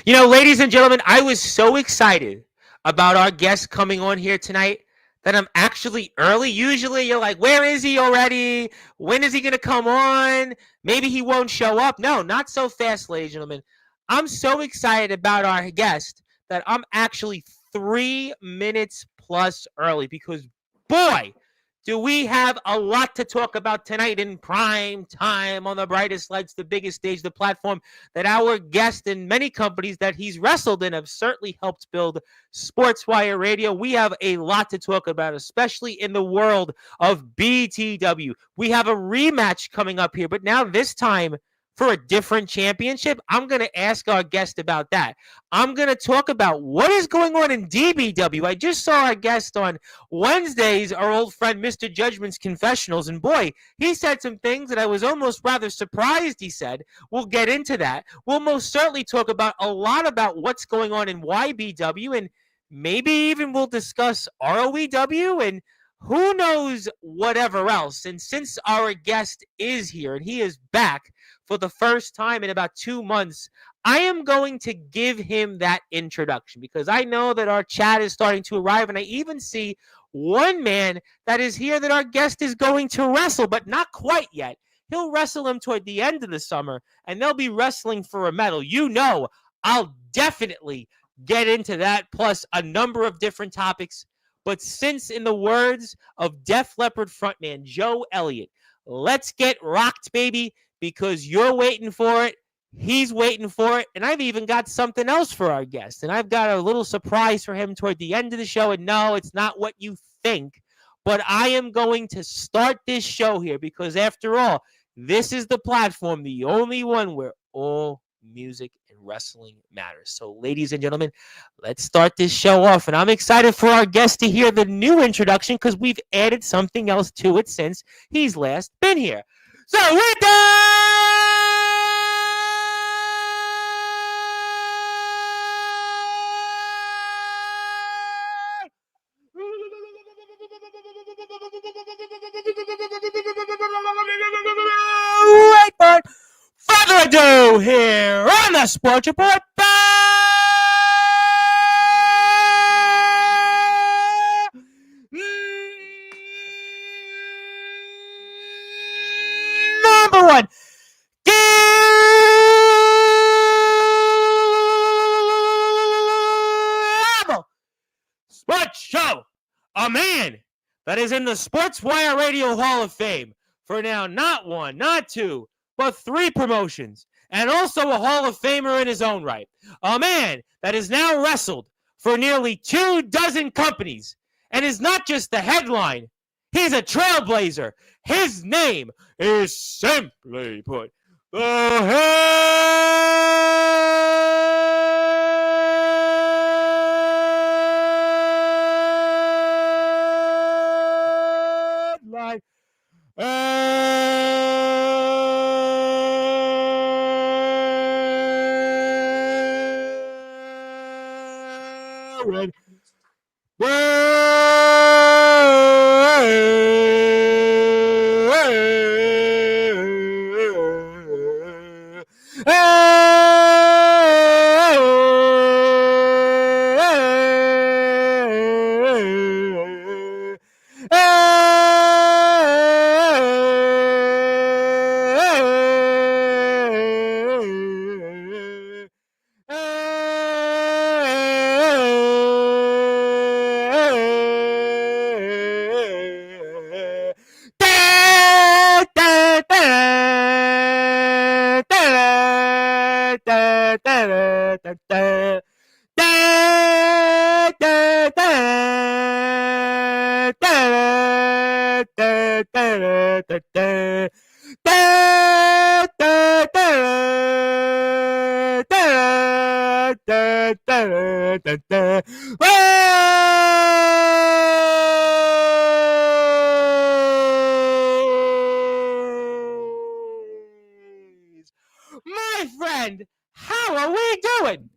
Ladies and gentlemen, I was so excited about our guest coming on here tonight that I'm actually early. Usually you're like, where is he already? When is he going to come on? Maybe he won't show up. No, not so fast, ladies and gentlemen. I'm so excited about our guest that I'm actually 3 minutes plus early because, boy, do we have a lot to talk about tonight in prime time on the brightest lights, the biggest stage, the platform that our guest and many companies that he's wrestled in have certainly helped build Sportswire Radio. We have a lot to talk about, especially in the world of BTW. We have a rematch coming up here, but now this time for a different championship. I'm going to ask our guest about that. I'm going to talk about what is going on in DBW. I just saw our guest on Wednesdays, our old friend Mr. Judgment's Confessionals, and boy, he said some things that I was almost rather surprised he said. We'll get into that. We'll most certainly talk about a lot about what's going on in YBW, and maybe even we'll discuss ROEW and who knows whatever else. And since our guest is here and he is back for the first time in about 2 months, I am going to give him that introduction because I know that our chat is starting to arrive, and I even see one man that is here that our guest is going to wrestle, but not quite yet. He'll wrestle him toward the end of the summer, and they'll be wrestling for a medal. I'll definitely get into that, plus a number of different topics. But since, in the words of Def Leppard frontman Joe Elliott, let's get rocked, baby, because you're waiting for it. He's waiting for it. And I've even got something else for our guest. And I've got a little surprise for him toward the end of the show. And no, it's not what you think. But I am going to start this show here because, after all, this is the platform, the only one where all music and wrestling matters. So, ladies and gentlemen, let's start this show off. And I'm excited for our guest to hear the new introduction because we've added something else to it since he's last been here. So, with that, without further ado, here on the Sports Report, number one, Sports Show, a man that is in the Sportswire Radio Hall of Fame for now not one, not two, but three promotions, and also a Hall of Famer in his own right. A man that has now wrestled for nearly 24 companies and is not just the headline, he's a trailblazer. His name is, simply put, the headline. Red. My friend, how are we doing?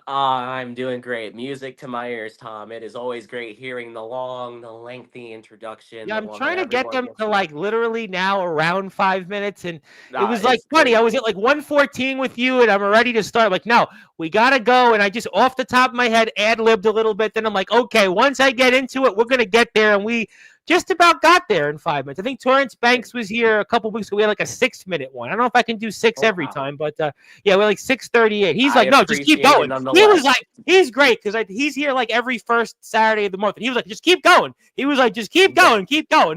I'm doing great. Music to my ears, Tom. It is always great hearing the lengthy introduction, Yeah, the I'm one that trying to get everyone them gets to used like literally now around 5 minutes. And it to. was like It's funny. I great. was at like 114 with you and I'm ready to start. Like, no, we got to go. And I just off the top of my head ad libbed a little bit. Then I'm like, okay, once I get into it, we're going to get there. And we just about got there in 5 minutes. I think Torrance Banks was here a couple weeks ago. We had like a 6 minute one. I don't know if I can do six Oh, every wow. time, but yeah, we're like 6:38. He's I like, no, just keep appreciate it going. He was nonetheless. like, he's great because he's here like every first Saturday of the month. And he was like, just keep going. He was like, just keep going.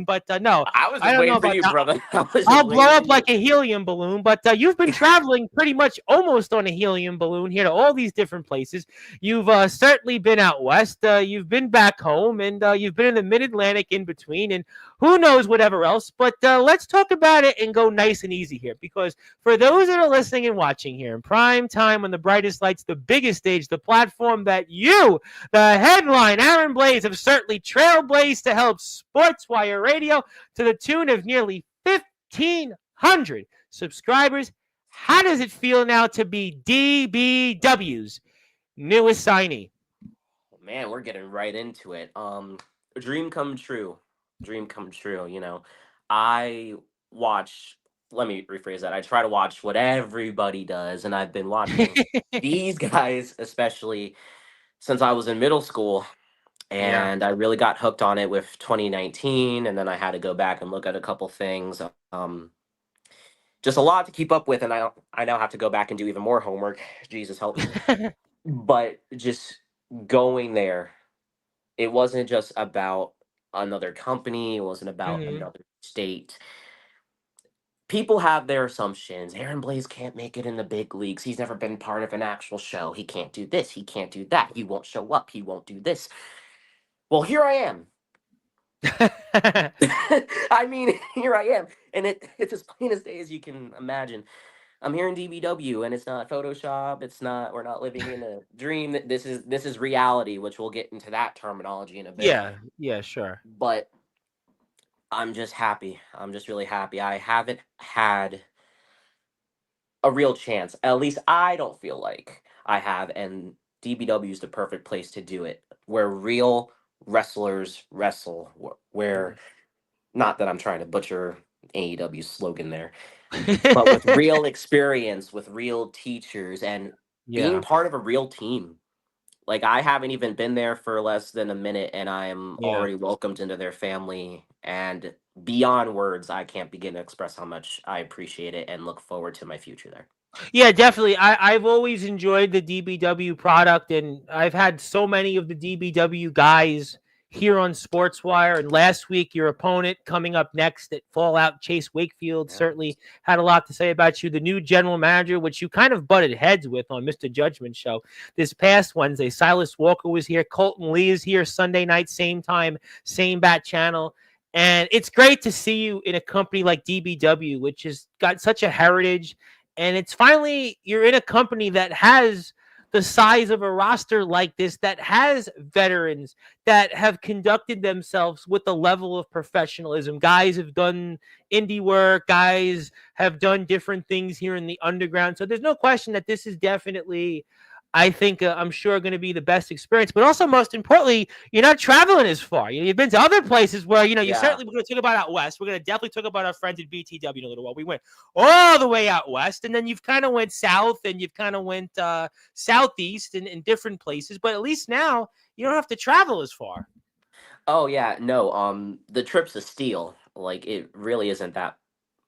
But no, I was I just don't know waiting for about you, that. brother. I was just I'll blow waiting for up like you. a helium balloon, but you've been traveling pretty much almost on a helium balloon here to all these different places. You've certainly been out west. You've been back home, and you've been in the mid Atlantic in between, and who knows whatever else. But let's talk about it and go nice and easy here, because for those that are listening and watching here in prime time on the brightest lights, the biggest stage, the platform that you, the headline, Aaron Blaze, have certainly trailblazed to help Sportswire Radio to the tune of nearly 1,500 subscribers. How does it feel now to be DBW's newest signee? Man, we're getting right into it. A dream come true. Dream come true, you know. I watch, let me rephrase that. I try to watch what everybody does, and I've been watching these guys, especially since I was in middle school, Yeah. and I really got hooked on it with 2019, and then I had to go back and look at a couple things. Just a lot to keep up with, and I now have to go back and do even more homework. Jesus help me. But just going there, it wasn't just about another company, it wasn't about hmm another state. People have their assumptions. Aaron Blaze can't make it in the big leagues. He's never been part of an actual show. He can't do this. He can't do that. He won't show up. He won't do this. Well, here I am. I mean, here I am. And it's as plain as day as you can imagine. I'm here in DBW, and it's not Photoshop. It's not. We're not living in a dream. This is reality, which we'll get into that terminology in a bit. yeah, yeah, sure. But I'm just happy. I'm just really happy. I haven't had a real chance. At least I don't feel like I have, and DBW is the perfect place to do it, where real wrestlers wrestle. Where not that I'm trying to butcher AEW's slogan there, but with real experience, with real teachers, and being yeah, part of a real team. Like I haven't even been there for less than a minute, and I'm yeah. already welcomed into their family. And beyond words, I can't begin to express how much I appreciate it and look forward to my future there. Yeah, definitely. I've always enjoyed the DBW product, and I've had so many of the DBW guys here on Sportswire. And last week, your opponent coming up next at Fallout, Chase Wakefield, Yeah. certainly had a lot to say about you. The new general manager, which you kind of butted heads with on Mr. Judgment Show this past Wednesday. Silas Walker was here. Colton Lee is here Sunday night, same time, same bat channel. And it's great to see you in a company like DBW, which has got such a heritage, and it's finally you're in a company that has the size of a roster like this, that has veterans that have conducted themselves with a level of professionalism. Guys have done indie work, guys have done different things here in the underground. So there's no question that this is definitely, I think, I'm sure, going to be the best experience. But also, most importantly, you're not traveling as far. You've been to other places where, you Yeah. certainly, we're going to talk about out west. We're going to definitely talk about our friends at BTW in a little while. We went all the way out west, and then you've kind of went south, and you've kind of went southeast in different places. But at least now you don't have to travel as far. Oh yeah. No. The trip's a steal. Like it really isn't that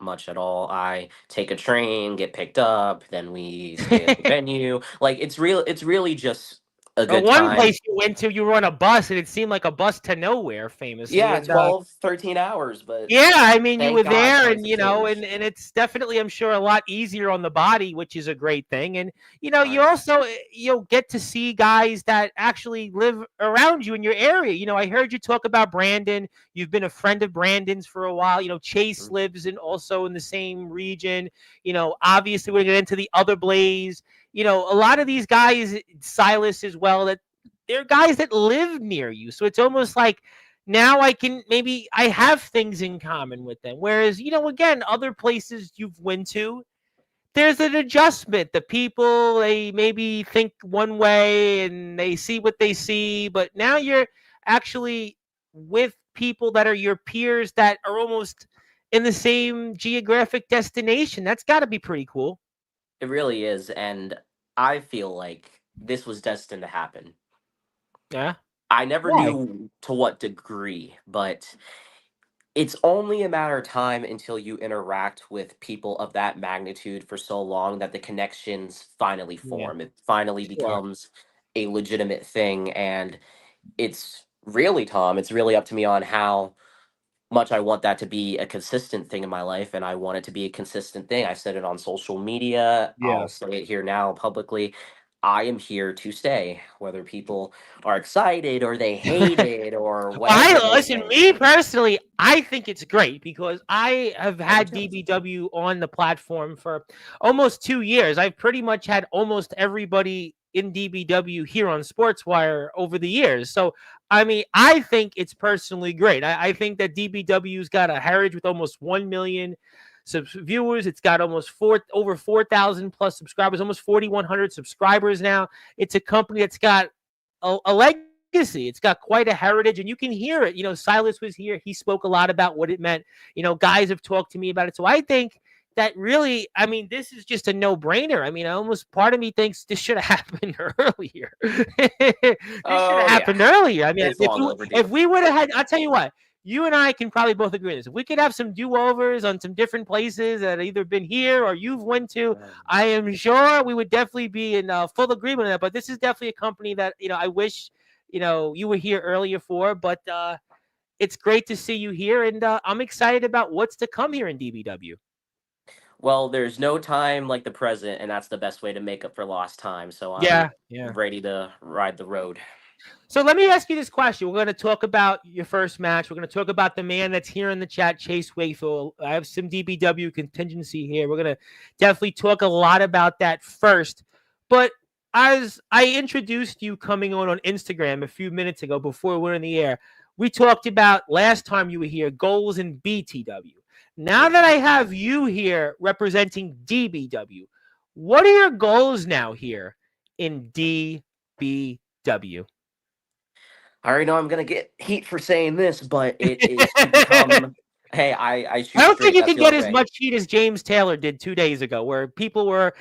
much at all. I take a train, get picked up, then we stay at the venue. Like it's real. It's really just a good One time. place you went to, you were on a bus, and it seemed like a bus to nowhere, famously. Yeah, And 12, 13 hours, but yeah, I mean, you thank were God there, times and have changed. and it's definitely, I'm sure, a lot easier on the body, which is a great thing. And you Right. also get to see guys that actually live around you in your area. I heard you talk about Brandon. You've been a friend of Brandon's for a while. Chase Mhm. lives in also in the same region. Obviously, we're gonna get into the other Blaze. A lot of these guys, Silas as well, that they're guys that live near you. So it's almost like now I have things in common with them. Whereas, again, other places you've went to, there's an adjustment. The people, they maybe think one way and they see what they see, but now you're actually with people that are your peers that are almost in the same geographic destination. That's got to be pretty cool. It really is, and I feel like this was destined to happen. Yeah. I never Why? knew to what degree, but it's only a matter of time until you interact with people of that magnitude for so long that the connections finally Yeah. form. It finally Sure. becomes a legitimate thing. And it's really, Tom, it's really up to me on how much I want that to be a consistent thing in my life. And I want it to be a consistent thing. I said it on social media, Yeah. I'll say it here now publicly. I am here to stay, whether people are excited or they hate it or whatever I they listen. think. Me personally, I think it's great because I have I do had too. DBW on the platform for almost 2 years. I've pretty much had almost everybody in DBW here on Sportswire over the years. So, I mean, I think it's personally great. I think that DBW's got a heritage with almost 1 million viewers. It's got almost over 4,000 plus subscribers, almost 4,100 subscribers now. It's a company that's got a legacy. It's got quite a heritage, and you can hear it. Silas was here. He spoke a lot about what it meant. Guys have talked to me about it. So I think that really, I mean, this is just a no-brainer. I mean, almost part of me thinks this should have happened earlier. This should have Oh yeah, happened earlier. I mean, it's long overdue. if we would have had, I'll tell you what, you and I can probably both agree on this. If we could have some do-overs on some different places that have either been here or you've went to, I am sure we would definitely be in full agreement on that. But this is definitely a company that I wish you were here earlier for. But it's great to see you here, and I'm excited about what's to come here in DBW. Well, there's no time like the present, and that's the best way to make up for lost time. So I'm Yeah, yeah. ready to ride the road. So let me ask you this question. We're going to talk about your first match. We're going to talk about the man that's here in the chat, Chase Wakefield. I have some DBW contingency here. We're going to definitely talk a lot about that first. But as I introduced you coming on Instagram a few minutes ago before we were in the air, we talked about last time you were here, goals in BTW. Now Yeah. that I have you here representing DBW, what are your goals now here in DBW? I already know I'm gonna get heat for saying this, but it is to become. Hey, I I shoot don't think straight. you That's can the get only as way. much heat as James Taylor did 2 days ago, where people were,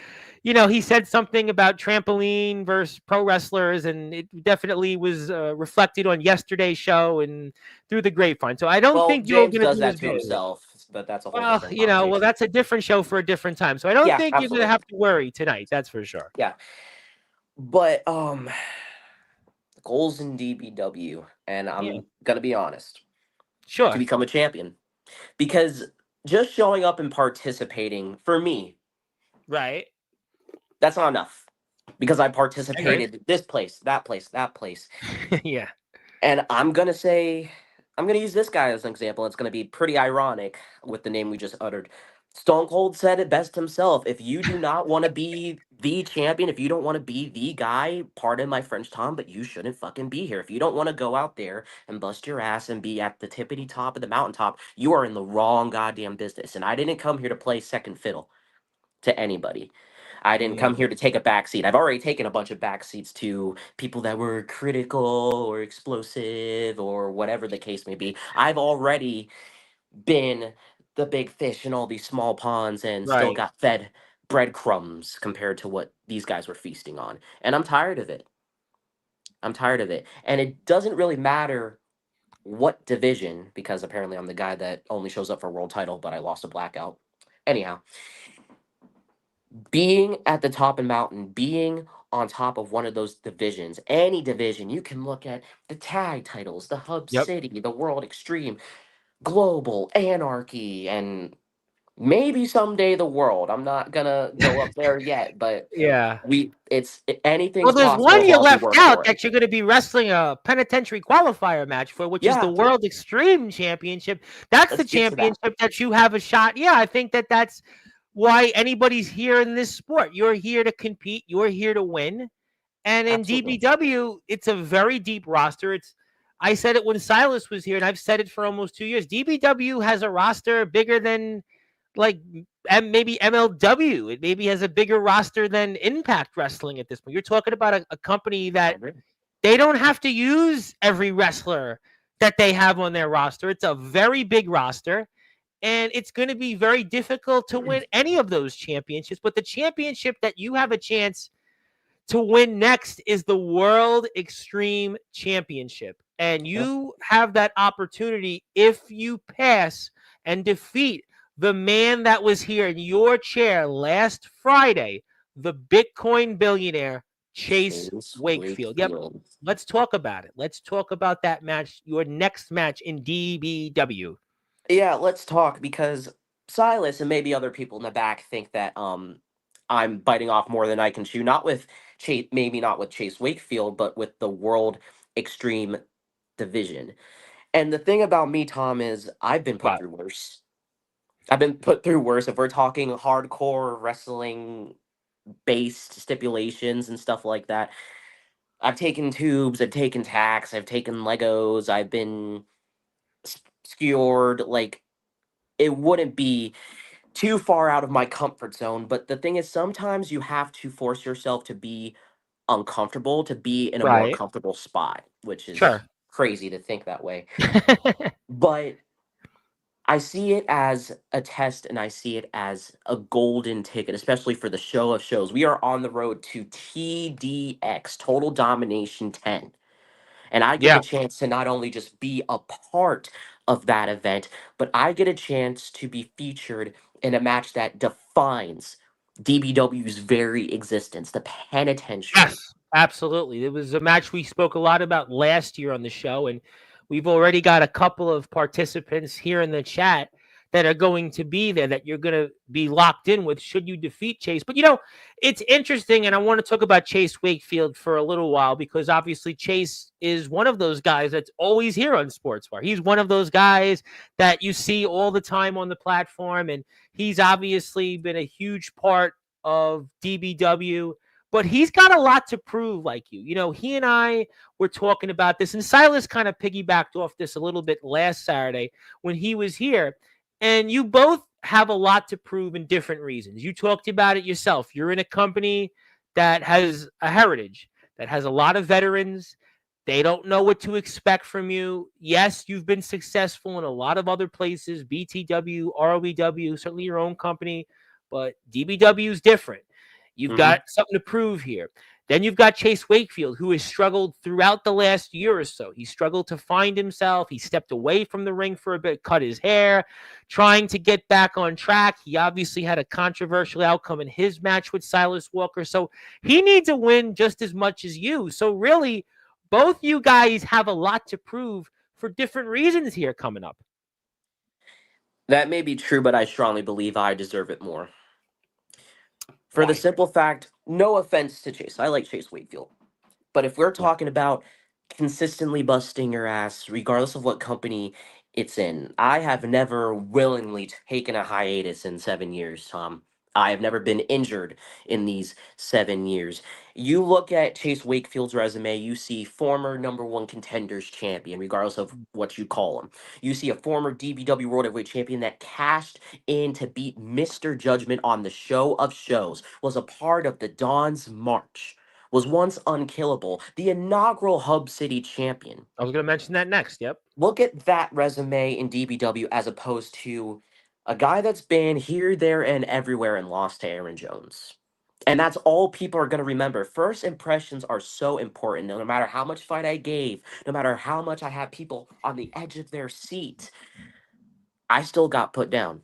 he said something about trampoline versus pro wrestlers, and it definitely was reflected on yesterday's show and through the grapevine. So I don't Well, think you're James going to does do that as to good. himself, but that's a whole Well, different well, conversation. that's a different show for a different time. So I don't Yeah, think you're going to absolutely. have to worry tonight. That's for sure. Yeah, but goals in DBW, and Yeah, I'm gonna be honest, to sure. become a champion, because just showing up and participating for me, Right. that's not enough. Because I I agree. participated this place, that place, that place. Yeah. And I'm gonna use this guy as an example. It's gonna be pretty ironic with the name we just uttered. Stone Cold said it best himself. If you do not want to be the champion, if you don't want to be the guy, pardon my French, Tom, but you shouldn't fucking be here. If you don't want to go out there and bust your ass and be at the tippity top of the mountaintop, you are in the wrong goddamn business. And I didn't come here to play second fiddle to anybody. I didn't come Yeah. here to take a back seat. I've already taken a bunch of back seats to people that were critical or explosive or whatever the case may be. I've already been the big fish in all these small ponds and still Right. got fed breadcrumbs compared to what these guys were feasting on. And I'm tired of it. I'm tired of it. And it doesn't really matter what division, because apparently I'm the guy that only shows up for a world title, but I lost a blackout. Anyhow, being at the top and mountain, being on top of one of those divisions, any division, you can look at the tag titles, the Hub Yep. City, the World Extreme, Global, Anarchy, and maybe someday the World. I'm not gonna go up there yet, but Yeah. anything's Well, there's possible one as you long as you left work out for it. that you're going to be wrestling a penitentiary qualifier match for, which is the Yeah, World Extreme Championship. That's the let's get to that. championship that you have a shot. Yeah, I think that that's why anybody's here in this sport. You're here to compete. You're here to win. And in Absolutely. DBW, it's a very deep roster. I said it when Silas was here, and I've said it for almost 2 years. DBW has a roster bigger than like maybe MLW. It maybe has a bigger roster than Impact Wrestling at this point. You're talking about a company I that agree. they don't have to use every wrestler that they have on their roster. It's a very big roster, and it's going to be very difficult to win any of those championships. But the championship that you have a chance to win next is the World Extreme Championship. And Yeah. you have that opportunity if you pass and defeat the man that was here in your chair last Friday, the Bitcoin billionaire, Chase Chase Wakefield. Yep. Wakefield. Let's talk about it. Let's talk about that match, your next match in DBW. Yeah, let's talk because Silas and maybe other people in the back think that I'm biting off more than I can chew. Not with Chase, maybe not with Chase Wakefield, but with the World Extreme Division. And the thing about me, Tom, is I've been put But through worse. I've been put through worse. If we're talking hardcore wrestling based stipulations and stuff like that, I've taken tubes, I've taken tacks, I've taken Legos, I've been skewered. Like, it wouldn't be too far out of my comfort zone. But the thing is, sometimes you have to force yourself to be uncomfortable to be in a more right. comfortable spot, which Sure. is crazy to think that way. But I see it as a test and I see it as a golden ticket, especially for the show of shows. We are on the road to TDX, Total Domination 10. And I get Yeah. the chance to not only just be a part of that event, but I get a chance to be featured in a match that defines DBW's very existence, the penitentiary. Yes, absolutely. It was a match we spoke a lot about last year on the show, and we've already got a couple of participants here in the chat that are going to be there that you're going to be locked in with should you defeat Chase. But it's interesting, and I want to talk about Chase Wakefield for a little while because obviously Chase is one of those guys that's always here on Sportswire. He's one of those guys that you see all the time on the platform, and he's obviously been a huge part of DBW, but he's got a lot to prove, like you. He and I were talking about this, and Silas kind of piggybacked off this a little bit last Saturday when he was here. And you both have a lot to prove in different reasons. You talked about it yourself. You're in a company that has a heritage, that has a lot of veterans. They don't know what to expect from you. Yes, you've been successful in a lot of other places, BTW, ROEW, certainly your own company, but DBW is different. You've Hmm. got something to prove here. Then you've got Chase Wakefield, who has struggled throughout the last year or so. He struggled to find himself. He stepped away from the ring for a bit, cut his hair, trying to get back on track. He obviously had a controversial outcome in his match with Silas Walker. So he needs a win just as much as you. So really, both you guys have a lot to prove for different reasons here coming up. That may be true, but I strongly believe I deserve it more. For the Why? simple fact, no offense to Chase, I like Chase Wakefield. But if we're Yeah. talking about consistently busting your ass, regardless of what company it's in, I have never willingly taken a hiatus in 7 years, Tom. I have never been injured in these 7 years. You look at Chase Wakefield's resume, you see former number one contenders champion, regardless of what you call him. You see a former DBW World Heavyweight champion that cashed in to beat Mr. Judgment on the show of shows, was a part of the Dawn's March, was once unkillable, the inaugural Hub City champion. I was going to mention that next. Yep. Look at that resume in DBW as opposed to a guy that's been here, there, and everywhere and lost to Aaron Jones. And that's all people are going to remember. First impressions are so important. No matter how much fight I gave, no matter how much I had people on the edge of their seat, I still got put down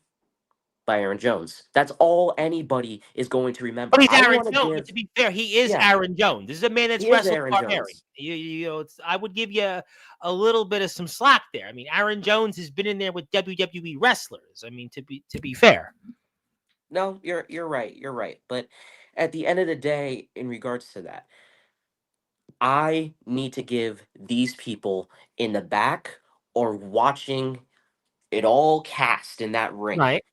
by Aaron Jones. That's all anybody is going to But remember. he's I Aaron want to Jones. But give, to be fair, he is yeah, Aaron Jones. This is a man that's he is wrestled Aaron barbarian. Jones. I would give you a little bit of some slack there. I mean, Aaron Jones has been in there with WWE wrestlers. I mean, to be fair, No, you're right. You're right. But at the end of the day, in regards to that, I need to give these people in the back or watching it all cast in that ring, right?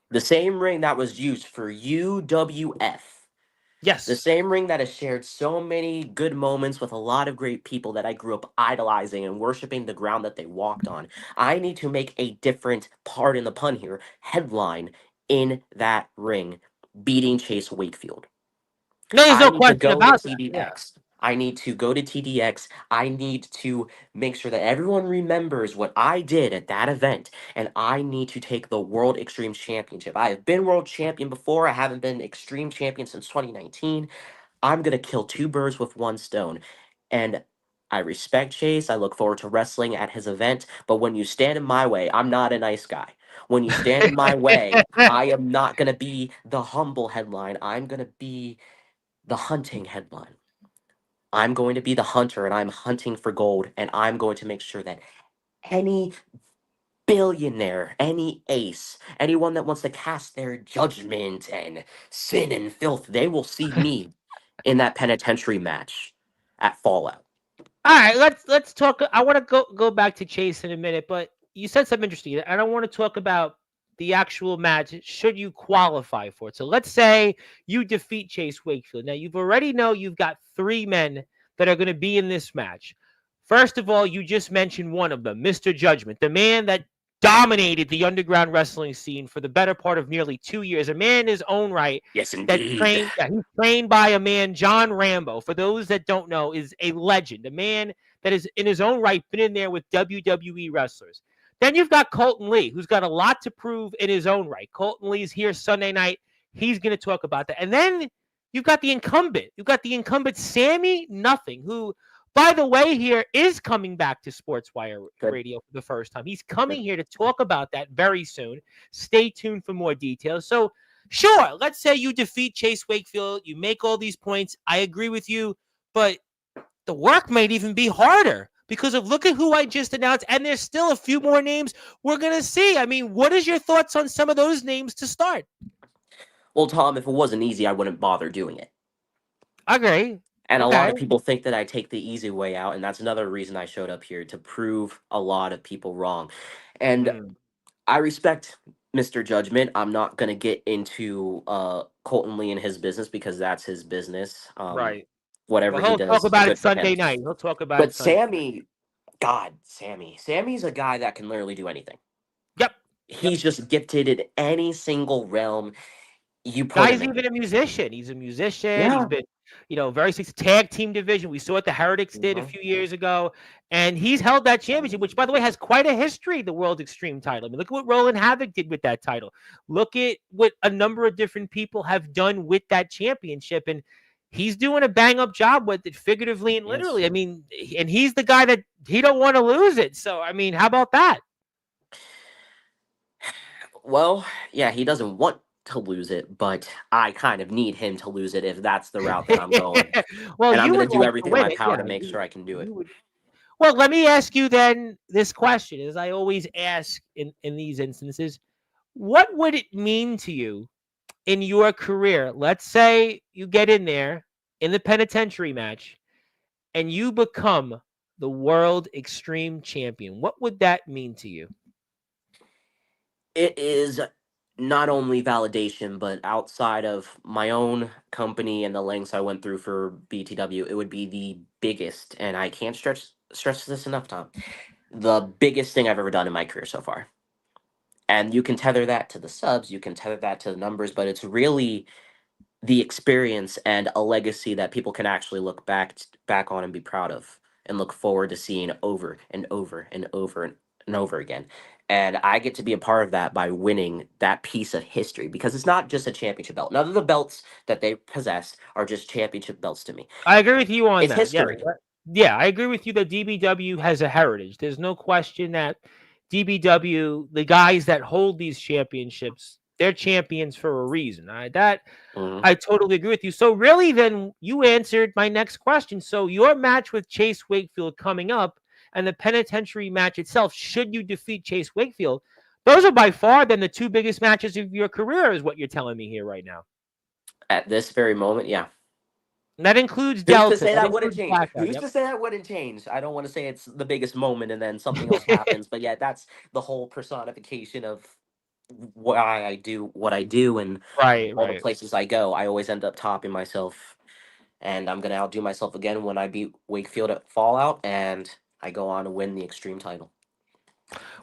the same ring that was used for UWF, the Yes. same ring that has shared so many good moments with a lot of great people that I grew up idolizing and worshiping the ground that they walked on. I need to make a different, pardon the pun here, headline in that ring beating Chase Wakefield. No, there's I no need to question go to about that. Yeah. TDX. I need to go to TDX. I need to make sure that everyone remembers what I did at that event. And I need to take the World Extreme Championship. I have been world champion before. I haven't been extreme champion since 2019. I'm going to kill two birds with one stone. And I respect Chase. I look forward to wrestling at his event. But when you stand in my way, I'm not a nice guy. When you stand in my way, I am not going to be the humble headline. I'm going to be the hunting headline. I'm going to be the hunter and I'm hunting for gold. And I'm going to make sure that any billionaire, any ace, anyone that wants to cast their judgment and sin and filth, they will see me in that penitentiary match at Fallout. All right, let's talk. I want to go back to Chase in a minute, but you said something interesting. I don't want to talk about the actual match. Should you qualify for it? So let's say you defeat Chase Wakefield. Now you've already know you've got three men that are going to be in this match. First of all, you just mentioned one of them, Mr. Judgment, the man that dominated the underground wrestling scene for the better part of nearly 2 years. A man in his own right Yes, that indeed. trained, yeah, he's trained by a man, John Rambo. For those that don't know, is a legend, a man that is in his own right been in there with WWE wrestlers. Then you've got Colton Lee, who's got a lot to prove in his own right. Colton Lee's here Sunday night. He's going to talk about that. And then you've got the incumbent. You've got the incumbent Sammy Nothing, who, by the way, here is coming back to Sportswire Good. Radio for the first time. He's coming Good. here to talk about that very soon. Stay tuned for more details. So, sure, let's say you defeat Chase Wakefield, you make all these points. I agree with you, but the work might even be harder because of look at who I just announced, and there's still a few more names we're going to see. I mean, what is your thoughts on some of those names to start? Well, Tom, if it wasn't easy, I wouldn't bother doing it. I agree. And a lot Okay. of people think that I take the easy way out, and that's another reason I showed up here to prove a lot of people wrong. And Mm, I respect Mr. Judgment. I'm not gonna get into Colton Lee and his business because that's his business. right. Whatever Well, he he'll talk does, about it good for him. Sunday night. He'll talk about it But Sunday. Sammy, God, Sammy's a guy that can literally do anything. Yep. Yep. He's just gifted in any single realm you put him Guy's in. even a musician. He's a musician. He's Yeah. been, very tag team division. We saw what the Heretics did a Hmm. few years ago, and he's held that championship, which, by the way, has quite a history. The World Extreme title. I mean, look at what Roland Havoc did with that title. Look at what a number of different people have done with that championship, and he's doing a bang up job with it, figuratively and Yes. literally. I mean, and he's the guy that he don't want to lose it. So, I mean, how about that? Well, yeah, he doesn't want to lose it, but I kind of need him to lose it if that's the route that I'm going. Well, And I'm you going would to do like to everything in win my it. power Yeah, to make sure I can do it. you would. Well, let me ask you then this question, as I always ask in these instances. What would it mean to you in your career? Let's say you get in there in the penitentiary match and you become the world extreme champion. What would that mean to you? It is not only validation, but outside of my own company and the lengths I went through for BTW, it would be the biggest, and I can't stress this enough, Tom. The biggest thing I've ever done in my career so far. And you can tether that to the subs, you can tether that to the numbers, but it's really the experience and a legacy that people can actually look back on and be proud of and look forward to seeing over and over and over and over again. And I get to be a part of that by winning that piece of history because it's not just a championship belt. None of the belts that they possess are just championship belts to me. I agree with you on It's that. Yeah. history. Yeah, I agree with you that DBW has a heritage. There's no question that DBW, the guys that hold these championships, they're champions for a reason. Mhm. I totally agree with you. So really then you answered my next question. So your match with Chase Wakefield coming up and the penitentiary match itself, should you defeat Chase Wakefield, those are by far then the two biggest matches of your career is what you're telling me here right now. At this very moment, yeah. And that includes Who's to Delta. say That that wouldn't includes change? Blackout. Who's Yep. to say that wouldn't change? I don't want to say it's the biggest moment and then something else happens, but yeah, that's the whole personification of why I do what I do and Right, all the right. places I go. I always end up topping myself, and I'm gonna outdo myself again when I beat Wakefield at Fallout and I go on to win the Extreme title.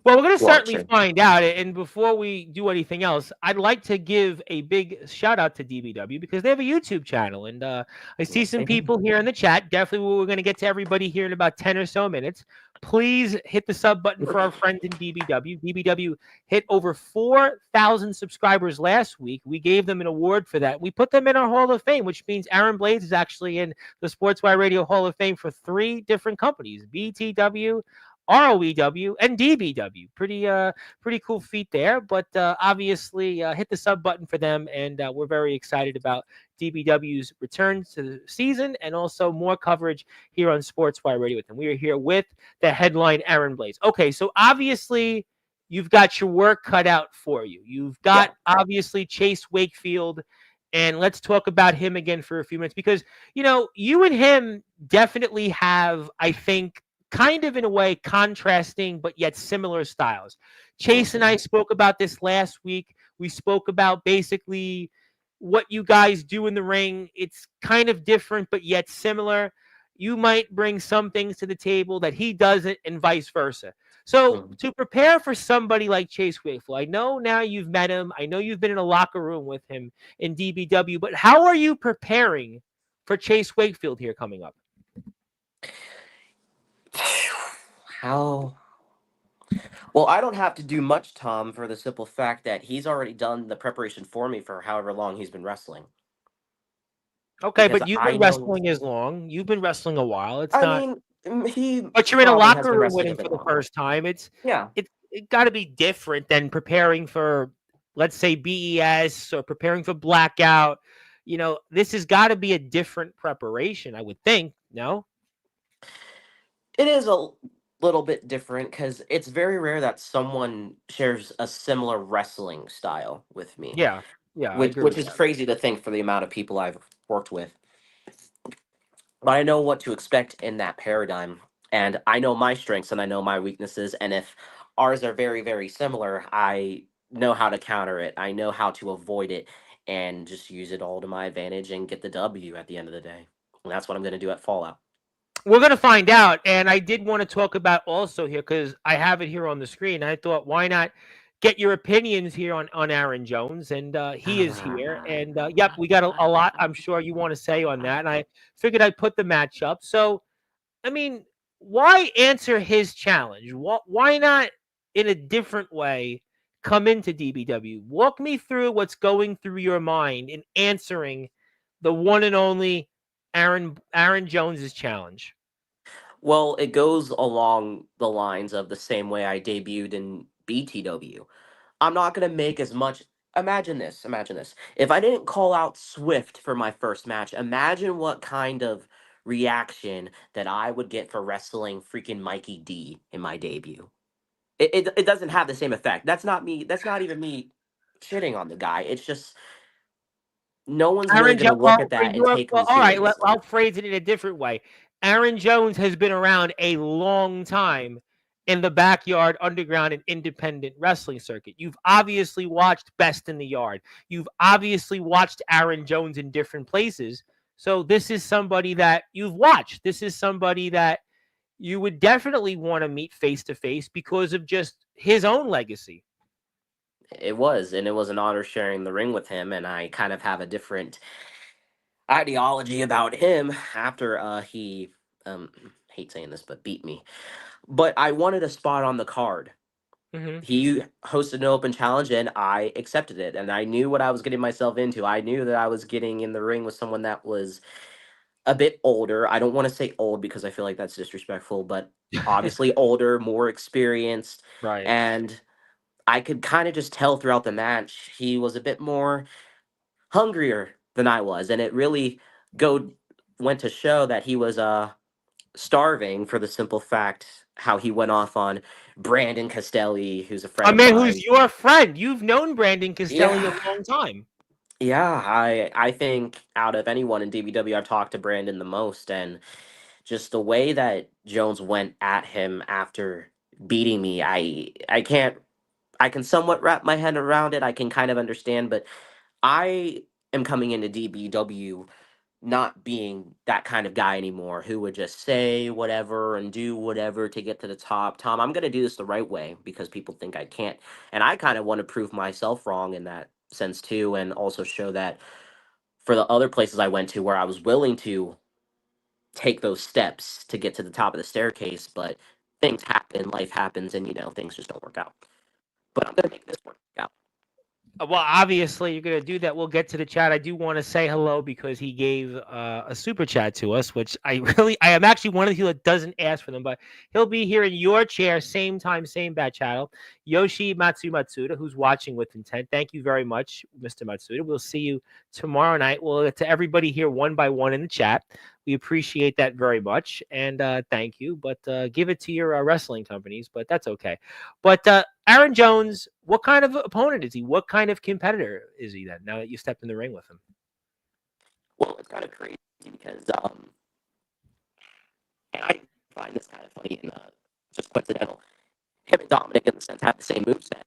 Well, we're going to certainly Watching. find out. And before we do anything else, I'd like to give a big shout out to DBW because they have a YouTube channel. And I see Yes, some they do. people here in the chat. Definitely, we're going to get to everybody here in about 10 or so minutes. Please hit the sub button for our friends in DBW. DBW hit over 4,000 subscribers last week. We gave them an award for that. We put them in our Hall of Fame, which means Aaron Blades is actually in the Sportswire Radio Hall of Fame for 3 different companies: BTW, ROEW, and DBW. Pretty cool feat there. But obviously, hit the sub button for them, and we're very excited about DBW's return to the season and also more coverage here on Sportswire Radio with them. We are here with the headline Aaron Blaze. Okay, so obviously you've got your work cut out for you. You've Yeah. got obviously Chase Wakefield. And let's talk about him again for a few minutes because, you and him definitely have, I think, kind of in a way contrasting but yet similar styles. Chase and I Hmm. spoke about this last week. We spoke about basically what you guys do in the ring. It's kind of different but yet similar. You might bring some things to the table that he doesn't and vice versa. So Hmm. to prepare for somebody like Chase Wakefield, I know now you've met him. I know you've been in a locker room with him in DBW, but how are you preparing for Chase Wakefield here coming up? How? Well, I don't have to do much, Tom, for the simple fact that he's already done the preparation for me for however long he's been wrestling. Okay, Because but you've I been know, wrestling as long. You've been wrestling a while. It's I not, mean, he but you're in a probably has locker been room with wrestling a him bit for the longer. first time. Yeah. It got to be different than preparing for, let's say, BES or preparing for Blackout. This has got to be a different preparation, I would think. No? It is a little bit different because it's very rare that someone shares a similar wrestling style with me, Yeah, yeah, I agree which with is that. crazy to think for the amount of people I've worked with. But I know what to expect in that paradigm, and I know my strengths and I know my weaknesses. And if ours are very, very similar, I know how to counter it. I know how to avoid it and just use it all to my advantage and get the W at the end of the day. And that's what I'm going to do at Fallout. We're gonna find out, and I did want to talk about also here because I have it here on the screen. I thought, why not get your opinions here on Aaron Jones, and he is here, and yep, we got a lot. I'm sure you want to say on that, and I figured I'd put the match up. So, I mean, why answer his challenge? Why not in a different way come into DBW? Walk me through what's going through your mind in answering the one and only Aaron Jones's challenge. Well, it goes along the lines of the same way I debuted in BTW. I'm not going to make as much. Imagine this. Imagine this. If I didn't call out Swift for my first match, imagine what kind of reaction that I would get for wrestling freaking Mikey D in my debut. It doesn't have the same effect. That's not me. That's not even me shitting on the guy. It's just no one's really Aaron going to Jones. look at that and take Well, me all right. seriously. I'll phrase it in a different way. Aaron Jones has been around a long time in the backyard, underground, and independent wrestling circuit. You've obviously watched Best in the Yard. You've obviously watched Aaron Jones in different places. So this is somebody that you've watched. This is somebody that you would definitely want to meet face to face because of just his own legacy. It was, and it was an honor sharing the ring with him. And I kind of have a different ideology about him after he hate saying this but beat me. But I wanted a spot on the card. Hmm. He hosted an open challenge and I accepted it, and I knew what I was getting myself into. I knew that I was getting in the ring with someone that was a bit older. I don't want to say old because I feel like that's disrespectful, but obviously older, more experienced, Right. and I could kind of just tell throughout the match he was a bit more hungrier than I was, and it really go went to show that he was starving for the simple fact how he went off on Brandon Castelli, who's a friend A of man who's mine. your friend. You've known Brandon Castelli a Yeah, long time. yeah. I think out of anyone in DBW, I've talked to Brandon the most, and just the way that Jones went at him after beating me, I can't. I can somewhat wrap my head around it. I can kind of understand, but I am coming into DBW not being that kind of guy anymore who would just say whatever and do whatever to get to the top. Tom, I'm going to do this the right way because people think I can't. And I kind of want to prove myself wrong in that sense too, and also show that for the other places I went to where I was willing to take those steps to get to the top of the staircase, but things happen, life happens, and things just don't work out. But I'm going to make this work out. Well, obviously, you're going to do that. We'll get to the chat. I do want to say hello because he gave a super chat to us, which I am actually one of the people that doesn't ask for them, but he'll be here in your chair, same time, same bat channel. Yoshi Matsuda, who's watching with intent. Thank you very much, Mr. Matsuda. We'll see you tomorrow night. We'll get to everybody here one by one in the chat. We appreciate that very much, and thank you. But give it to your wrestling companies, but that's okay. But Aaron Jones, what kind of opponent is he? What kind of competitor is he then, now that you stepped in the ring with him? Well, it's kind of crazy because, and I find this kind of funny and just coincidental. Him and Dominic, in the sense, have the same moveset.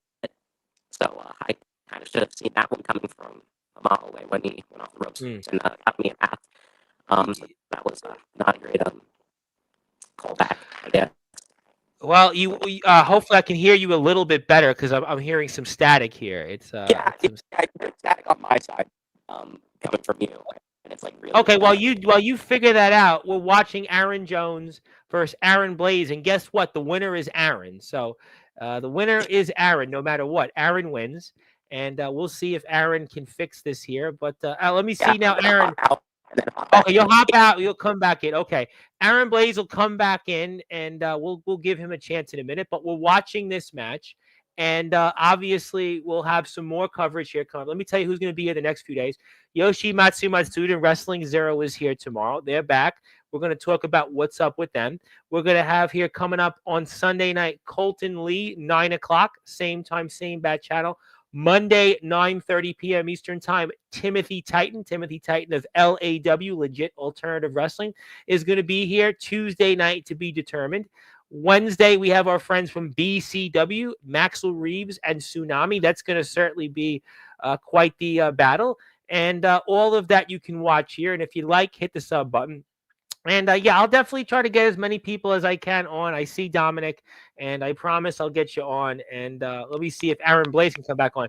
So I kind of should have seen that one coming from a mile away when he went off the ropes and got me in half. So that was not a great callback, I guess. Well, you hopefully I can hear you a little bit better because I'm hearing some static here. It's I hear static on my side coming from you, and it's like really okay. While you figure that out, we're watching Aaron Jones versus Aaron Blaze, and guess what? The winner is Aaron. So the winner is Aaron, no matter what. Aaron wins, and we'll see if Aaron can fix this here. But let me see now, Aaron. Okay, you'll hop out. You'll come back in. Okay, Aaron Blaze will come back in, and we'll give him a chance in a minute. But we're watching this match, and obviously we'll have some more coverage here. Let me tell you who's going to be here the next few days. Yoshi Matsuda and Wrestling Zero is here tomorrow. They're back. We're going to talk about what's up with them. We're going to have here coming up on Sunday night Colton Lee, 9 o'clock, same time, same bat channel. Monday, 9:30 p.m. Eastern Time, Timothy Titan of LAW, Legit Alternative Wrestling, is going to be here. Tuesday night to be determined. Wednesday, we have our friends from BCW, Maxwell Reeves and Tsunami. That's going to certainly be quite the battle. And all of that you can watch here. And if you like, hit the sub button. And yeah, I'll definitely try to get as many people as I can on. I see Dominic, and I promise I'll get you on. And let me see if Aaron Blaze can come back on.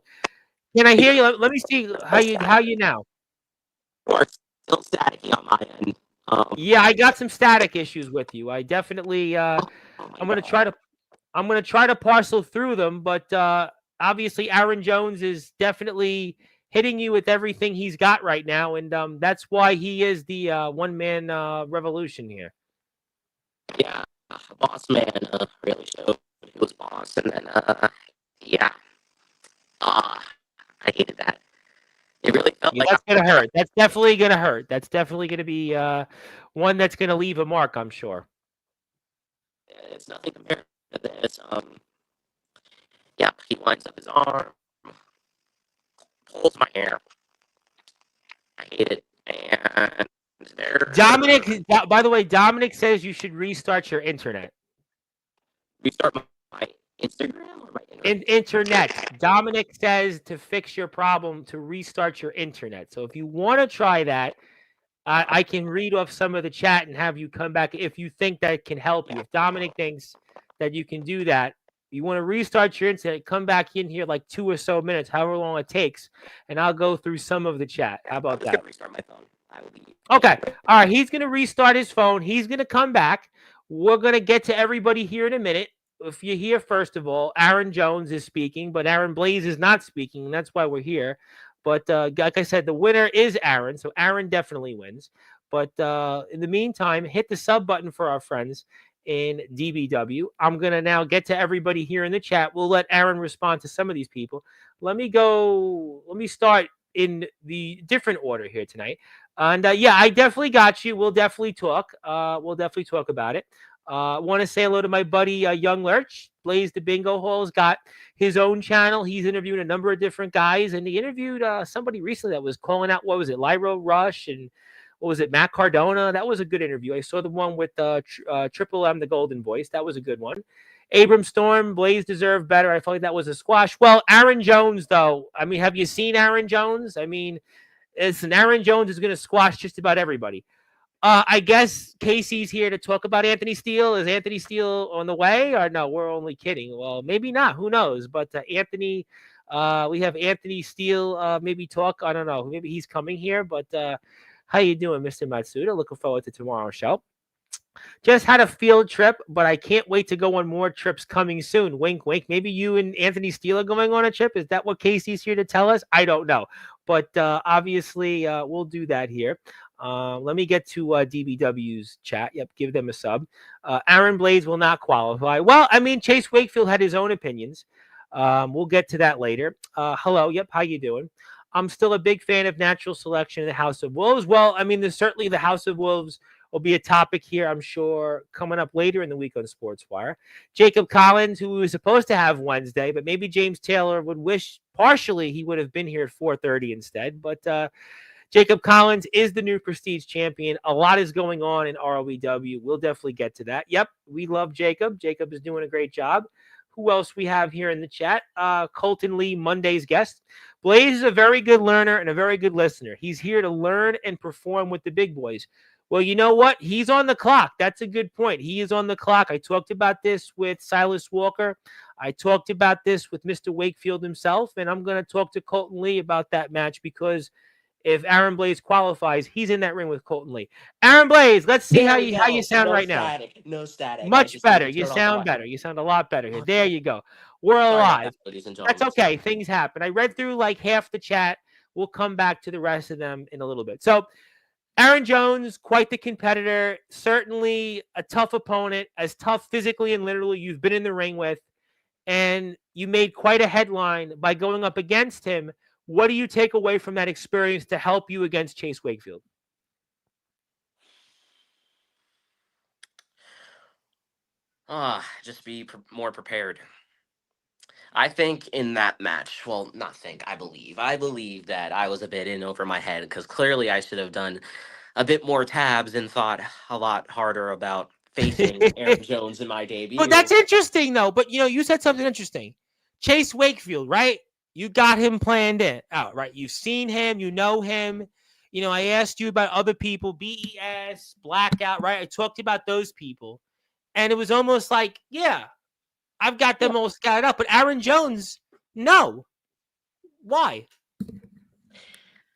Can I hear you? Let me see how you now. Or still staticky on my end. Yeah, I got some static issues with you. I definitely. I'm gonna try to parcel through them, but obviously Aaron Jones is definitely hitting you with everything he's got right now, and that's why he is the one-man revolution here. Yeah, Boss Man really showed he was boss, and then yeah, I hated that. It really felt like that's gonna hurt. That's definitely gonna hurt. That's definitely gonna be one that's gonna leave a mark, I'm sure. It's nothing compared to this. Yeah, he winds up his arm, pulls my hair. I hate it, and Dominic, by the way, Dominic says you should restart your internet. Restart my Instagram or my internet. Dominic says to fix your problem to restart your internet. So if you want to try that, I can read off some of the chat and have you come back if you think that can help you. If Dominic thinks that you can do that, you want to restart your internet, come back in here like 2 or so minutes, however long it takes, and I'll go through some of the chat. How about that? Gonna restart my phone. I will be okay. All right. He's going to restart his phone. He's going to come back. We're going to get to everybody here in a minute. If you're here, first of all, Aaron Jones is speaking, but Aaron Blaze is not speaking, and that's why we're here. But like I said, the winner is Aaron, so Aaron definitely wins. But in the meantime, hit the sub button for our friends in DBW. I'm going to now get to everybody here in the chat. We'll let Aaron respond to some of these people. Let me start in the different order here tonight. And yeah, I definitely got you. We'll definitely talk. We'll definitely talk about it. I want to say hello to my buddy Young Lurch. Blaze the Bingo Hall's got his own channel. He's interviewed a number of different guys, and he interviewed somebody recently that was calling out, what was it, Lyro Rush, and what was it, Matt Cardona? That was a good interview. I saw the one with Triple M, the Golden Voice. That was a good one. Abram Storm, Blaze deserved better. I felt like that was a squash. Well, Aaron Jones, though. I mean, have you seen Aaron Jones? I mean, Listen, Aaron Jones is going to squash just about everybody. I guess Casey's here to talk about Anthony Steele. Is Anthony Steele on the way, or no? We're only kidding. Well, maybe not. Who knows? But Anthony, we have Anthony Steele. Maybe talk. I don't know. Maybe he's coming here. But how you doing, Mr. Matsuda? Looking forward to tomorrow's show. Just had a field trip, but I can't wait to go on more trips coming soon. Wink, wink. Maybe you and Anthony Steele are going on a trip. Is that what Casey's here to tell us? I don't know. But obviously, we'll do that here. Let me get to DBW's chat. Yep, give them a sub. Aaron Blades will not qualify. Well, I mean, Chase Wakefield had his own opinions. We'll get to that later. Hello. Yep, how you doing? I'm still a big fan of natural selection in the House of Wolves. Well, I mean, there's certainly the House of Wolves will be a topic here, I'm sure, coming up later in the week on Sportswire. Jacob Collins, who we were supposed to have Wednesday, but maybe James Taylor would wish partially he would have been here at 4:30 instead. But Jacob Collins is the new Prestige champion. A lot is going on in ROEW. We'll definitely get to that. Yep, we love Jacob. Jacob is doing a great job. Who else we have here in the chat? Colton Lee, Monday's guest. Blaze is a very good learner and a very good listener. He's here to learn and perform with the big boys. Well, you know what? He's on the clock. That's a good point. He is on the clock. I talked about this with Silas Walker. I talked about this with Mr. Wakefield himself, and I'm going to talk to Colton Lee about that match because if Aaron Blaze qualifies, he's in that ring with Colton Lee. Aaron Blaze, let's see how you sound no right static. No static. Much better. You sound better. You sound a lot better here. There you go. We're alive. That, ladies and That's okay. Things happen. I read through like half the chat. We'll come back to the rest of them in a little bit. So Aaron Jones, quite the competitor, certainly a tough opponent, as tough physically and literally you've been in the ring with, and you made quite a headline by going up against him. What do you take away from that experience to help you against Chase Wakefield? Just be more prepared. I think in that match, well, not think, I believe that I was a bit in over my head because clearly I should have done a bit more tabs and thought a lot harder about facing Aaron Jones in my debut. But that's interesting, though. But, you said something interesting. Chase Wakefield, right? You got him planned out, right? You've seen him. You know him. I asked you about other people, BES, Blackout, right? I talked about those people. And it was almost like, yeah, I've got them all scattered up. But Aaron Jones, no. Why?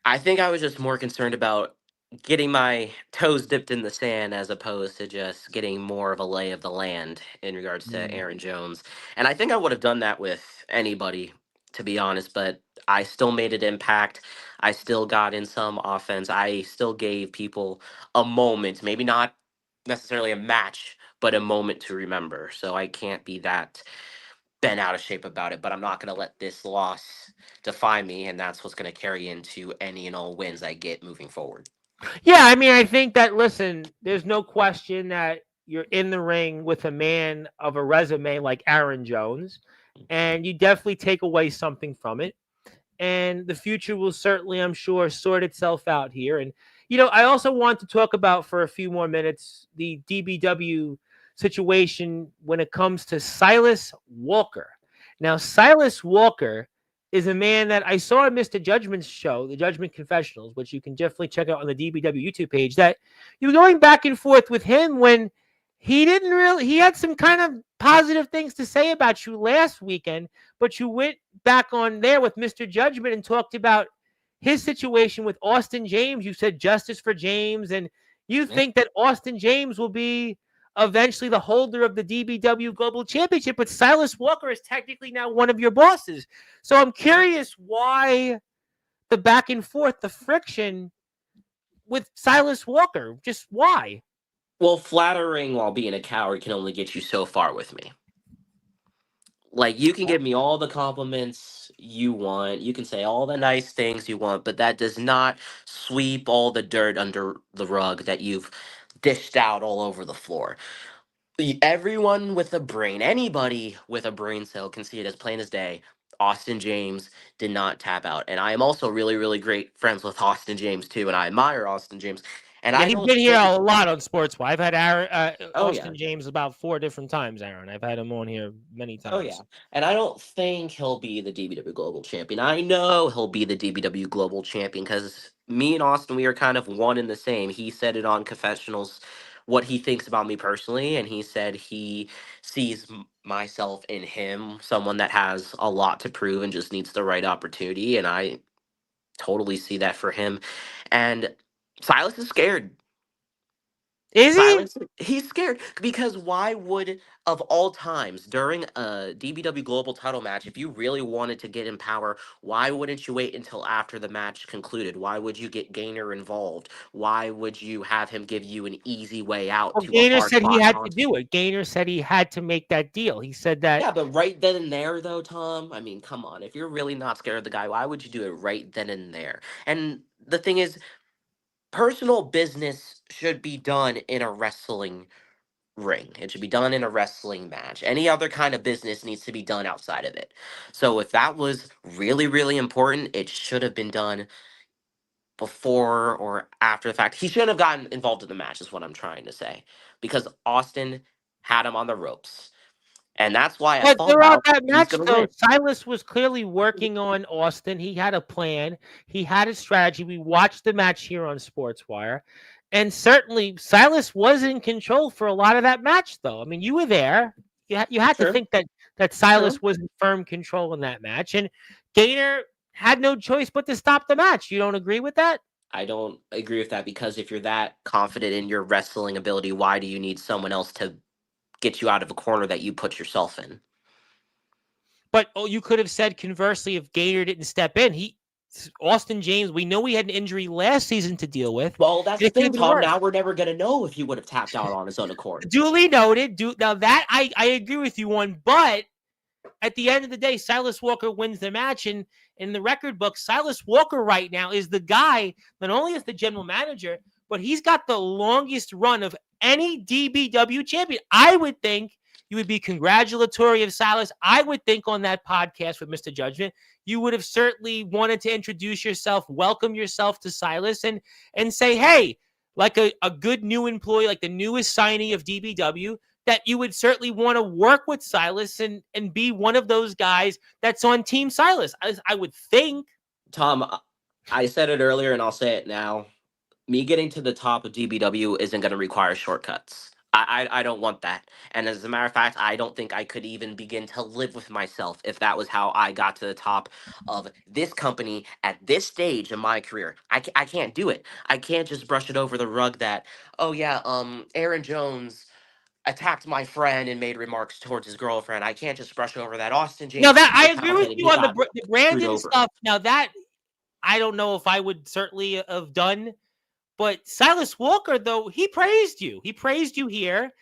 I think I was just more concerned about getting my toes dipped in the sand as opposed to just getting more of a lay of the land in regards to Aaron Jones. And I think I would have done that with anybody, to be honest, but I still made an impact. I still got in some offense. I still gave people a moment, maybe not necessarily a match, but a moment to remember. So I can't be that bent out of shape about it, but I'm not going to let this loss define me, and that's what's going to carry into any and all wins I get moving forward. Yeah, I mean, I think that, listen, there's no question that you're in the ring with a man of a resume like Aaron Jones, and you definitely take away something from it. And the future will certainly, I'm sure, sort itself out here. And, I also want to talk about for a few more minutes the DBW situation when it comes to Silas Walker. Now, Silas Walker is a man that I saw on Mr. Judgment's show, the Judgment Confessionals, which you can definitely check out on the DBW YouTube page, that you were going back and forth with him when he had some kind of positive things to say about you last weekend, but you went back on there with Mr. Judgment and talked about his situation with Austin James. You said justice for James, and you think that Austin James will be eventually the holder of the DBW Global Championship, but Silas Walker is technically now one of your bosses. So I'm curious why the back and forth, the friction with Silas Walker, just why? Well, flattering while being a coward can only get you so far with me. Like, you can give me all the compliments you want. You can say all the nice things you want, but that does not sweep all the dirt under the rug that you've dished out all over the floor. Everyone with a brain, anybody with a brain cell can see it as plain as day. Austin James did not tap out. And I am also really, really great friends with Austin James, too, and I admire Austin James. And yeah, I he's don't been here think- a lot on Sportswire. I've had Austin yeah. James about 4 different times, Aaron. I've had him on here many times. Oh, yeah. And I don't think he'll be the DBW Global Champion. I know he'll be the DBW Global Champion because me and Austin, we are kind of one and the same. He said it on confessionals what he thinks about me personally, and he said he sees myself in him, someone that has a lot to prove and just needs the right opportunity. And I totally see that for him. And Silas is scared. Is he? Silence. He's scared because why would, of all times, during a DBW Global title match, if you really wanted to get in power, why wouldn't you wait until after the match concluded? Why would you get Gainer involved? Why would you have him give you an easy way out Well, to a Gainer hard said he fought had to contest? do it. Gainer said he had to make that deal. He said that. Yeah, but right then and there, though, Tom, I mean, come on. If you're really not scared of the guy, why would you do it right then and there? And the thing is, personal business should be done in a wrestling ring. It should be done in a wrestling match. Any other kind of business needs to be done outside of it. So if that was really, really important, it should have been done before or after the fact. He shouldn't have gotten involved in the match, is what I'm trying to say. Because Austin had him on the ropes. And that's why at But throughout Fallout, that he's match, going to though, win. Silas was clearly working on Austin. He had a plan. He had a strategy. We watched the match here on Sportswire, and certainly Silas was in control for a lot of that match. Though, I mean, you were there. You had to True, think that true. Silas was in firm control in that match, and Gainer had no choice but to stop the match. You don't agree with that? I don't agree with that because if you're that confident in your wrestling ability, why do you need someone else to get you out of a corner that you put yourself in? But you could have said conversely if Gator didn't step in, Austin James. We know he had an injury last season to deal with. Well, that's the It could have thing, been Tom. worse. Now we're never going to know if he would have tapped out on his own accord. Duly noted. Now that I agree with you on, but at the end of the day, Silas Walker wins the match, and in the record book, Silas Walker right now is the guy. Not only is the general manager, but he's got the longest run of any DBW champion. I would think you would be congratulatory of Silas. I would think on that podcast with Mr. Judgment, you would have certainly wanted to introduce yourself, welcome yourself to Silas, and say, hey, like a good new employee, like the newest signee of DBW, that you would certainly want to work with Silas and be one of those guys that's on Team Silas. I would think. Tom, I said it earlier and I'll say it now. Me getting to the top of DBW isn't going to require shortcuts. I don't want that. And as a matter of fact, I don't think I could even begin to live with myself if that was how I got to the top of this company at this stage in my career. I can't do it. I can't just brush it over the rug that, oh yeah, Aaron Jones attacked my friend and made remarks towards his girlfriend. I can't just brush over that. Austin Now James is that I super agree with talented and you he on got the screwed Brandon over. stuff. Now that I don't know if I would certainly have done, but Silas Walker though he praised you. He praised you here.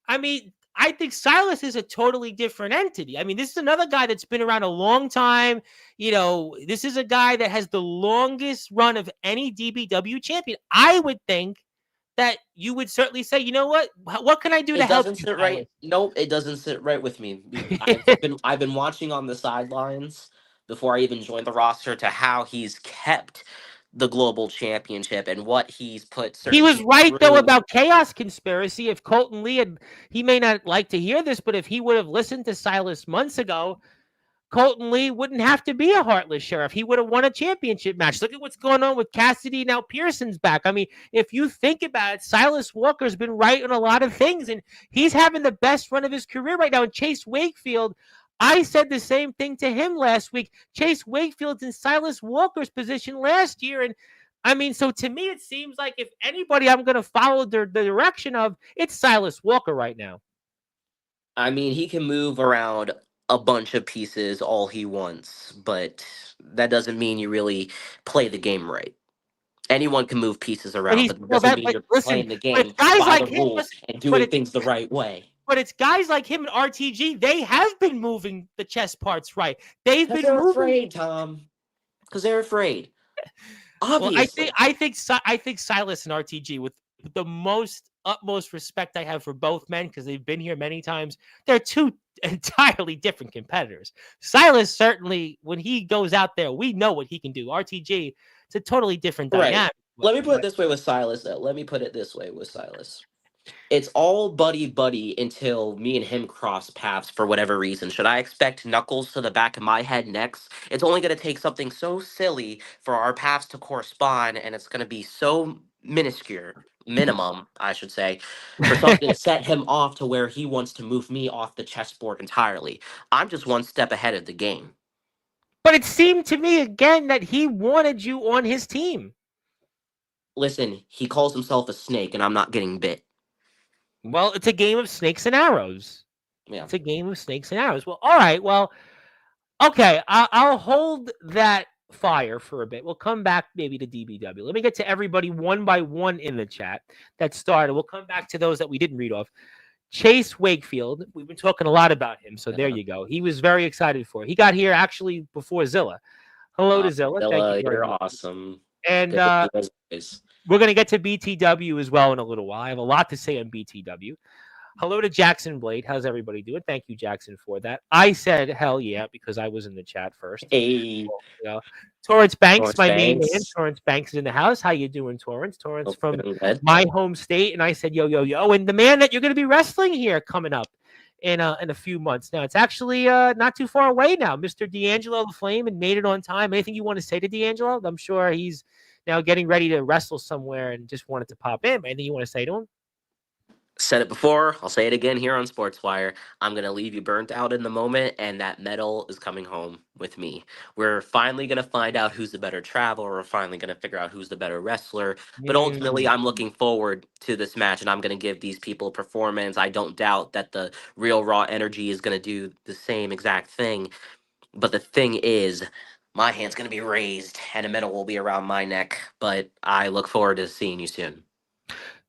I mean, I think Silas is a totally different entity. I mean, this is another guy that's been around a long time. This is a guy that has the longest run of any DBW champion. I would think that you would certainly say, you know what can I do to It help doesn't you, sit right. Silas? Nope, it doesn't sit right with me. I've been watching on the sidelines before I even joined the roster to how he's kept the global championship and what he's put He certain was people right though through. about Chaos Conspiracy. If Colton Lee he may not like to hear this, but if he would have listened to Silas months ago, Colton Lee wouldn't have to be a Heartless Sheriff. He would have won a championship match. Look at what's going on with Cassidy. Now Pearson's back. I mean, if you think about it, Silas Walker's been right on a lot of things, and he's having the best run of his career right now. And Chase Wakefield, I said the same thing to him last week. Chase Wakefield's in Silas Walker's position last year, and I mean, so to me, it seems like if anybody I'm going to follow the direction of, it's Silas Walker right now. I mean, he can move around a bunch of pieces all he wants, but that doesn't mean you really play the game right. Anyone can move pieces But around, he's but it well, doesn't that. mean But you're listen, playing the but it's game guys by the like him. rules Listen, and but doing it's things the right way. But it's guys like him and RTG. They have been moving the chess parts right. They've Because been they're moving. afraid, Tom. Because they're afraid. Well, I think Obviously. I think I think Silas and RTG with the utmost respect I have for both men because they've been here many times. They're two entirely different competitors. Silas certainly, when he goes out there, we know what he can do. RTG, it's a totally different Right. dynamic. Let me put it But this way with Silas, though. Let me put it this way with Silas. It's all buddy buddy until me and him cross paths for whatever reason. Should I expect Knuckles to the back of my head next? It's only going to take something so silly for our paths to correspond, and it's going to be so minuscule, minimum, I should say, for something to set him off to where he wants to move me off the chessboard entirely. I'm just one step ahead of the game. But it seemed to me again that he wanted you on his team. Listen, he calls himself a snake, and I'm not getting bit. Well, it's a game of snakes and arrows. Yeah. It's a game of snakes and arrows. Well, all right. Well, okay. I'll hold that fire for a bit. We'll come back maybe to DBW. Let me get to everybody one by one in the chat that started. We'll come back to those that we didn't read off. Chase Wakefield, we've been talking a lot about him, so there Uh-huh. you go. He was very excited for it. He got here actually before Zilla. Hello to Zilla. Thank you Zilla, very you're much. awesome. And Good to see you as always. we're going to get to BTW as well in a little while. I have a lot to say on BTW. Hello to Jackson Blade. How's everybody doing? Thank you, Jackson, for that. I said hell yeah because I was in the chat first. Hey, You know, Torrance Banks, Lawrence my main man. Banks. Torrance Banks is in the house. How you doing, Torrance? Torrance Hope from you're doing good. my home state, and I said yo yo yo. And the man that you're going to be wrestling here coming up in a few months. Now it's actually not too far away now, Mr. D'Angelo the Flame, and made it on time. Anything you want to say to D'Angelo? I'm sure he's now getting ready to wrestle somewhere and just wanted to pop in. Anything you want to say to him? Said it before, I'll say it again here on Sportswire. I'm going to leave you burnt out in the moment, and that medal is coming home with me. We're finally going to find out who's the better traveler. We're finally going to figure out who's the better wrestler. But ultimately, I'm looking forward to this match, and I'm going to give these people a performance. I don't doubt that the real Raw Energy is going to do the same exact thing. But the thing is, my hand's going to be raised, and a medal will be around my neck. But I look forward to seeing you soon.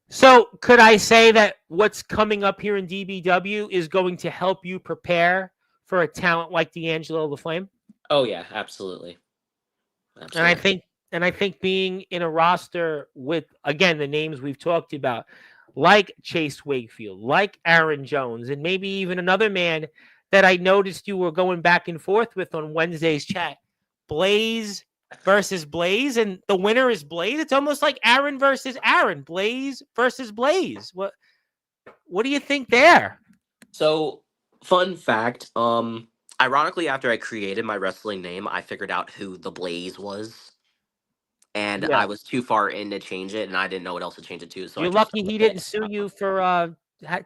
So, could I say that what's coming up here in DBW is going to help you prepare for a talent like D'Angelo the Flame? Oh, yeah, absolutely. And I Absolutely. think being in a roster with again the names we've talked about, like Chase Wakefield, like Aaron Jones, and maybe even another man that I noticed you were going back and forth with on Wednesday's chat, Blaze versus Blaze, and the winner is Blaze. It's almost like Aaron versus Aaron, Blaze versus Blaze. What do you think there? So, fun fact, ironically after I created my wrestling name, I figured out who the Blaze was. And Yeah, I was too far in to change it, and I didn't know what else to change it to, so I you're just stuck lucky he with didn't it. sue you for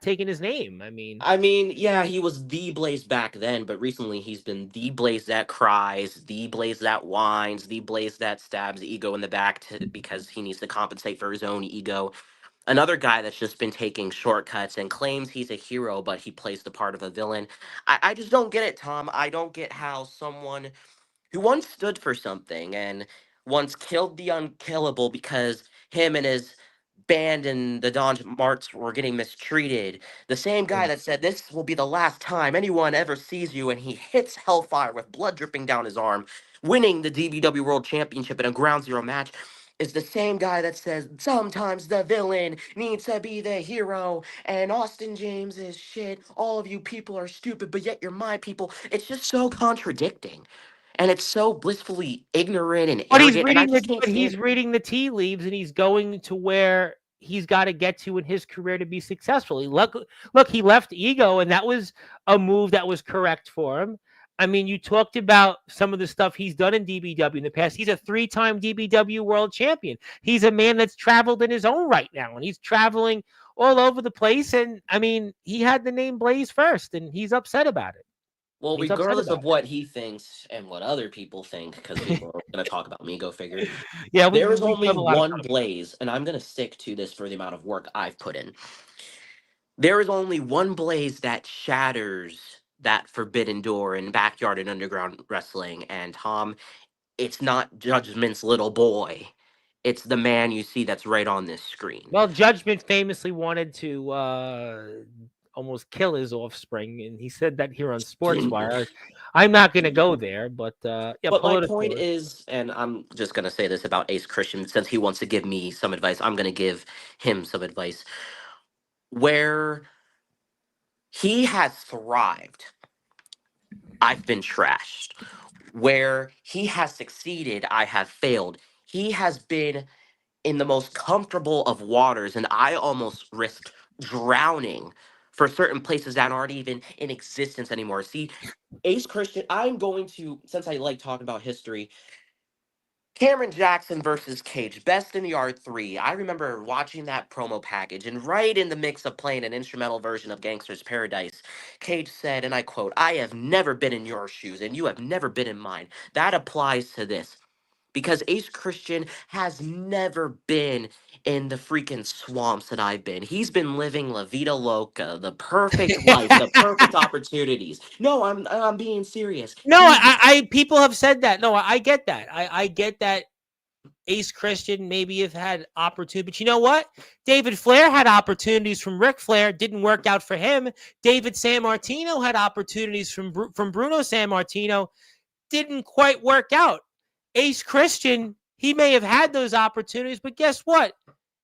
taking his name. I mean, I mean, yeah, he was the Blaze back then, but recently he's been the Blaze that cries, the Blaze that whines, the Blaze that stabs ego in the back because he needs to compensate for his own ego. Another guy that's just been taking shortcuts and claims he's a hero, but he plays the part of a villain. I just don't get it, Tom. I don't get how someone who once stood for something and once killed the unkillable because him and his band and the Don Marts were getting mistreated. The same guy that said this will be the last time anyone ever sees you, and he hits Hellfire with blood dripping down his arm, winning the DBW World Championship in a Ground Zero match. Is the same guy that says sometimes the villain needs to be the hero, and Austin James is shit. All of you people are stupid, but yet you're my people. It's just so contradicting, and it's so blissfully ignorant and arrogant, and I just can't but stand. he's reading the tea leaves and he's going to where he's got to get to in his career to be successful. Look, he left ego, and that was a move that was correct for him. I mean, you talked about some of the stuff he's done in DBW in the past. He's a 3-time DBW world champion. He's a man that's traveled in his own right now, and he's traveling all over the place. And I mean, he had the name Blaze first, and he's upset about it. Well, He's upset regardless about of what he thinks and what other people think, because people are going to talk about me, go figure. it. Yeah, There is we only have a lot of one comments. Blaze, and I'm going to stick to this for the amount of work I've put in. There is only one Blaze that shatters that forbidden door in backyard and underground wrestling. And Tom, it's not Judgment's little boy. It's the man you see that's right on this screen. Well, Judgment famously wanted to almost kill his offspring, and he said that here on Sportswire. I'm not going to go there, but yeah, But my point political. is, and I'm just going to say this about Ace Christian, since he wants to give me some advice, I'm going to give him some advice. Where he has thrived, I've been trashed. Where he has succeeded, I have failed. He has been in the most comfortable of waters, and I almost risked drowning for certain places that aren't even in existence anymore. See, Ace Christian, I'm going to, since I like talking about history, Cameron Jackson versus Cage, Best in the Yard 3. I remember watching that promo package, and right in the mix of playing an instrumental version of Gangster's Paradise, Cage said, and I quote, "I have never been in your shoes, and you have never been in mine." That applies to this because Ace Christian has never been in the freaking swamps that I've been. He's been living La Vida Loca, the perfect life, the perfect opportunities. No, I'm being serious. No, He's people have said that. No, I get that. I get that. Ace Christian maybe have had opportunity, but you know what? David Flair had opportunities from Ric Flair, didn't work out for him. David San Martino had opportunities from Bruno San Martino, didn't quite work out. Ace Christian, he may have had those opportunities, but guess what?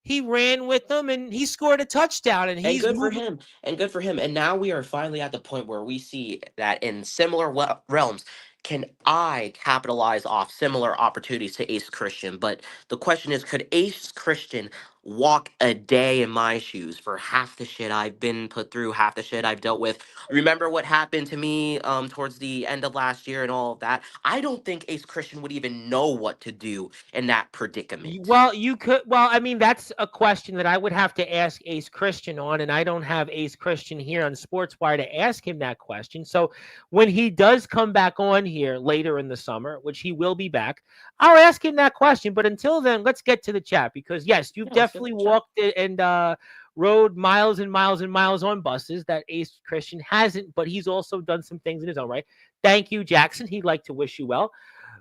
He ran with them and he scored a touchdown, and and he's good for moving. him. And good for him. And now we are finally at the point where we see that in similar realms, can I capitalize off similar opportunities to Ace Christian? But the question is, could Ace Christian walk a day in my shoes for half the shit I've been put through, half the shit I've dealt with? Remember what happened to me towards the end of last year and all of that? I don't think Ace Christian would even know what to do in that predicament. Well, you could. Well, I mean, that's a question that I would have to ask Ace Christian on, and I don't have Ace Christian here on Sportswire to ask him that question. So when he does come back on here later in the summer, which he will be back, I'll ask him that question. But until then, let's get to the chat because yes, you've Yeah, let's get definitely the chat. walked it and rode miles and miles and miles on buses that Ace Christian hasn't, but he's also done some things in his own right. Thank you, Jackson. He'd like to wish you well.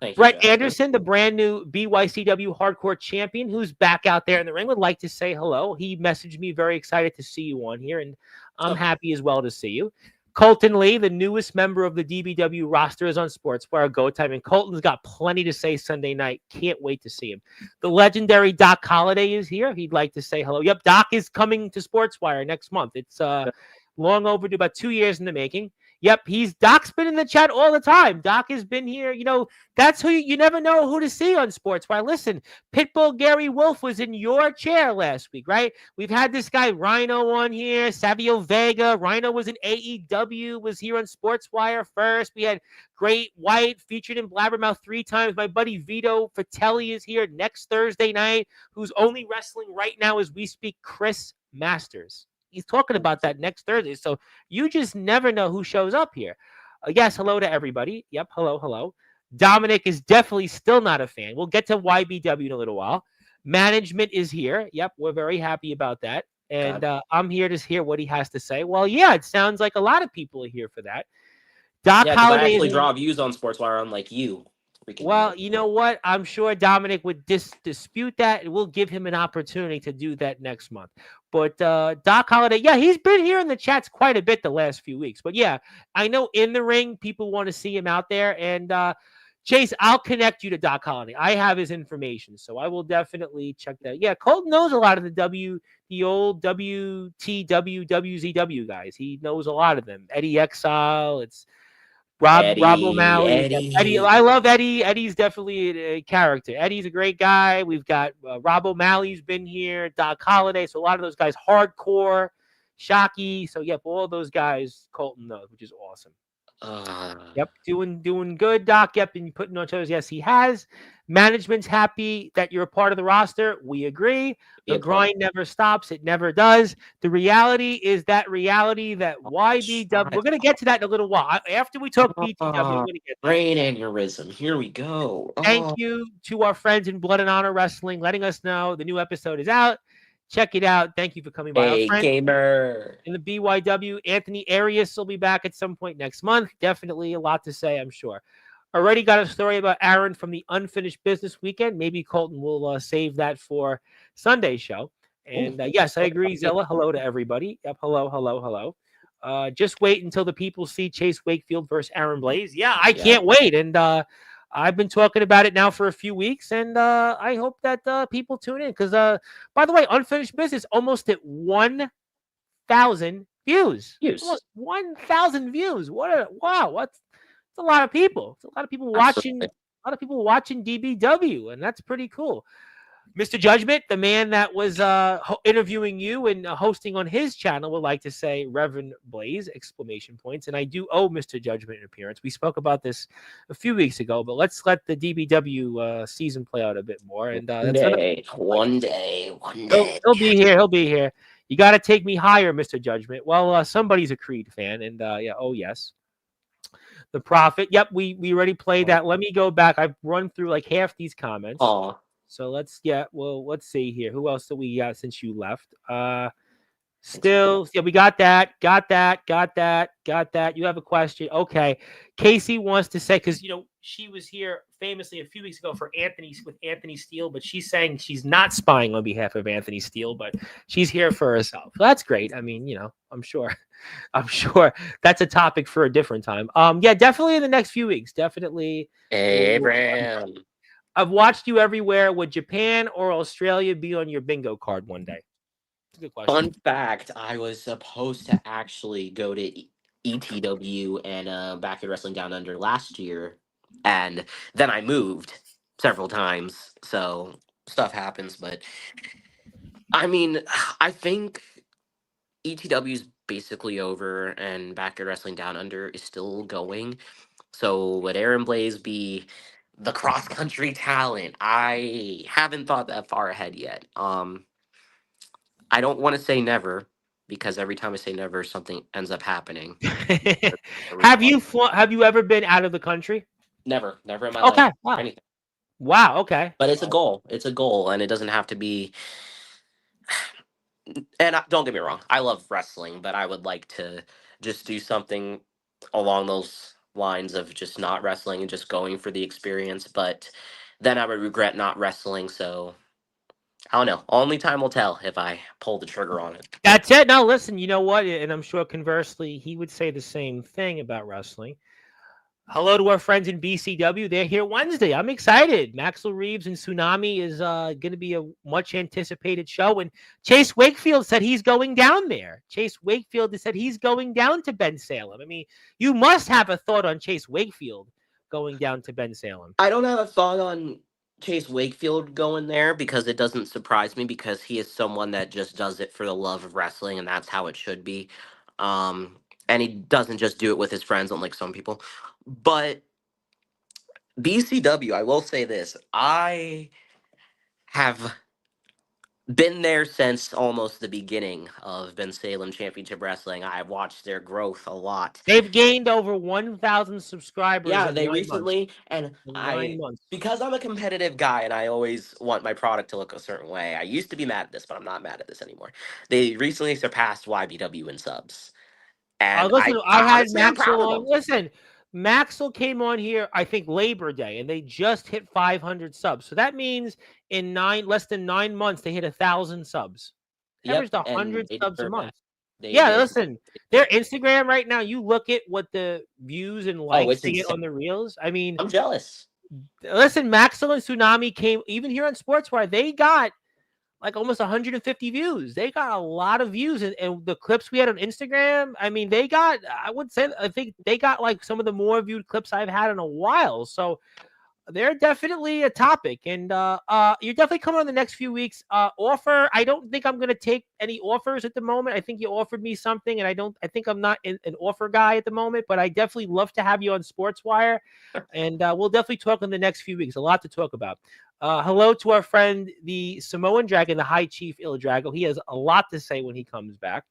Thank you, Brett Jackson. Anderson, the brand new BYCW hardcore champion, who's back out there in the ring, would like to say hello. He messaged me, very excited to see you on here, and I'm So, happy as well to see you. Colton Lee, the newest member of the DBW roster, is on Sportswire Go Time, and Colton's got plenty to say Sunday night. Can't wait to see him. The legendary Doc Holliday is here. He'd like to say hello. Yep, Doc is coming to Sportswire next month. It's long overdue, about 2 years in the making. Yep, Doc's been in the chat all the time. Doc has been here. You know, that's who you never know who to see on Sports. Why? Listen, Pitbull Gary Wolf was in your chair last week, right? We've had this guy Rhino on here, Savio Vega. Rhino was in AEW, was here on Sportswire first. We had Great White featured in Blabbermouth 3 times. My buddy Vito Fratelli is here next Thursday night, who's only wrestling right now as we speak, Chris Masters. He's talking about that next Thursday. So you just never know who shows up here. Yes, hello to everybody. Yep, hello, hello. Dominic is definitely still not a fan. We'll get to YBW in a little while. Management is here. Yep, we're very happy about that. And God. I'm here to hear what he has to say. Well, yeah, it sounds like a lot of people are here for that. Doc Yeah, because I Holliday is actually in. draw views on Sportswire, unlike you. Freaking Well, nerd. you know what? I'm sure Dominic would dispute that. We'll give him an opportunity to do that next month. But Doc Holliday, yeah, he's been here in the chats quite a bit the last few weeks. But yeah, I know in the ring, people want to see him out there. And Chase, I'll connect you to Doc Holliday. I have his information, so I will definitely check that. Yeah, Colton knows a lot of the old WTW, WZW guys. He knows a lot of them. Eddie Exile, it's Rob Eddie, O'Malley. Yep. Eddie, Eddie. I love Eddie. Eddie's definitely a character. Eddie's a great guy. We've got Rob O'Malley's been here, Doc Holliday. So a lot of those guys, hardcore, Shockey. So yep, all those guys Colton knows, which is awesome. Uh, Yep, doing good, Doc. Yep, and putting on shows. Yes, he has. Management's happy that you're a part of the roster. We agree. be The a part. grind never stops. It never does. The reality is that reality that YBW. We're gonna get to that in a little while. After we talk BTW, I'm gonna get there. Brain aneurysm. Here we go. Thank Oh, you to our friends in Blood and Honor Wrestling, letting us know the new episode is out. Check it out. Thank you for coming by. Our hey, friend gamer. in the BYW, Anthony Arias will be back at some point next month. Definitely a lot to say, I'm sure. Already got a story about Aaron from the Unfinished Business Weekend. Maybe Colton will save that for Sunday's show. Ooh, And yes, I what about agree, me? Zella. Hello to everybody. Yep, hello, hello, hello. Just wait until the people see Chase Wakefield versus Aaron Blaze. Yeah, I Yeah. can't wait. And I've been talking about it now for a few weeks, and I hope that people tune in. Because, by the way, Unfinished Business almost at 1,000 views. Use. Almost 1,000 views. Wow! What's It's a lot of people. It's a lot of people watching. Absolutely. A lot of people watching DBW, and that's pretty cool. Mr. Judgment, the man that was interviewing you and hosting on his channel, would like to say Reverend Blaze, exclamation points. And I do owe Mr. Judgment an appearance. We spoke about this a few weeks ago, but let's let the DBW season play out a bit more. And One that's another. day, one day, one He'll, day. he'll be here. He'll be here. You got to take me higher, Mr. Judgment. Well, somebody's a Creed fan. And yeah, oh, yes. The Prophet. Yep, we already played that. Let me go back. I've run through like half these comments. Aw. So let's see here. Who else do we got since you left? Still, yeah, we got that. You have a question. Okay. Casey wants to say, because she was here famously a few weeks ago with Anthony Steele, but she's saying she's not spying on behalf of Anthony Steele, but she's here for herself. So that's great. I mean, I'm sure that's a topic for a different time. Yeah, definitely in the next few weeks. Definitely. Abraham. I've watched you everywhere. Would Japan or Australia be on your bingo card one day? That's a good question. Fun fact, I was supposed to actually go to ETW and Backyard Wrestling Down Under last year, and then I moved several times, so stuff happens. But I mean, I think ETW is basically over, and Backyard Wrestling Down Under is still going. So would Aaron Blaze be the cross country talent? I haven't thought that far ahead yet. I don't want to say never, because every time I say never, something ends up happening. Have you ever been out of the country? Never in my Okay. life. Wow. Anything. Wow. Okay. But it's a goal. It's a goal, and it doesn't have to be. And don't get me wrong, I love wrestling, but I would like to just do something along those lines of just not wrestling and just going for the experience. But then I would regret not wrestling. So I don't know. Only time will tell if I pull the trigger on it. That's it. Now, listen, you know what? And I'm sure conversely, he would say the same thing about wrestling. Hello to our friends in BCW. They're here Wednesday. I'm excited. Maxwell Reeves and Tsunami is going to be a much anticipated show. And Chase Wakefield said he's going down there. Chase Wakefield said he's going down to Ben Salem. I mean, you must have a thought on Chase Wakefield going down to Ben Salem. I don't have a thought on Chase Wakefield going there because it doesn't surprise me, because he is someone that just does it for the love of wrestling, and that's how it should be. And he doesn't just do it with his friends, unlike some people. But BCW, I will say this: I have been there since almost the beginning of Ben Salem Championship Wrestling. I've watched their growth a lot. They've gained over 1,000 subscribers. Yeah, in they 9 recently, months. and In I, 9 months. because I'm a competitive guy and I always want my product to look a certain way. I used to be mad at this, but I'm not mad at this anymore. They recently surpassed YBW in subs, and Listen, I had honestly, I'm proud Maxwell of on. them. Listen, Maxwell came on here, I think Labor Day, and they just hit 500 subs. So that means in less than 9 months, they hit 1,000 subs. Averaged Yep, and 100 they subs a deserve month. that. They Yeah, did. listen, their Instagram right now, you look at what the views and likes it's they get insane. on the reels. I mean, I'm jealous. listen, Maxwell and Tsunami came, even here on Sportswire, they got like almost 150 views. They got a lot of views, and the clips we had on Instagram, I mean, I think they got like some of the more viewed clips I've had in a while. So they're definitely a topic, and you're definitely coming on the next few weeks. Offer, I don't think I'm going to take any offers at the moment. I think you offered me something, and I think I'm not an offer guy at the moment, but I definitely love to have you on Sportswire, and we'll definitely talk in the next few weeks. A lot to talk about. Hello to our friend, the Samoan Dragon, the High Chief Il Drago. He has a lot to say when he comes back.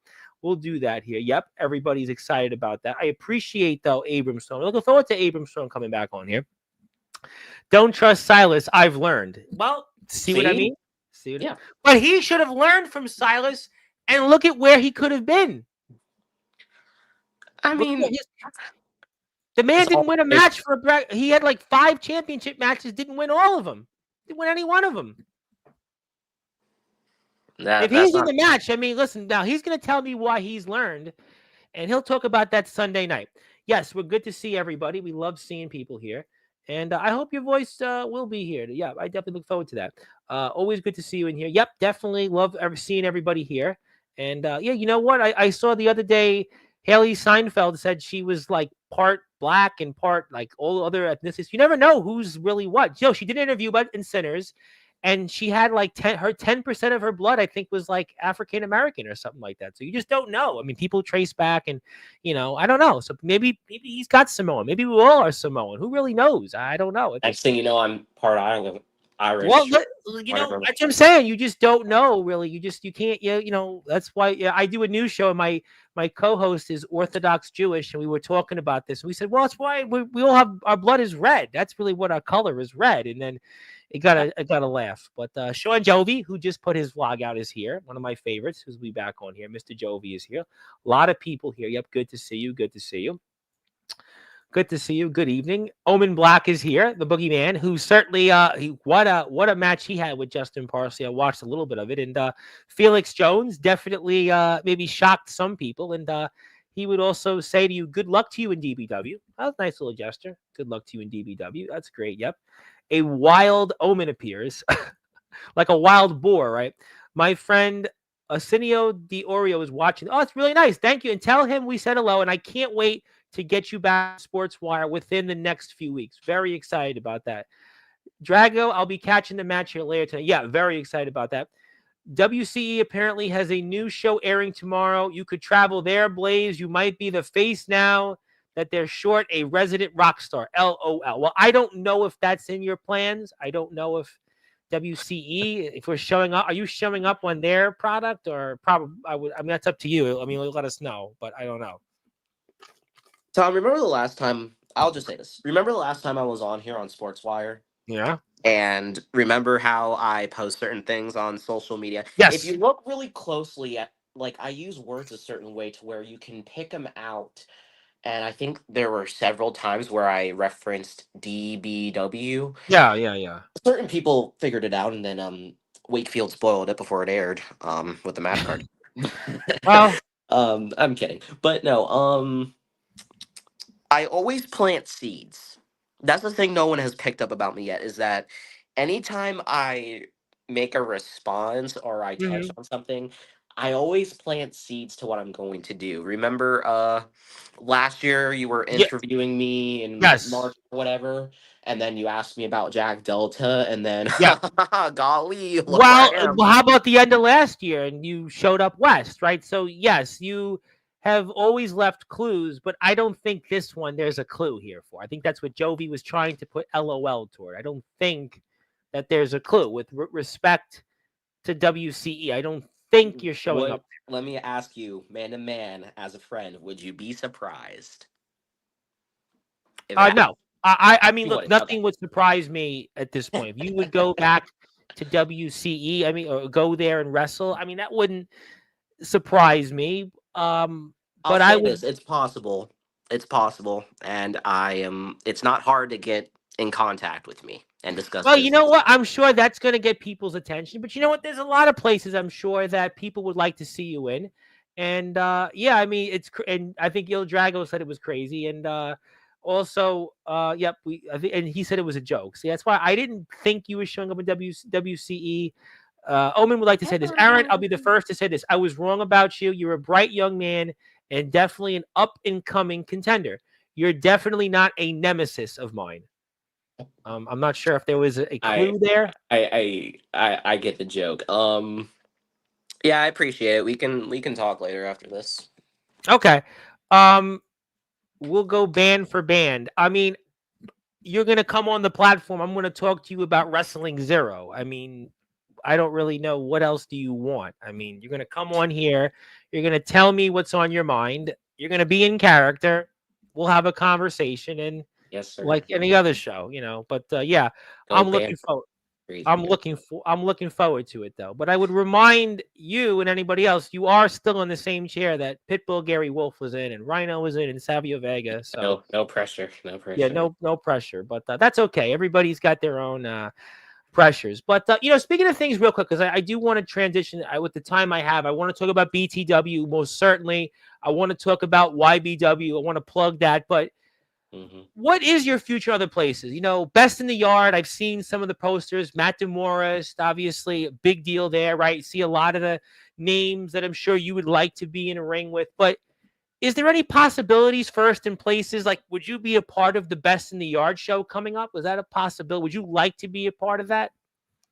We'll do that here. Yep, everybody's excited about that. I appreciate, though, Abramstone. Looking forward to Abramstone coming back on here. Don't trust Silas. I've learned. Well, see what I mean? Yeah. But he should have learned from Silas, and look at where he could have been. I mean, the man didn't win a match for a. He had like 5 championship matches, didn't win all of them. Didn't win any one of them. If he's in the match, I mean, listen, now he's going to tell me why he's learned, and he'll talk about that Sunday night. Yes, we're good to see everybody. We love seeing people here. And I hope your voice will be here. Yeah, I definitely look forward to that. Always good to see you in here. Yep, definitely love seeing everybody here. And yeah, you know what? I saw the other day, Haley Seinfeld said she was like part black and part like all other ethnicities. You never know who's really what. She did an interview about in Sinners, and she had like 10% of her blood, I think, was like African American or something like that. So you just don't know. I mean, people trace back, and I don't know. So maybe he's got Samoan. Maybe we all are Samoan. Who really knows? I don't know at this Next thing point. you know, I'm part Well, Irish. Whatever. that's what I'm saying. You just don't know, really. You can't. That's why I do a news show, and my co-host is Orthodox Jewish, and we were talking about this. And we said, well, that's why we all have our blood is red. That's really what our color is, red. And then it got a laugh. But Sean Jovi, who just put his vlog out, is here. One of my favorites, who's be back on here. Mr. Jovi is here. A lot of people here. Yep, good to see you. Good to see you. Good to see you. Good evening. Omen Black is here, the boogeyman, who certainly what a match he had with Justin Parsley. I watched a little bit of it, and Felix Jones definitely maybe shocked some people, and he would also say to you, "Good luck to you in DBW." That's a nice little gesture. Good luck to you in DBW. That's great. Yep. A wild Omen appears, like a wild boar, right? My friend Arsenio Di Oreo is watching. Oh, it's really nice. Thank you, and tell him we said hello, and I can't wait to get you back to Sportswire within the next few weeks. Very excited about that. Drago, I'll be catching the match here later tonight. Yeah, very excited about that. WCE apparently has a new show airing tomorrow. You could travel there, Blaze. You might be the face now that they're short a resident rock star. LOL. Well, I don't know if that's in your plans. I don't know if WCE, if we're showing up, are you showing up on their product or probably? I mean, that's up to you. I mean, let us know, but I don't know. Tom, remember the last time? I'll just say this. Remember the last time I was on here on Sportswire? Yeah. And remember how I post certain things on social media? If Yes. you look really closely at, like, I use words a certain way to where you can pick them out. And I think there were several times where I referenced DBW. Yeah. Yeah. Yeah. Certain people figured it out, and then Wakefield spoiled it before it aired with the match card. Well, I'm kidding. But no, I always plant seeds. That's the thing no one has picked up about me yet, is that anytime I make a response or I touch mhm. on something, I always plant seeds to what I'm going to do. Remember last year you were Yeah. interviewing me in Yes. March or whatever, and then you asked me about Jack Delta, and then Yeah. golly, look where Well, I am. how about the end of last year and you showed up west, right? So yes, you have always left clues, but I don't think this one there's a clue here for. I think that's what Jovi was trying to put LOL toward. I don't think that there's a clue with respect to WCE. I don't think you're showing Would up. Let me ask you, man to man, as a friend, would you be surprised if it happened? No. I mean, You look, wouldn't. Okay. nothing would surprise me at this point. If you would go back to WCE, I mean, or go there and wrestle, I mean, that wouldn't surprise me. I'll But I say this: would. it's possible. It's possible, and I am. It's not hard to get in contact with me and discuss Well, you know business. what? I'm sure that's going to get people's attention. But you know what? There's a lot of places I'm sure that people would like to see you in. And yeah, I mean, and I think Il Drago said it was crazy. And also, yep, and he said it was a joke. See, that's why I didn't think you were showing up in WCE. Omen would like to say this. Aaron, I'll be the first to say this. I was wrong about you. You're a bright young man and definitely an up and coming contender. You're definitely not a nemesis of mine. I'm not sure if there was a I clue there. I get the joke. Yeah, I appreciate it. We can talk later after this. Okay. Um, we'll go band for band. I mean, you're gonna come on the platform. I'm gonna talk to you about Wrestling Zero. I mean, I don't really know what else do you want. I mean, you're gonna come on here. You're gonna tell me what's on your mind. You're gonna be in character. We'll have a conversation and Yes, sir. like any other show, But yeah, Go I'm band looking forward. crazy, man. I'm looking forward to it though. But I would remind you and anybody else, you are still in the same chair that Pitbull Gary Wolf was in and Rhino was in and Savio Vega. So No pressure. No yeah, pressure. no pressure. But that's okay. Everybody's got their own pressures. But speaking of things real quick, because I do want to transition with the time I have, I want to talk about BTW most certainly. I want to talk about YBW. I want to plug that. But Hmm. what is your future other places? Best in the Yard. I've seen some of the posters. Matt DeMorris, obviously a big deal there, right? See a lot of the names that I'm sure you would like to be in a ring with. But is there any possibilities first in places? Like, would you be a part of the Best in the Yard show coming up? Was that a possibility? Would you like to be a part of that?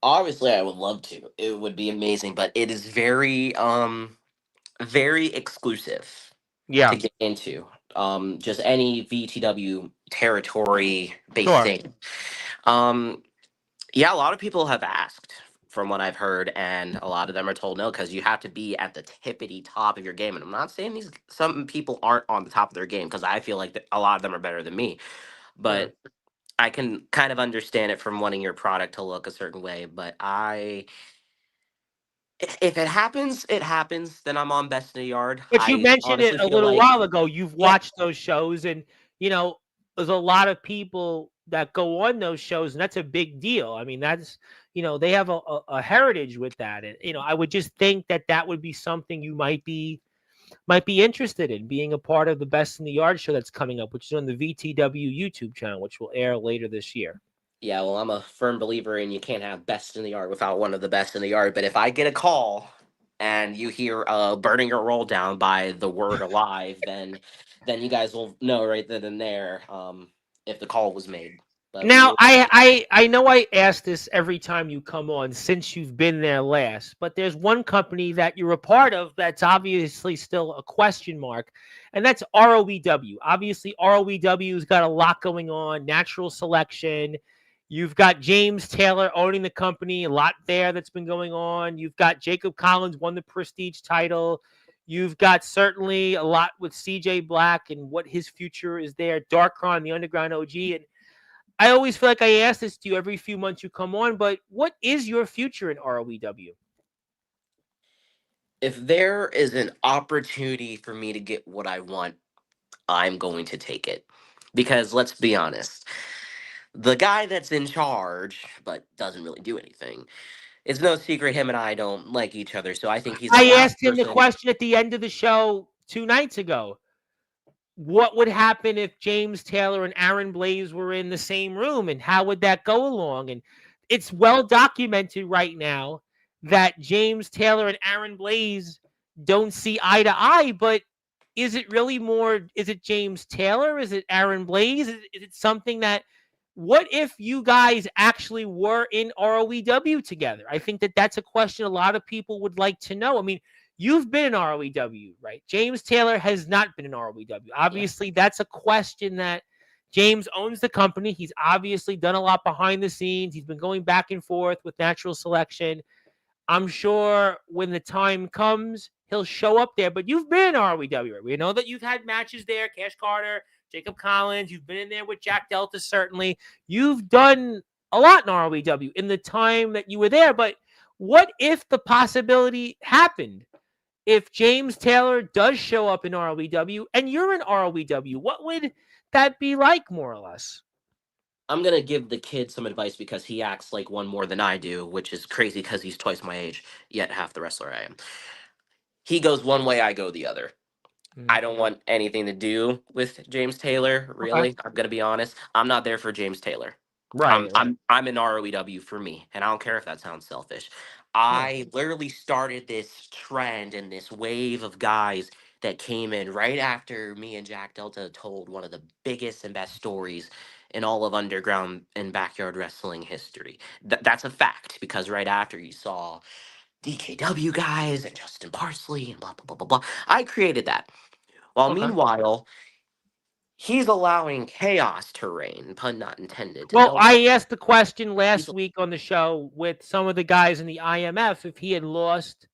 Obviously, I would love to. It would be amazing, but it is very exclusive to Yeah, get into. Just any VTW territory based sure. thing. Um, yeah, a lot of people have asked, from what I've heard, and a lot of them are told no because you have to be at the tippity top of your game. And I'm not saying these some people aren't on the top of their game because I feel like that a lot of them are better than me, Mm. but I can kind of understand it from wanting your product to look a certain way. But if it happens, it happens. Then I'm on best in the yard. But you I mentioned it honestly a feel little like, while ago. You've yeah, watched those shows, and you know there's a lot of people that go on those shows, and that's a big deal. I mean, that's they have a heritage with that, and I would just think that that would be something you might be interested in being a part of the Best in the Yard show that's coming up, which is on the VTW YouTube channel, which will air later this year. yeah. Well, I'm a firm believer in you can't have best in the yard without one of the best in the yard. But if I get a call and you hear burning your roll down by the word alive, then you guys will know right then and there if the call was made. But we Now, will. I know I ask this every time you come on since you've been there last, but there's one company that you're a part of that's obviously still a question mark, and that's ROEW. Obviously, ROEW's got a lot going on, natural selection. You've got James Taylor owning the company, a lot there that's been going on. You've got Jacob Collins won the prestige title. You've got certainly a lot with CJ Black and what his future is there. Darkron, the Underground OG, and I always feel like I ask this to you every few months you come on, but what is your future in ROEW? If there is an opportunity for me to get what I want, I'm going to take it. Because let's be honest, the guy that's in charge but doesn't really do anything. It's no secret him and I don't like each other, so I think he's the I last asked him the person. question at the end of the show 2 nights ago. What would happen if James Taylor and Aaron Blaze were in the same room, and how would that go along? And it's well documented right now that James Taylor and Aaron Blaze don't see eye to eye, but is it really more? Is it James Taylor? Is it Aaron Blaze? Is it something that? What if you guys actually were in ROEW together? I think that that's a question a lot of people would like to know. I mean, you've been in ROEW, right? James Taylor has not been in ROEW. Yeah. Obviously, that's a question that James owns the company. He's obviously done a lot behind the scenes. He's been going back and forth with natural selection. I'm sure when the time comes, he'll show up there. But you've been in ROEW. Right? We know that you've had matches there. Cash Carter, Jacob Collins. You've been in there with Jack Delta, certainly. You've done a lot in ROEW in the time that you were there. But what if the possibility happened? If James Taylor does show up in ROEW and you're in ROEW, what would that be like, more or less? I'm gonna give the kid some advice because he acts like one more than I do, which is crazy because he's twice my age, yet half the wrestler I am. He goes one way, I go the other. Mhm. I don't want anything to do with James Taylor, Okay. really. I'm gonna be honest. I'm not there for James Taylor. I'm Right, right. I'm I'm in ROEW for me, and I don't care if that sounds selfish. No. I literally started this trend and this wave of guys that came in right after me and Jack Delta told one of the biggest and best stories in all of underground and backyard wrestling history. That's a fact because right after you saw DKW guys and Justin Parsley and blah blah blah blah blah. I created that. While Okay. meanwhile, he's allowing chaos to reign, pun not intended, to Well, build. I asked the question He's last week on the show with some of the guys in the IMF if he had lost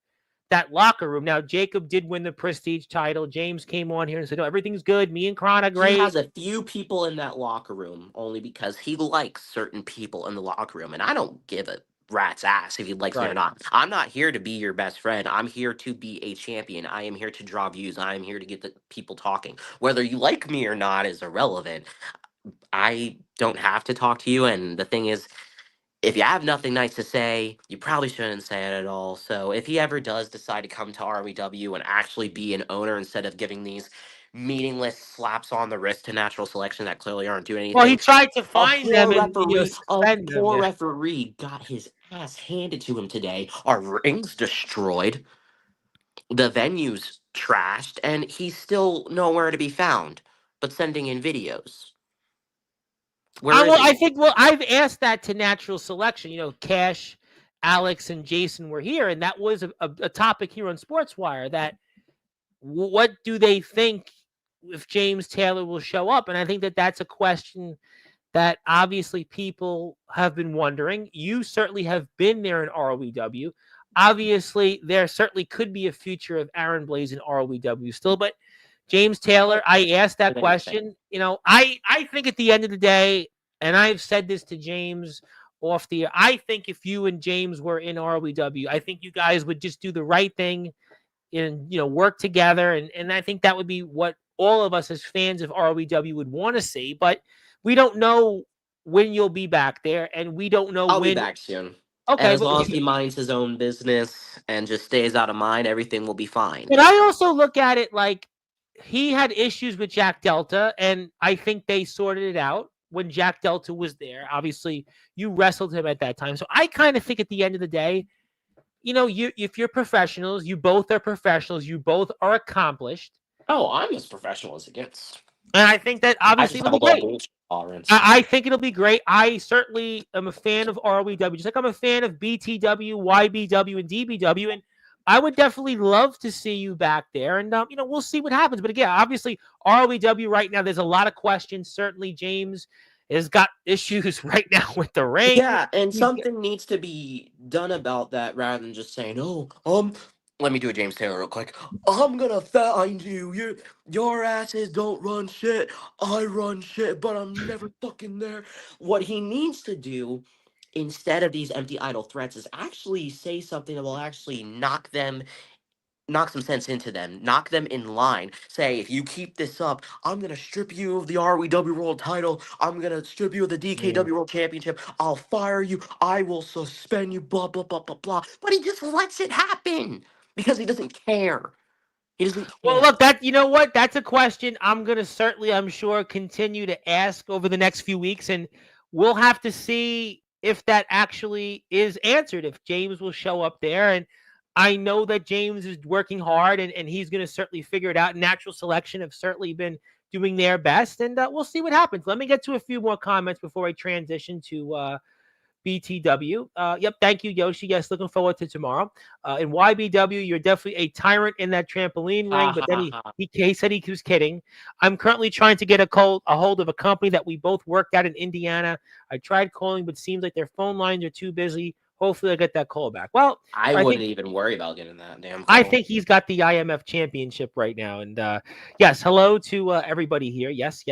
that locker room. Now, Jacob did win the prestige title. James came on here and said, "No, everything's good. Me and Kron are he great." has a few people in that locker room only because he likes certain people in the locker room, and I don't give a rat's ass if he likes me or Right. not. I'm not here to be your best friend. I'm here to be a champion. I am here to draw views. I am here to get the people talking. Whether you like me or not is irrelevant. I don't have to talk to you, and the thing is, if you have nothing nice to say, you probably shouldn't say it at all. So if he ever does decide to come to REW and actually be an owner instead of giving these meaningless slaps on the wrist to natural selection that clearly aren't doing Well, he anything, tried to find them and a suspend them. poor Yeah. referee got his ass handed to him today. Our rings destroyed, the venue's trashed, and he's still nowhere to be found. But sending in videos. Where is Well, I he? think I've asked that to natural selection. Cash. Alex and Jason were here, and that was a topic here on Sportswire, that what do they think if James Taylor will show up? And I think that that's a question that obviously people have been wondering. You certainly have been there in ROEW. Obviously, there certainly could be a future of Aaron Blaze in ROEW still, but James Taylor, I asked that question. I think at the end of the day, and I've said this to James off the air, I think if you and James were in ROEW, I think you guys would just do the right thing and work together, and I think that would be what all of us as fans of ROEW would want to see. But we don't know when you'll be back there, and we don't know I'll when. be back soon. And Okay, as long as he minds his own business and just stays out of mine, everything will be fine. but I also look at it like he had issues with Jack Delta, and I think they sorted it out when Jack Delta was there. Obviously, you wrestled him at that time, so I kind of think at the end of the day, if you're professionals, you both are professionals, you both are accomplished. Oh, I'm as professional as it gets. And I think that obviously it'll be great. I think it'll be great. I certainly am a fan of ROEW, just like I'm a fan of BTW, YBW, and DBW. And I would definitely love to see you back there. And, we'll see what happens. But again, obviously, ROEW right now, there's a lot of questions. Certainly, James has got issues right now with the ring. Yeah, and something needs to be done about that rather than just saying, let me do a James Taylor real quick. I'm gonna find you. Your asses don't run shit. I run shit, but I'm never fucking there. What he needs to do, instead of these empty idle threats, is actually say something that will actually knock some sense into them, knock them in line. Say, if you keep this up, I'm gonna strip you of the ROEW World Title. I'm gonna strip you of the DKW World Championship. I'll fire you. I will suspend you. Blah blah blah blah blah. But he just lets it happen because he doesn't care. He doesn't care. Well, look, you know what? That's a question I'm gonna certainly, I'm sure, continue to ask over the next few weeks, and we'll have to see if that actually is answered. If James will show up there, and I know that James is working hard, and he's going to certainly figure it out. Natural Selection have certainly been doing their best, and we'll see what happens. Let me get to a few more comments before I transition to BTW. Yep, thank you, Yoshi. Yes, looking forward to tomorrow. In YBW, you're definitely a tyrant in that trampoline ring, but then he said he was kidding. I'm currently trying to get a hold of a company that we both worked at in Indiana. I tried calling, but seems like their phone lines are too busy. Hopefully, I get that call back. Well, I wouldn't even worry about getting that damn call. I think he's got the IMF championship right now. And yes, hello to everybody here. Yes.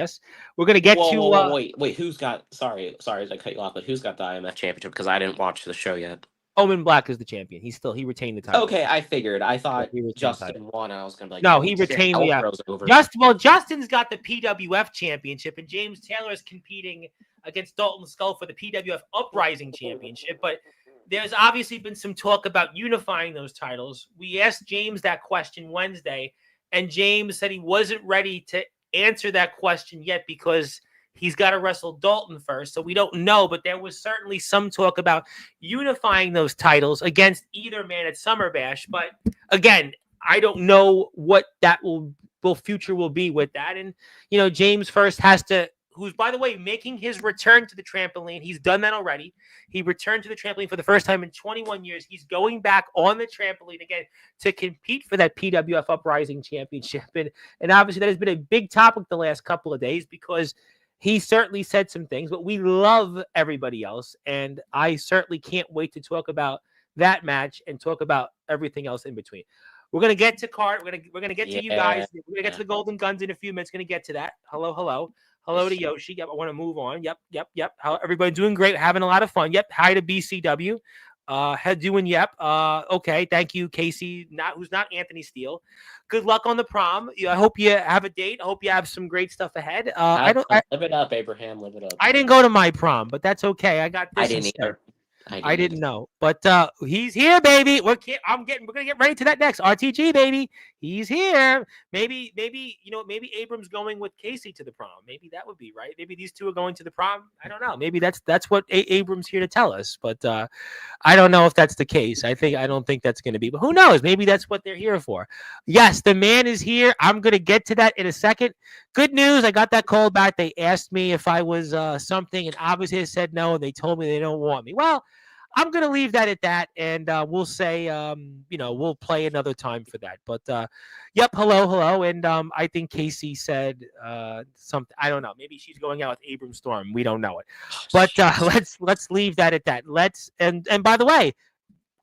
We're going to get to... Wait, who's got... Sorry to cut you off, but who's got the IMF championship? Because I didn't watch the show yet. Omen Black is the champion. He retained the title. Okay, I figured. I thought Justin won, and I was going to be like... No, he retained the... Justin's got the PWF championship, and James Taylor is competing against Dalton Skull for the PWF Uprising championship, but... There's obviously been some talk about unifying those titles. We asked James that question Wednesday, and James said he wasn't ready to answer that question yet because he's got to wrestle Dalton first. So we don't know, but there was certainly some talk about unifying those titles against either man at Summer Bash. But again, I don't know what that future will be with that. And, James first has to, who's, by the way, making his return to the trampoline. He's done that already. He returned to the trampoline for the first time in 21 years. He's going back on the trampoline again to compete for that PWF Uprising Championship. And obviously that has been a big topic the last couple of days because he certainly said some things, but we love everybody else. And I certainly can't wait to talk about that match and talk about everything else in between. We're gonna get to Cart. We're gonna get to you guys. We're gonna get to the Golden Guns in a few minutes. Gonna get to that. Hello to Yoshi. Yep, I want to move on. Yep. How everybody doing? Great, having a lot of fun. Yep. Hi to BCW. Doing yep. Okay, thank you, Casey. Who's not Anthony Steele. Good luck on the prom. I hope you have a date. I hope you have some great stuff ahead. Live it up, Abraham. Live it up. I didn't go to my prom, but that's okay. I got this. I didn't either. I didn't know, but he's here, baby. We're gonna get ready to that next RTG, baby. He's here. Maybe Abram's going with Casey to the prom. Maybe that would be right. Maybe these two are going to the prom. I don't know. Maybe that's what Abram's here to tell us. But I don't know if that's the case. I don't think that's going to be. But who knows? Maybe that's what they're here for. Yes, the man is here. I'm gonna get to that in a second. Good news. I got that call back. They asked me if I was something, and obviously I said no. And they told me they don't want me. Well. I'm going to leave that at that, and we'll say, we'll play another time for that. But yep, hello, and I think Casey said something. I don't know. Maybe she's going out with Abram Storm. We don't know it, but let's leave that at that. And by the way,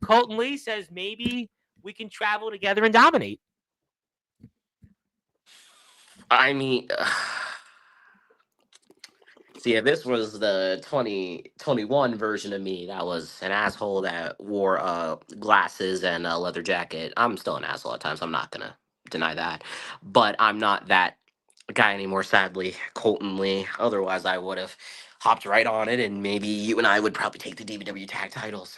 Colton Lee says maybe we can travel together and dominate. I mean, see, if this was the 2021 version of me, that was an asshole that wore glasses and a leather jacket. I'm still an asshole at times. I'm not gonna deny that, but I'm not that guy anymore. Sadly, Colton Lee. Otherwise, I would have hopped right on it, and maybe you and I would probably take the DBW tag titles.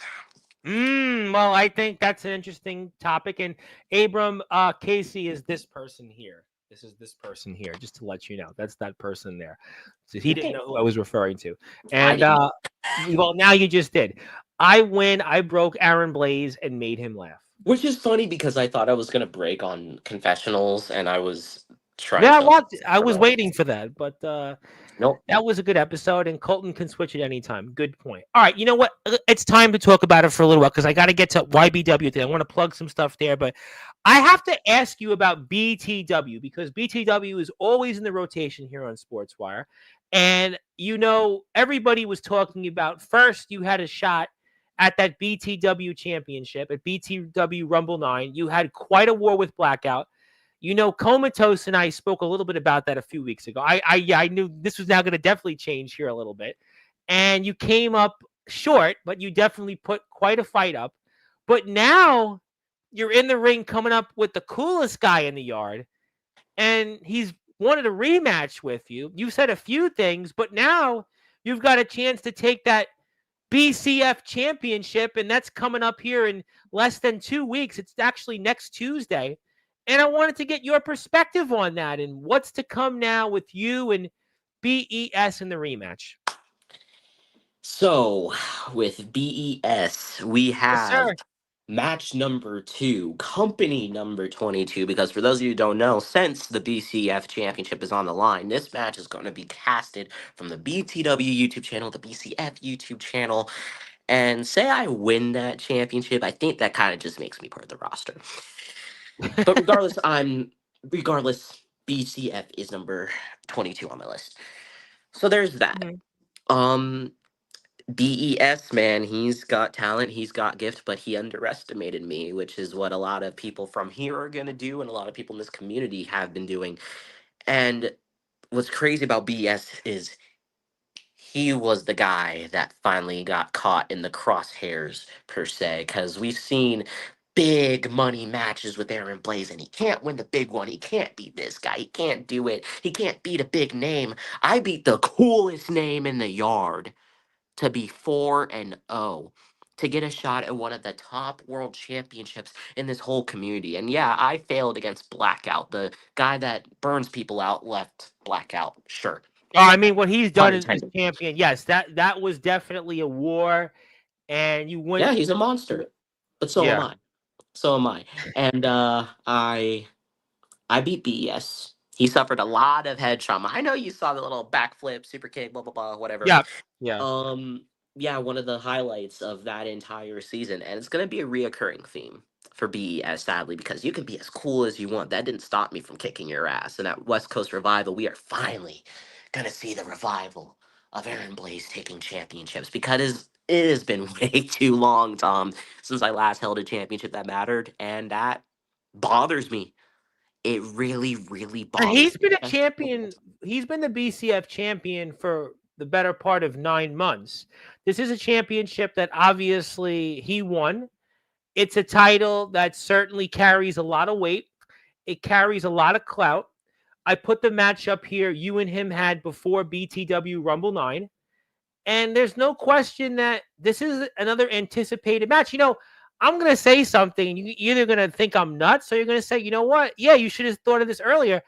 Well, I think that's an interesting topic. And Abram, Casey is this person here. This is this person here, just to let you know. That's that person there. So he didn't Okay. know who I was referring to. I And didn't. well, now you just did. I win. I broke Aaron Blaze and made him laugh. Which is funny because I thought I was gonna break on confessionals, and I was trying Yeah, so I hard was for that. waiting for that, but Nope. that was a good episode, and Colton can switch at any time. Good point. All right, you know what? It's time to talk about it for a little while because I got to get to YBW today. I want to plug some stuff there, but I have to ask you about BTW because BTW is always in the rotation here on Sportswire. And, everybody was talking about first, you had a shot at that BTW championship at BTW Rumble 9. You had quite a war with Blackout. Comatose and I spoke a little bit about that a few weeks ago. I knew this was now going to definitely change here a little bit. And you came up short, but you definitely put quite a fight up. But now you're in the ring coming up with the coolest guy in the yard, and he's wanted a rematch with you. You said a few things, but now you've got a chance to take that BCF championship, and that's coming up here in less than 2 weeks. It's actually next Tuesday. And I wanted to get your perspective on that and what's to come now with you and BES in the rematch. So, with BES, we Yes, have sir. match number 2, company number 22. Because for those of you who don't know, since the BCF championship is on the line, this match is going to be casted from the BTW YouTube channel, the BCF YouTube channel. And say I win that championship, I think that kind of just makes me part of the roster. But regardless, BCF is number 22 on my list. So there's that. Mhm. Um, BES, man, he's got talent, he's got gift, but he underestimated me, which is what a lot of people from here are going to do, and a lot of people in this community have been doing. And what's crazy about BES is he was the guy that finally got caught in the crosshairs, per se, because we've seen big money matches with Aaron Blaze, and he can't win the big one. He can't beat this guy. He can't do it. He can't beat a big name. I beat the coolest name in the yard to be 4-0 to get a shot at one of the top world championships in this whole community. And yeah, I failed against Blackout, the guy that burns people out left Blackout. Sure. I mean, what he's Pun done as intended. champion, yes, that was definitely a war, and you went. Yeah, he's a monster. But so am Yeah, I. So am I. And I beat BES. He suffered a lot of head trauma. I know you saw the little backflip, super kick, blah blah blah, whatever. yeah, yeah. Um, yeah, one of the highlights of that entire season, and it's gonna be a reoccurring theme for BES, sadly, because you can be as cool as you want. That didn't stop me from kicking your ass. And at West Coast Revival, we are finally gonna see the revival of Aaron Blaze taking championships because it has been way too long, Tom, since I last held a championship that mattered, and that bothers me. It really, really And bothers he's been a me. champion. He's been the BCF champion for the better part of 9 months. This is a championship that obviously he won. It's a title that certainly carries a lot of weight. It carries a lot of clout. I put the matchup here you and him had before BTW Rumble 9. And there's no question that this is another anticipated match. I'm going to say something. You're either going to think I'm nuts or you're going to say, you know what? Yeah, you should have thought of this earlier.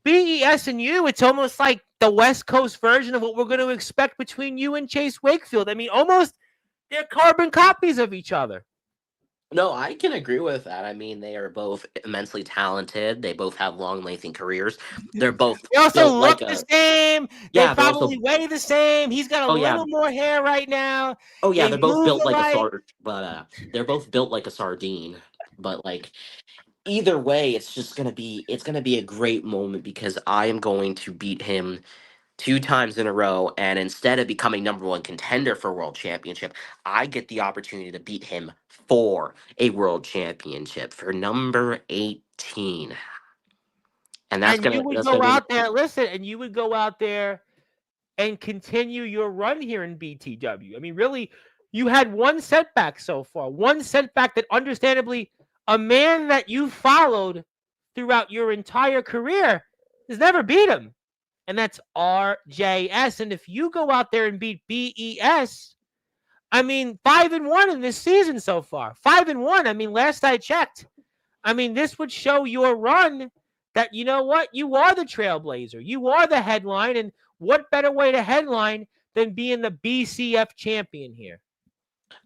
BES and you, it's almost like the West Coast version of what we're going to expect between you and Chase Wakefield. I mean, almost they're carbon copies of each other. No, I can agree with that. I mean, they are both immensely talented. They both have long, lengthy careers. They're both They also built look like the a same. They yeah. They're also probably weigh the same. He's got a oh yeah little more hair right now. oh yeah. They They're both move built like a alike. they're both built like a sardine. But like either way, it's gonna be a great moment because I am going to beat him two times in a row, and instead of becoming number one contender for world championship, I get the opportunity to beat him for a world championship for number 18. And And you would that's go gonna be out there, listen, and you would go out there and continue your run here in BTW. I mean, really, you had one setback so far, one setback that understandably a man that you followed throughout your entire career has never beat him. And that's RJS. And if you go out there and beat BES, I mean, 5-1 in this season so far. 5-1. I mean, last I checked, I mean, this would show your run that, you know what? You are the trailblazer. You are the headline. And what better way to headline than being the BCF champion here?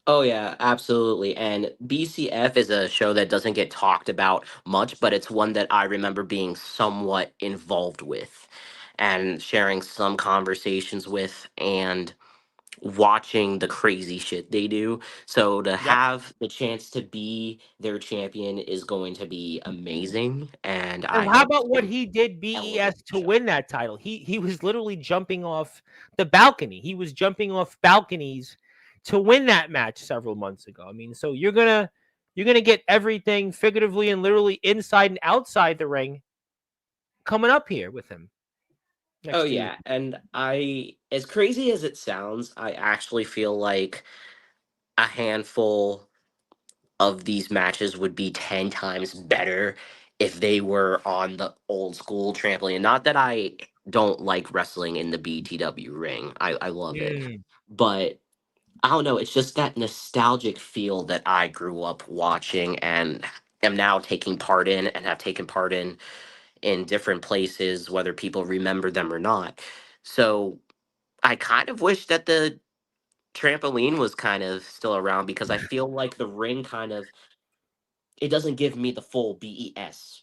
oh yeah, absolutely. And BCF is a show that doesn't get talked about much, but it's one that I remember being somewhat involved with and sharing some conversations with and watching the crazy shit they do. So to Yep. have the chance to be their champion is going to be amazing, and I And how hope about what to he did elevate BES the to show. win that title? He was literally jumping off the balcony. He was jumping off balconies to win that match several months ago. I mean, so you're gonna get everything figuratively and literally inside and outside the ring coming up here with him Oh next Tuesday. yeah, and as crazy as it sounds, I actually feel like a handful of these matches would be 10 times better if they were on the old school trampoline. Not that I don't like wrestling in the BTW ring. I love it. Mm. But I don't know, it's just that nostalgic feel that I grew up watching and am now taking part in and have taken part in different places, whether people remember them or not. So I kind of wish that the trampoline was kind of still around because I feel like the ring kind of it doesn't give me the full BES.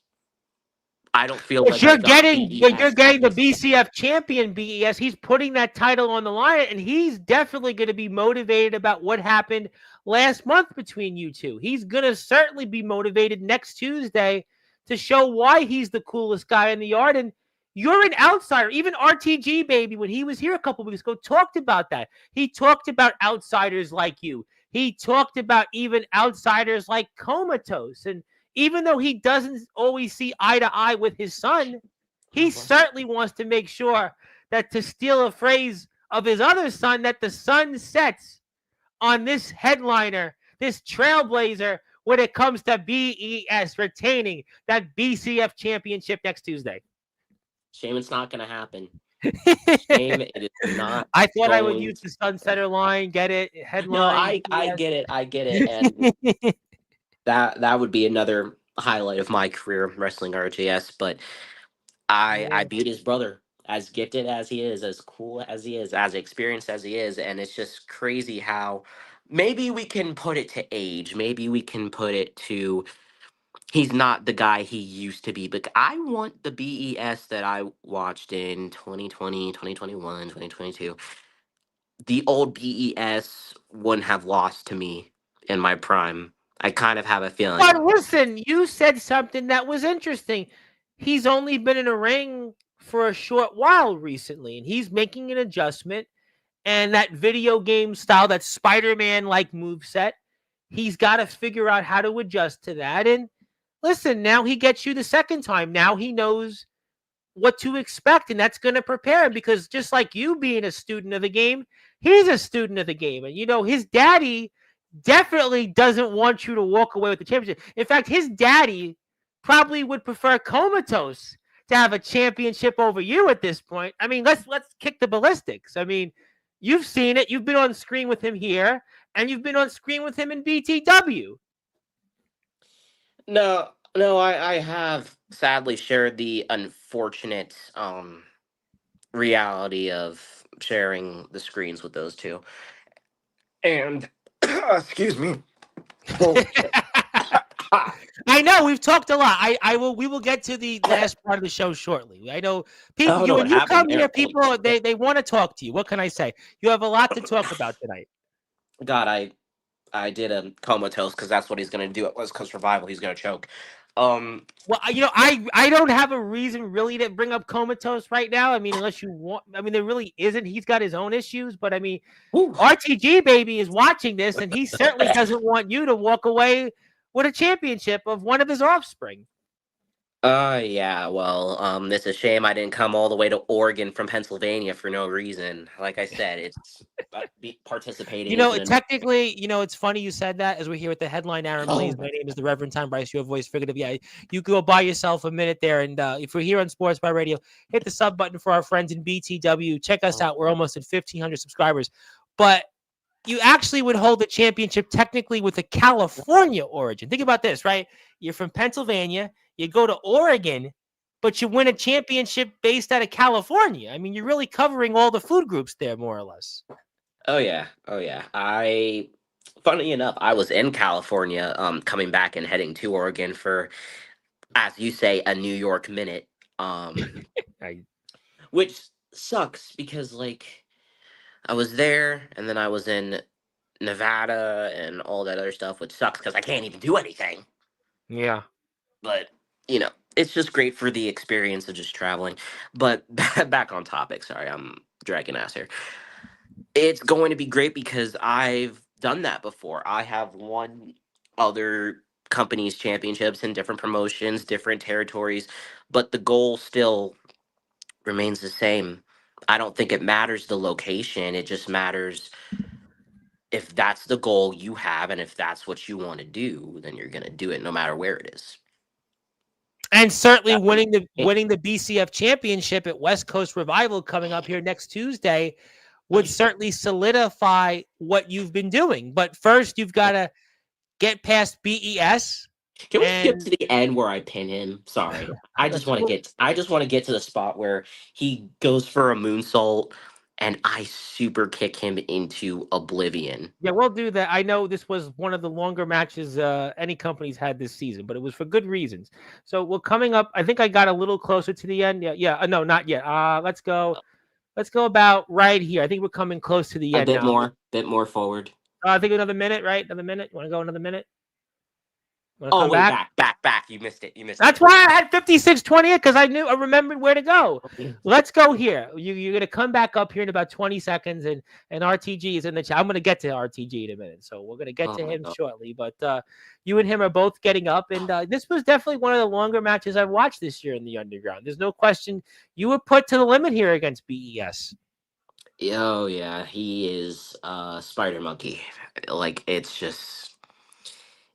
I don't feel But like I got you're BES getting the happy. BCF champion BES. He's putting that title on the line, and he's definitely going to be motivated about what happened last month between you two. He's going to certainly be motivated next Tuesday to show why he's the coolest guy in the yard. And you're an outsider. Even RTG baby, when he was here a couple weeks ago, talked about that. He talked about outsiders like you. He talked about even outsiders like Comatose and even though he doesn't always see eye to eye with his son, he Oh, bless you. certainly wants to make sure that, to steal a phrase of his other son, that the sun sets on this headliner, this trailblazer, when it comes to BES retaining that BCF championship next Tuesday. Shame it's not going to happen. Shame it is not I thought I would going use to the happen. Sunsetter line, get it? No, Headline I BES. get it. I get it. And that would be another highlight of my career wrestling RJS, but I Yeah. beat his brother as gifted as he is, as cool as he is, as experienced as he is, and it's just crazy how maybe we can put it to age, maybe we can put it to he's not the guy he used to be, but I want the BES that I watched in 2020, 2021, 2022. The old BES wouldn't have lost to me in my prime. I kind of have a feeling. But listen, you said something that was interesting. He's only been in a ring for a short while recently, and he's making an adjustment. And that video game style, that Spider-Man like moveset, he's got to figure out how to adjust to that. And listen, now he gets you the second time. Now he knows what to expect, and that's going to prepare him because just like you being a student of the game, he's a student of the game. And his daddy definitely doesn't want you to walk away with the championship. In fact, his daddy probably would prefer Comatose to have a championship over you at this point. I mean, let's kick the ballistics. I mean, you've seen it. You've been on screen with him here, and you've been on screen with him in BTW. No, no, I have sadly shared the unfortunate reality of sharing the screens with those two. And excuse me. Holy shit. I know we've talked a lot. We will get to the last part of the show shortly. I know I people. don't know When what you happened come there. here, people they want to talk to you. What can I say? You have a lot to talk about tonight. God, I did a comatose because that's what he's gonna do at West Coast Revival. He's gonna choke. Um, Well, I don't have a reason really to bring up comatose right now. I mean, unless you want. I mean, there really isn't. He's got his own issues, but I mean, whew. RTG baby is watching this, and he certainly doesn't want you to walk away with a championship of one of his offspring. Yeah, well, it's a shame I didn't come all the way to Oregon from Pennsylvania for no reason. Like I said, it's participating isn't enough. Technically, it's funny you said that as we're here with the headline, Aaron Blaze. My name is the Reverend Tom Bryce, your voice figurative. Yeah, you go buy yourself a minute there. And if we're here on Sportzwire Radio, hit the sub button for our friends in BTW. Check us out. We're almost at 1,500 subscribers. But you actually would hold the championship technically with a California origin. Think about this, right? You're from Pennsylvania, you go to Oregon, but you win a championship based out of California. I mean, you're really covering all the food groups there, more or less. Oh yeah, oh yeah. Funny enough, I was in California, coming back and heading to Oregon for, as you say, a New York minute. I, Which sucks because like I was there and then I was in Nevada and all that other stuff, which sucks because I can't even do anything. yeah. But it's just great for the experience of just traveling. But back on topic. Sorry, I'm dragging ass here. It's going to be great because I've done that before. I have won other companies' championships in different promotions, different territories, but the goal still remains the same. I don't think it matters the location. It just matters if that's the goal you have and if that's what you want to do, then you're going to do it no matter where it is. And certainly That's winning the it. winning the BCF championship at West Coast Revival coming up here next Tuesday would certainly solidify what you've been doing. But first, you've got to get past BES. Can we skip And to the end where I pin him? Sorry. I just want to get to the spot where he goes for a moonsault and I super kick him into oblivion. yeah, we'll do that. I know this was one of the longer matches any company's had this season, but it was for good reasons. So we're coming up. I think I got a little closer to the end. Yeah. No, not yet. Let's go. Let's go about right here. I think we're coming close to the A end now. bit more forward. I think another minute, right? Another minute. You want to go another minute? Oh Come wait, back? back. You missed it. That's why I had 56-20 because I remembered where to go. Let's go here. You're gonna come back up here in about 20 seconds, and RTG is in the chat. I'm gonna get to RTG in a minute, so we're gonna get Oh to my him God. shortly. But you and him are both getting up, and this was definitely one of the longer matches I've watched this year in the Underground. There's no question you were put to the limit here against BES. Oh yeah, he is Spider Monkey. Like it's just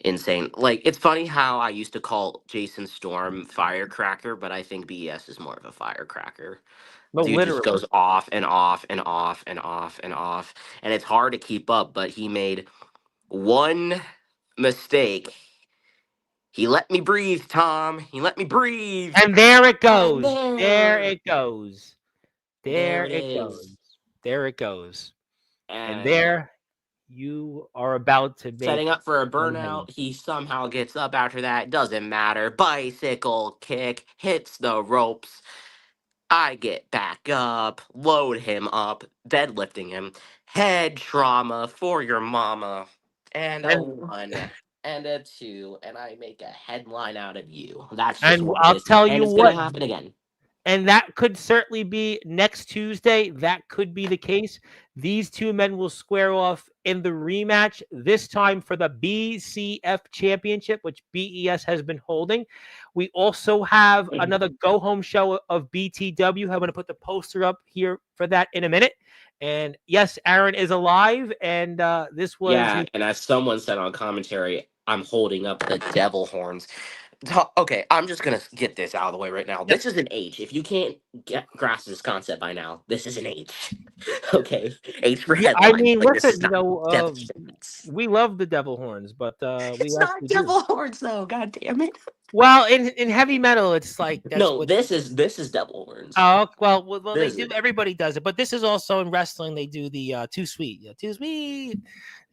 insane. Like it's funny how I used to call Jason Storm Firecracker, but I think BS is more of a firecracker. No, Dude just literally. goes off and off and off and off and off, and it's hard to keep up. But he made one mistake. He let me breathe, Tom. He let me breathe. And there it And goes. There there, it goes. there There it it is. goes. There it goes. And And there you are about to setting make up for a one hell. burnout. He somehow gets up after that. Doesn't matter. Bicycle kick, hits the ropes. I get back up, load him up, deadlifting him. Head trauma for your mama. And a And one. And a two. And I make a headline out of you. That's just and what it I'll is. tell And you it's going what, to happen again. and that could certainly be next Tuesday. That could be the case. These two men will square off in the rematch, this time for the BCF championship, which BES has been holding. We also have another go home show of BTW. I'm going to put the poster up here for that in a minute. And yes, Aaron is alive. And this was Yeah, his. and as someone said on commentary, I'm holding up the devil horns. Okay, I'm just gonna get this out of the way right now. Yep. This is an H. If you can't grasp this concept by now, this is an H. Okay, H for Yeah, I headline. mean, Like this is listen, not devil horns. we love the devil horns, but we It's not actually do. devil horns though. God damn it. Well, in heavy metal, it's like that's No, what. this is devil horns. Oh well, they This do. is Everybody does it, but this is also in wrestling. They do the too sweet, too sweet.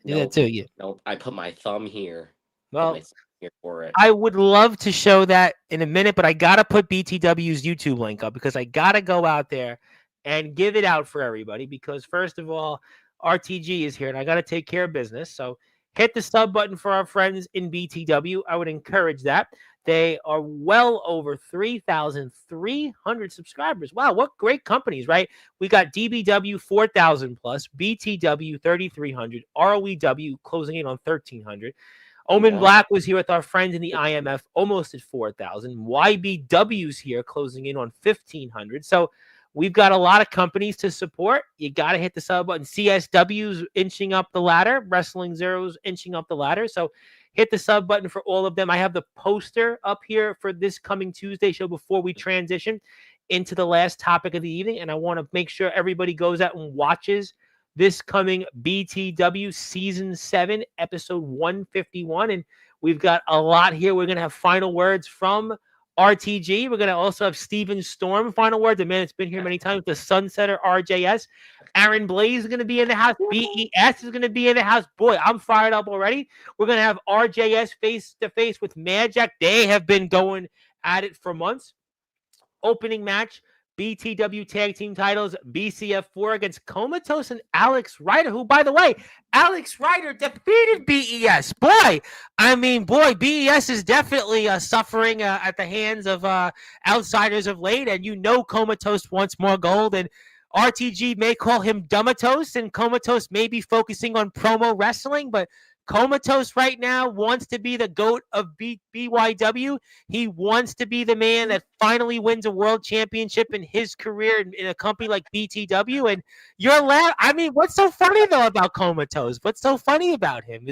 Do that nope, too. Yeah. nope. I put my thumb here. Put my Well, thumb here for it. I would love to show that in a minute, but I gotta put BTW's YouTube link up because I gotta go out there and give it out for everybody. Because first of all, RTG is here, and I gotta take care of business. So hit the sub button for our friends in BTW. I would encourage that. They are well over 3,300 subscribers. Wow, what great companies, right? We got DBW 4,000 plus, BTW 3,300, ROEW closing in on 1,300. Omen Yeah. Black was here with our friends in the IMF, almost at 4,000. YBW's here, closing in on 1,500. So we've got a lot of companies to support. You got to hit the sub button. CSW's inching up the ladder. Wrestling Zero's inching up the ladder. So hit the sub button for all of them. I have the poster up here for this coming Tuesday show before we transition into the last topic of the evening. And I want to make sure everybody goes out and watches this coming BTW Season 7, Episode 151. And we've got a lot here. We're going to have final words from RTG. We're going to also have Steven Storm final words. A man that's been here many times, the Sunsetter RJS. Aaron Blaze is going to be in the house. BES is going to be in the house. Boy, I'm fired up already. We're going to have RJS face to face with Mad Jack. They have been going at it for months. Opening match, BTW Tag Team titles, BCF4 against Comatose and Alex Ryder, who, by the way, Alex Ryder defeated BES. Boy, BES is definitely suffering at the hands of outsiders of late, and Comatose wants more gold, and RTG may call him Dumatos, and Comatose may be focusing on promo wrestling, but Comatose right now wants to be the GOAT of BYW. He wants to be the man that finally wins a world championship in his career in a company like BTW. And you're loud. What's so funny though about Comatose? What's so funny about him?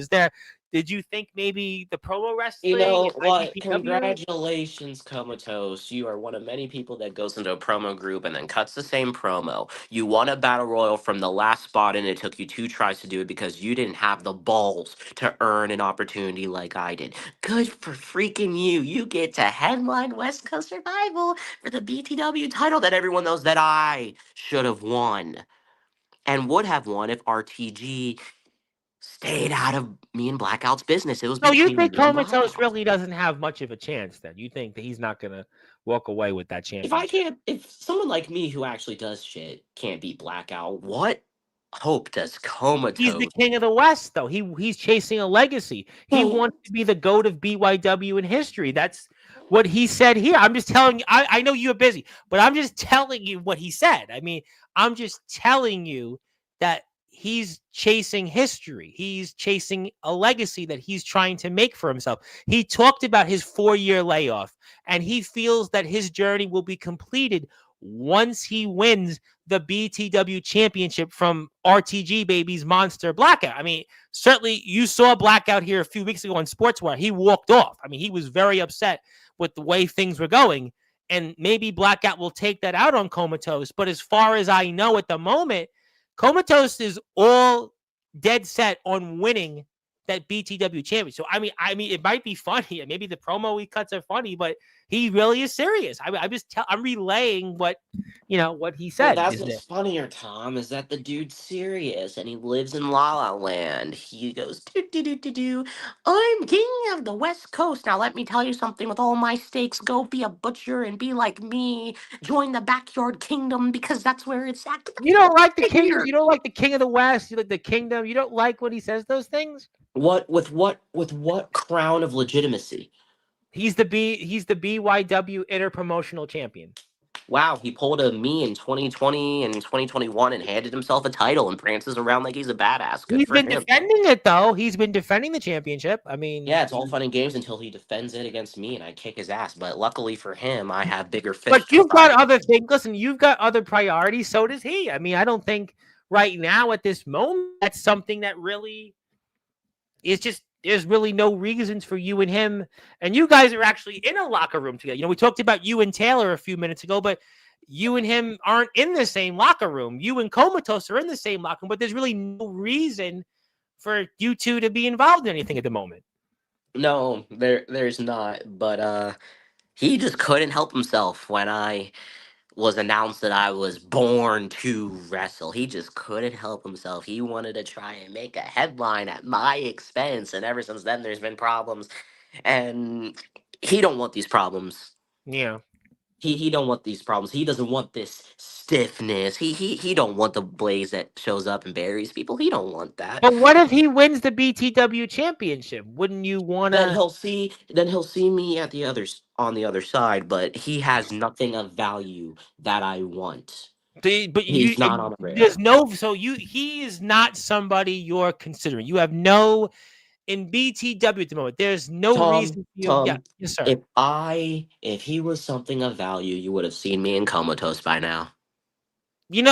Did you think maybe the promo You wrestling know and what? IBPW? Congratulations, Comatose. You are one of many people that goes into a promo group and then cuts the same promo. You won a battle royal from the last spot, and it took you 2 tries to do it because you didn't have the balls to earn an opportunity like I did. Good for freaking you. You get to headline West Coast Survival for the BTW title that everyone knows that I should have won and would have won if RTG stayed out of me and Blackout's business. It was So you between think me and Comatose Blackout. really doesn't have much of a chance then? You think that he's not going to walk away with that championship? If someone like me who actually does shit can't beat Blackout, what hope does He's the Comatose? king of the West, though. He's chasing a legacy. He So, wants to be the GOAT of BYW in history. That's what he said here. I'm just telling you. I know you're busy, but I'm just telling you what he said. I'm just telling you that he's chasing history. He's chasing a legacy that he's trying to make for himself. He talked about his 4-year layoff, and he feels that his journey will be completed once he wins the BTW championship from RTG Baby's Monster Blackout. Certainly you saw Blackout here a few weeks ago on Sportswire. He walked off. He was very upset with the way things were going. And maybe Blackout will take that out on Comatose. But as far as I know at the moment, Comatose is all dead set on winning that BTW championship. So it might be funny. Maybe the promo he cuts are funny, but he really is serious. I'm relaying what he well, said. that's Is what's that funnier, Tom, is that the dude's serious and he lives in La La Land. He goes, do, do, do, do, do. I'm king of the West Coast. Now, let me tell you something with all my stakes. Go be a butcher and be like me. Join the backyard kingdom because that's where it's at. Get the you don't like the fuck king? here. You don't like the king of the West? You like the kingdom? You don't like when he says those things? What crown of legitimacy? He's the BYW interpromotional champion. Wow, he pulled a me in 2020 and 2021 and handed himself a title and prances around like he's a badass. Good He's for been him. defending it though. He's been defending the championship. Yeah, it's all fun and games until he defends it against me and I kick his ass. But luckily for him, I have bigger fish But to you've got fry. other things. Listen, you've got other priorities. So does he. I don't think right now at this moment that's something that really is just. There's really no reasons for you and him. And you guys are actually in a locker room together. We talked about you and Taylor a few minutes ago, but you and him aren't in the same locker room. You and Comatose are in the same locker room, but there's really no reason for you two to be involved in anything at the moment. No, there's not. But he just couldn't help himself when I was announced that I was born to wrestle. He just couldn't help himself. He wanted to try and make a headline at my expense, and ever since then, there's been problems. and he don't want these problems. Yeah. He don't want these problems. He doesn't want this stiffness. He don't want the blaze that shows up and buries people. He don't want that. But what if he wins the BTW championship? Wouldn't you Then wanna? he'll see me at the others on the other side, but he has nothing of value that I want. But He's you not on the there's radar. no so you he is not somebody you're considering. You have no in BTW at the moment. There's no Tom, reason for you. Yeah, Tom, yes, sir. if he was something of value, you would have seen me in Comatose by now.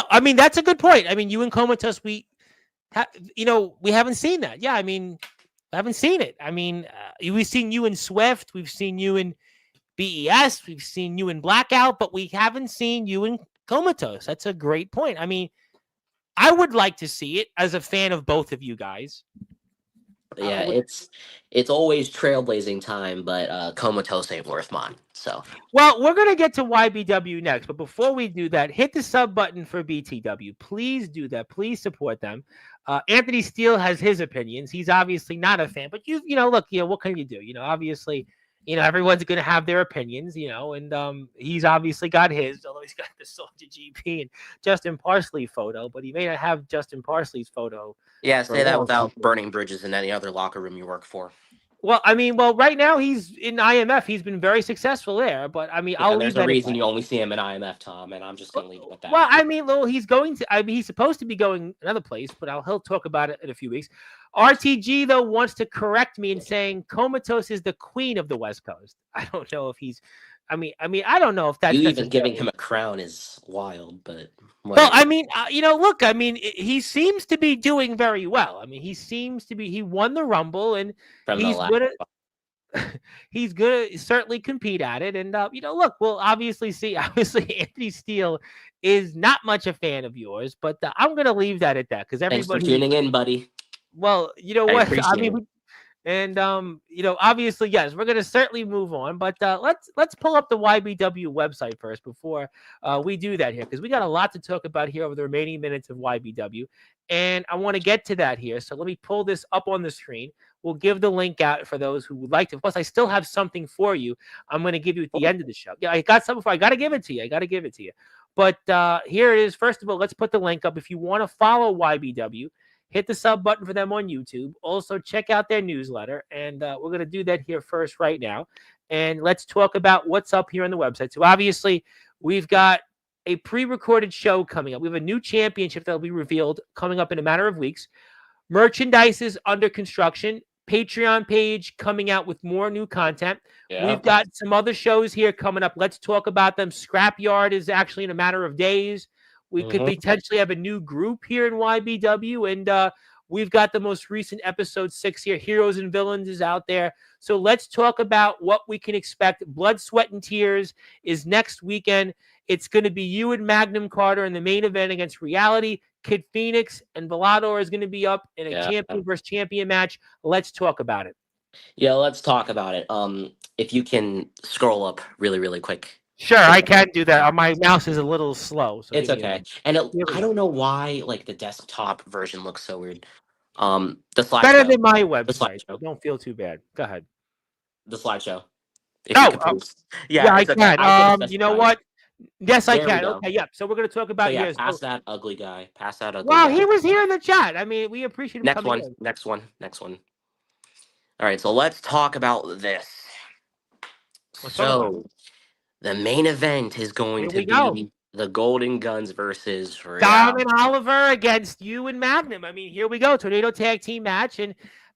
I mean that's a good point. I mean, you and Comatose, we haven't seen that. Yeah, I mean, I haven't seen it. I mean, we've seen you in Swift, we've seen you in BES, we've seen you in Blackout, but we haven't seen you in Comatose. That's a great point. I mean, I would like to see it as a fan of both of you guys. Yeah, Would it's always trailblazing time, but Comatose ain't worth mine. So Well, we're going to get to YBW next, but before we do that, hit the sub button for BTW. Please do that. Please support them. Anthony Steele has his opinions. He's obviously not a fan, but look, what can you do? Obviously, everyone's going to have their opinions, and he's obviously got his, although he's got the Soldier GP and Justin Parsley photo, but he may not have Justin Parsley's photo yeah, for a say that long time. without burning bridges in any other locker room you work for. Well, I mean, right now he's in IMF. He's been very successful there, but I mean, Yeah, I'll and leave there's a that at reason that. you only see him in IMF, Tom, and I'm just gonna leave it at Well, that. I mean, he's going to. I mean, he's supposed to be going another place, but he'll talk about it in a few weeks. RTG though wants to correct me in saying Comatose is the queen of the West Coast. I don't know if he's. I don't know if You that's even giving him necessarily. a crown is wild, but Well, whatever. I mean, look, I mean, he seems to be doing very well. I mean, he seems to be. He won the Rumble, and From the he's last, gonna he's gonna certainly compete at it. And look, we'll obviously see. Obviously, Anthony Steele is not much a fan of yours, but I'm gonna leave that at that because thanks for everybody. tuning in, buddy. Well, you know I what? I appreciate mean, it. obviously, yes, we're gonna certainly move on, but let's pull up the YBW website first before we do that here because we got a lot to talk about here over the remaining minutes of YBW, and I want to get to that here. So let me pull this up on the screen. We'll give the link out for those who would like to. Plus, I still have something for you. I'm going to give you at the end of the show. Yeah, I got something for. I got to give it to you. I got to give it to you. But here it is. First of all, let's put the link up. If you want to follow YBW, hit the sub button for them on YouTube. Also, check out their newsletter. And we're going to do that here first right now. And let's talk about what's up here on the website. So, obviously, we've got a pre recorded show coming up. We have a new championship that will be revealed coming up in a matter of weeks. Merchandise is under construction. Patreon page coming out with more new content. Yeah. We've got some other shows here coming up. Let's talk about them. Scrapyard is actually in a matter of days. We could potentially have a new group here in YBW, and we've got the most recent episode 6 here. Heroes and Villains is out there. So let's talk about what we can expect. Blood, Sweat, and Tears is next weekend. It's going to be you and Magnum Carter in the main event against Reality. Kid Phoenix and Volador is going to be up in a Yeah. champion versus champion match. Let's talk about it. Yeah, let's talk about it. If you can scroll up really, really quick. Sure, I can do that. My mouse is a little slow, so It's give me a okay. minute. And Here we I go. don't know why like the desktop version looks so weird. The It's better slideshow. than my The website, so slideshow. don't feel too bad. Go ahead. The slideshow. If you Oh, could please. Yeah, yeah, I it's okay. can. I could have You know specified. what? Yes, I There we can. go. Okay, yep. So we're going to talk So about yeah, here. pass So, that ugly guy. Pass that ugly well, guy. he was here in the chat. I mean, we appreciate him Next coming one. in. Next one. Next one. All right, so let's talk about this. Let's talk about it. So the main event is going Here to we go. be the Golden Guns versus Dom Real. and Oliver against you and Magnum. I mean, here we go. Tornado tag team match. And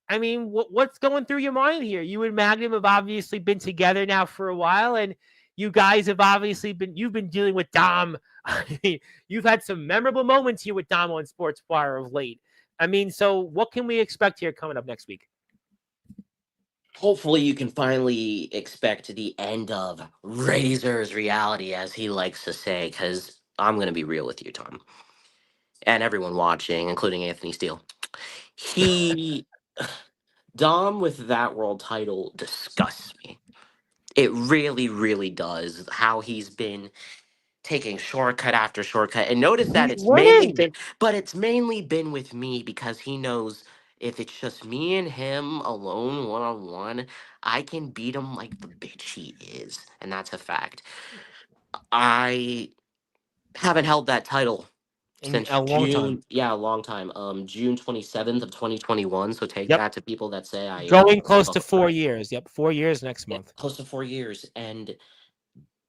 I mean, what's going through your mind here? You and Magnum have obviously been together now for a while, and you guys have obviously you've been dealing with Dom. I mean, you've had some memorable moments here with Dom on Sportswire of late. I mean, so what can we expect here coming up next week? Hopefully, you can finally expect the end of Razor's reality, as he likes to say, because I'm going to be real with you, Tom, and everyone watching, including Anthony Steele. He, Dom with that world title disgusts me. It really, really does. How he's been taking shortcut after shortcut. And notice that it's What mainly is? been, but it's mainly been with me because he knows If it's just me and him alone, one on one, I can beat him like the bitch he is, and that's a fact. I haven't held that title In since a long time. June. Yeah, a long time. June 27th of 2021. So take Yep. that to people that say I Going close oh, to 4 years. Yep. 4 years next yeah, month. close to 4 years. And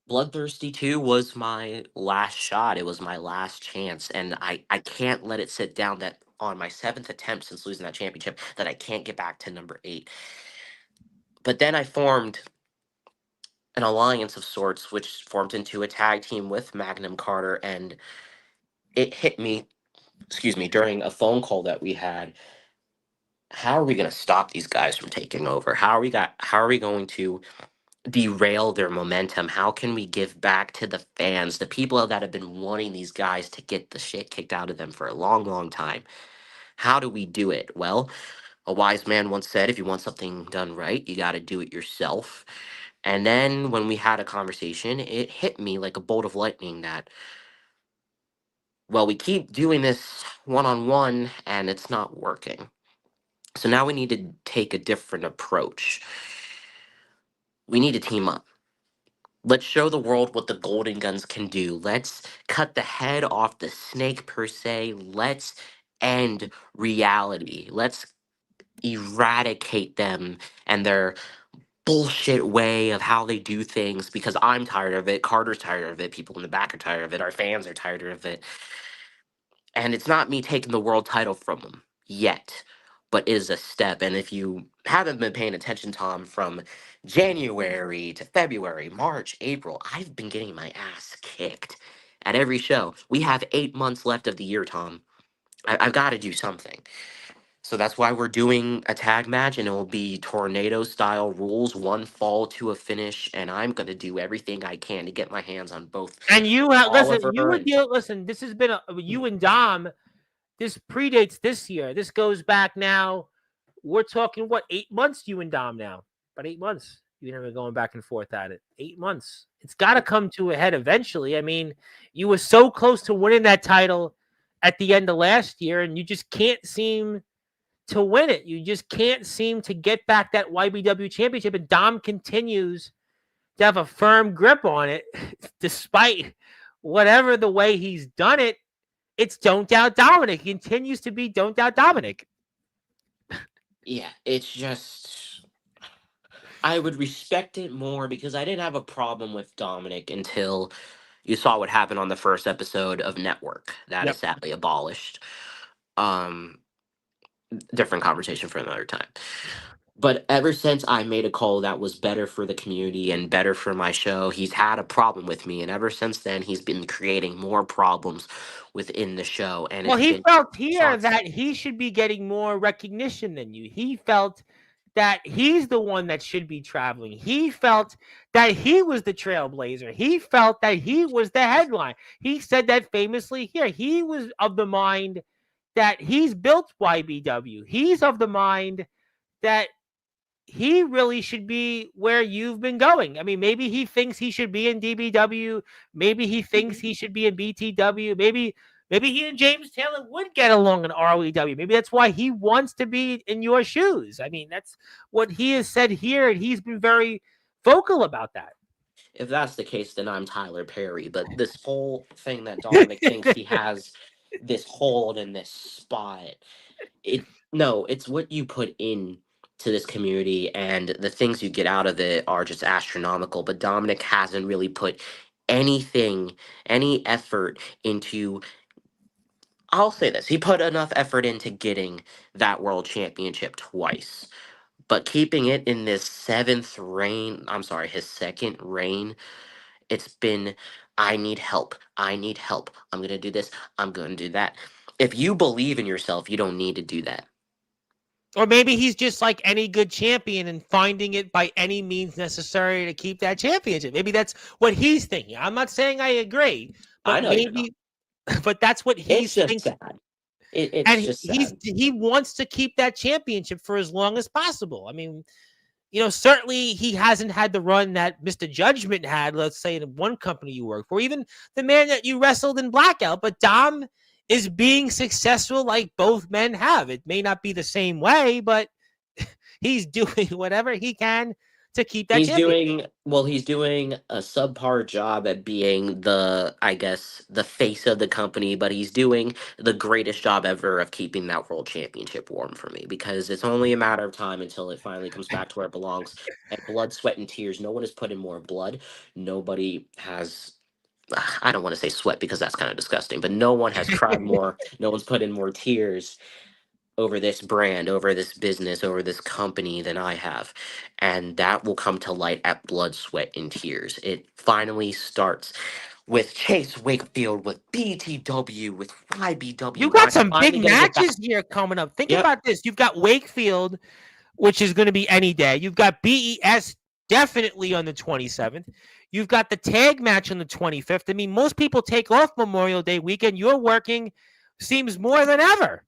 Bloodthirsty 2 was my last shot. It was my last chance. And I can't let it sit down that on my seventh attempt since losing that championship that I can't get back to number 8. But then I formed an alliance of sorts, which formed into a tag team with Magnum Carter, and it hit me, excuse me, during a phone call that we had. How are we going to stop these guys from taking over? How are we going to derail their momentum? How can we give back to the fans, the people that have been wanting these guys to get the shit kicked out of them for a long, long time? How do we do it? Well, a wise man once said, if you want something done right, you got to do it yourself. And then when we had a conversation, it hit me like a bolt of lightning that, well, we keep doing this one on one and it's not working. So now we need to take a different approach. We need to team up. Let's show the world what the Golden Guns can do. Let's cut the head off the snake, per se. Let's end reality. Let's eradicate them and their bullshit way of how they do things, because I'm tired of it. Carter's tired of it. People in the back are tired of it. Our fans are tired of it. And it's not me taking the world title from them yet, but is a step. And if you haven't been paying attention, Tom, from January to February, March, April, I've been getting my ass kicked at every show. We have 8 months left of the year, Tom. I've got to do something. So that's why we're doing a tag match, and it will be tornado style rules, one fall to a finish. And I'm going to do everything I can to get my hands on both And you have listen. Oliver You would and deal. Listen. This has been you and Dom. This predates this year. This goes back now. We're talking what 8 months? You and Dom now. About 8 months. You never going back and forth at it. 8 months. It's got to come to a head eventually. I mean, you were so close to winning that title at the end of last year, and you just can't seem to win it. You just can't seem to get back that YBW championship. And Dom continues to have a firm grip on it, despite whatever the way he's done it. It's Don't Doubt Dominic. He continues to be Don't Doubt Dominic. yeah, it's just I would respect it more because I didn't have a problem with Dominic until you saw what happened on the first episode of Network. That is Yep. sadly abolished. Um, Different conversation for another time. But ever since I made a call that was better for the community and better for my show, he's had a problem with me. And ever since then, he's been creating more problems within the show. And Well, it's he been felt here constant. that he should be getting more recognition than you. He felt that he's the one that should be traveling. He felt that he was the trailblazer. He felt that he was the headline. He said that famously here. He was of the mind that he's built YBW. He's of the mind that he really should be where you've been going. I mean, maybe he thinks he should be in DBW. Maybe he thinks he should be in BTW. Maybe he and James Taylor would get along in ROEW. Maybe that's why he wants to be in your shoes. I mean, that's what he has said here, and he's been very vocal about that. If that's the case, then I'm Tyler Perry. But this whole thing that Dominic thinks he has this hold in this spot, it no, it's what you put in to this community and the things you get out of it are just astronomical. But Dominic hasn't really put anything, any effort into. I'll say this: he put enough effort into getting that world championship twice. But keeping it in this seventh reign, I'm sorry, his second reign, it's been, I need help. I need help. I'm going to do this. I'm going to do that. If you believe in yourself, you don't need to do that. Or maybe he's just like any good champion and finding it by any means necessary to keep that championship. Maybe that's what he's thinking. I'm not saying I agree, I but know you're not. maybe, but that's what It's he's just thinking. sad. It's And just sad. he wants to keep that championship for as long as possible. I mean, certainly he hasn't had the run that Mr. Judgment had, let's say, in one company you work for, even the man that you wrestled in Blackout. But Dom is being successful like both men have. It may not be the same way, but he's doing whatever he can to keep that champion. He's doing a subpar job at being I guess, the face of the company, but he's doing the greatest job ever of keeping that world championship warm for me, because it's only a matter of time until it finally comes back to where it belongs. And blood, sweat, and tears. No one has put in more blood. Nobody has. I don't want to say sweat because that's kind of disgusting, but no one has cried more. No one's put in more tears over this brand, over this business, over this company than I have. And that will come to light at blood, sweat, and tears. It finally starts with Chase Wakefield, with BTW, with You YBW. got I'm some big finally going to get back. matches here coming up. Think Yep, about this. You've got Wakefield, which is going to be any day. You've got BES definitely on the 27th. You've got the tag match on the 25th. I mean, most people take off Memorial Day weekend. You're working, seems more than ever.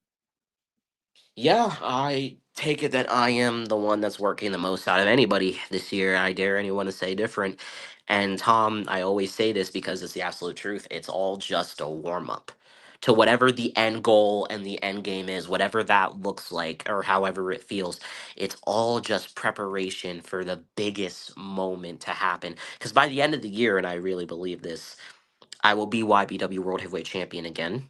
yeah, I take it that I am the one that's working the most out of anybody this year. I dare anyone to say different. And Tom, I always say this because it's the absolute truth. It's all just a warm up to whatever the end goal and the end game is, whatever that looks like or however it feels. It's all just preparation for the biggest moment to happen. Because by the end of the year, and I really believe this, I will be YBW World Heavyweight Champion again.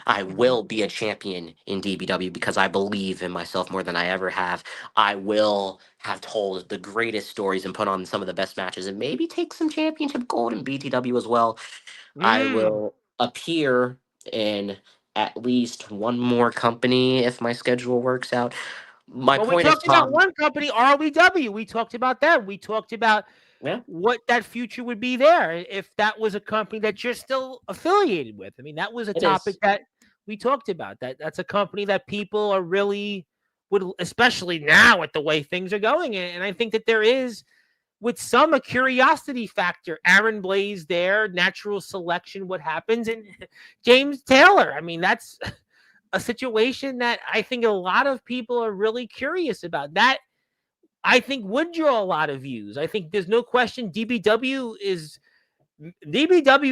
I will be a champion in DBW because I believe in myself more than I ever have. I will have told the greatest stories and put on some of the best matches and maybe take some championship gold in BTW as well. I Mm. will appear in at least one more company if my schedule works out. My Well, we point is, talked about Tom. one company, ROW. We talked about that. We talked about Yeah, what that future would be there if that was a company that you're still affiliated with. I mean, that was a it topic is. that we talked about. That's a company that people are really would, especially now with the way things are going. And I think that there is, with some, a curiosity factor. Aaron Blaze there, natural selection, what happens, and James Taylor. I mean, that's a situation that I think a lot of people are really curious about. That I think would draw a lot of views. I think there's no question DBW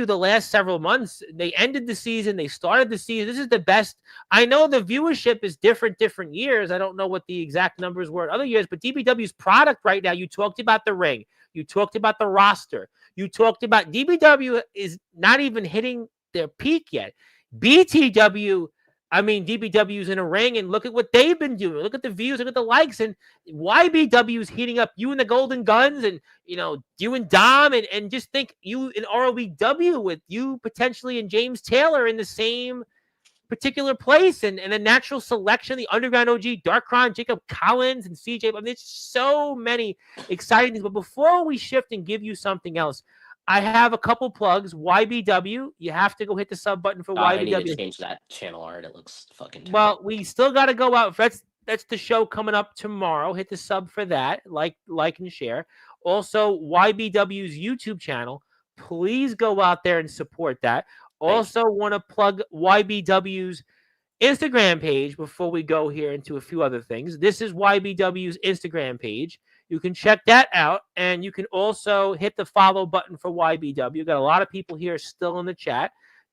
the last several months. They ended the season, they started the season. This is the best. I know the viewership is different years. I don't know what the exact numbers were in other years, but DBW's product right now, you talked about the ring, you talked about the roster, you talked about DBW is not even hitting their peak yet. BTW, I mean, DBW's in a ring, and look at what they've been doing. Look at the views, look at the likes, and YBW's heating up. You and the Golden Guns, and you and Dom, and just think you in ROEW with you potentially and James Taylor in the same particular place, and a natural selection, the Underground OG, Darkron, Jacob Collins, and CJ. I mean, there's so many exciting things. But before we shift and give you something else, I have a couple plugs. YBW, you have to go hit the sub button for I need to YBW. change that channel art. It looks fucking terrible. Well, we still got to go out. That's the show coming up tomorrow. Hit the sub for that. Like and share. Also, YBW's YouTube channel. Please go out there and support that. Thank you. Also, want to plug YBW's Instagram page before we go here into a few other things. This is YBW's Instagram page. You can check that out, and you can also hit the follow button for YBW. Got a lot of people here still in the chat.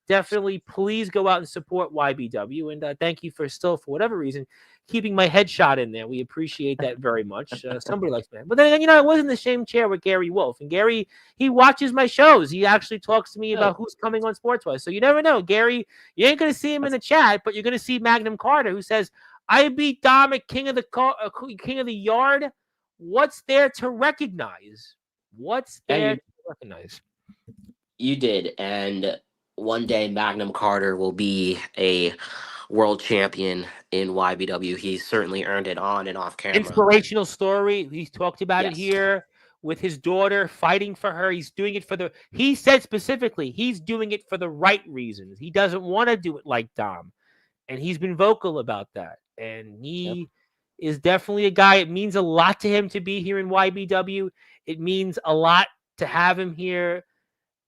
Definitely, please go out and support YBW, and thank you for still, for whatever reason, keeping my headshot in there. We appreciate that very much. Somebody likes that. But then again, I was in the same chair with Gary Wolf, and Gary, he watches my shows. He actually talks to me about Oh, who's coming on Sportswire. So you never know, Gary. You ain't gonna see him in that's the chat, but you're gonna see Magnum Carter, who says, "I beat Dom at King of the Yard. What's there to recognize? What's yeah. there to recognize?" You did, and one day Magnum Carter will be a world champion in YBW. He's certainly earned it on and off camera. Inspirational story. He's talked about it Yes. here with his daughter, fighting for her. He's doing it he said specifically, he's doing it for the right reasons. He doesn't want to do it like Dom. And he's been vocal about that. And Yep. he is definitely a guy. It means a lot to him to be here in YBW. It means a lot to have him here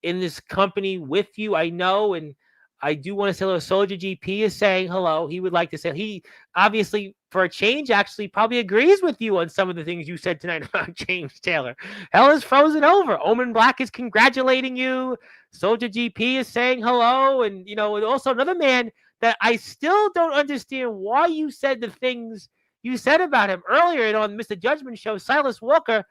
in this company with you. I know, and I do want to say hello. Soldier GP is saying hello. He would like to say, he obviously for a change, actually probably agrees with you on some of the things you said tonight about James Taylor. Hell is frozen over. Omen Black is congratulating you. Soldier GP is saying hello. And, and also another man that I still don't understand why you said the things you said about him earlier on Mr. Judgment Show, Silas Walker,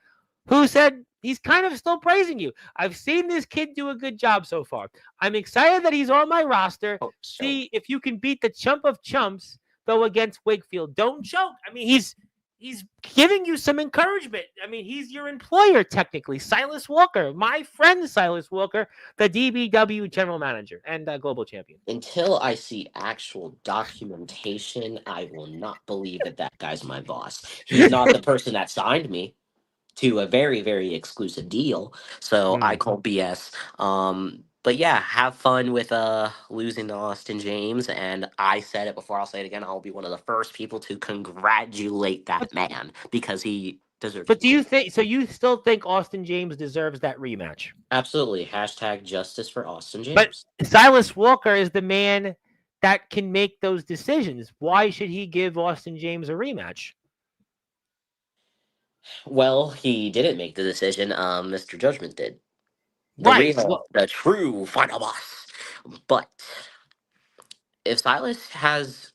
who said he's kind of still praising you. I've seen this kid do a good job so far. I'm excited that he's on my roster. Hope so. See if you can beat the chump of chumps, though, against Wakefield. Don't choke. I mean, he's giving you some encouragement. I mean, he's your employer, technically. Silas Walker, my friend Silas Walker, the DBW general manager and global champion. Until I see actual documentation, I will not believe that that guy's my boss. He's not the person that signed me to a very, very exclusive deal. So I call BS. But yeah, have fun with losing to Austin James. And I said it before, I'll say it again. I'll be one of the first people to congratulate that man because he deserves But it. do you think so? You still think Austin James deserves that rematch? Absolutely. Hashtag justice for Austin But James. Silas Walker is the man that can make those decisions. Why should he give Austin James a rematch? Well, he didn't make the decision. Mr. Judgment did. The Right. real, the true final boss. But if Silas has,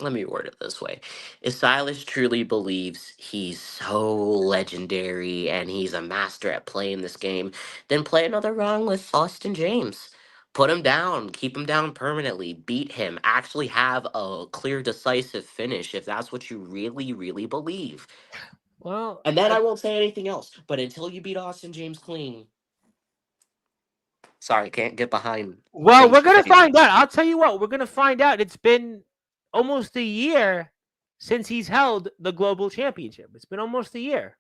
let me word it this way. If Silas truly believes he's so legendary and he's a master at playing this game, then play another round with Austin James. Put him down, keep him down permanently, beat him, actually have a clear, decisive finish if that's what you really, really believe. Well, And then I won't say anything else. But until you beat Austin James clean, sorry, can't get behind we're face to gonna face. find out. I'll tell you what, we're gonna find out. It's been almost a year since he's held the global championship. It's been almost a year.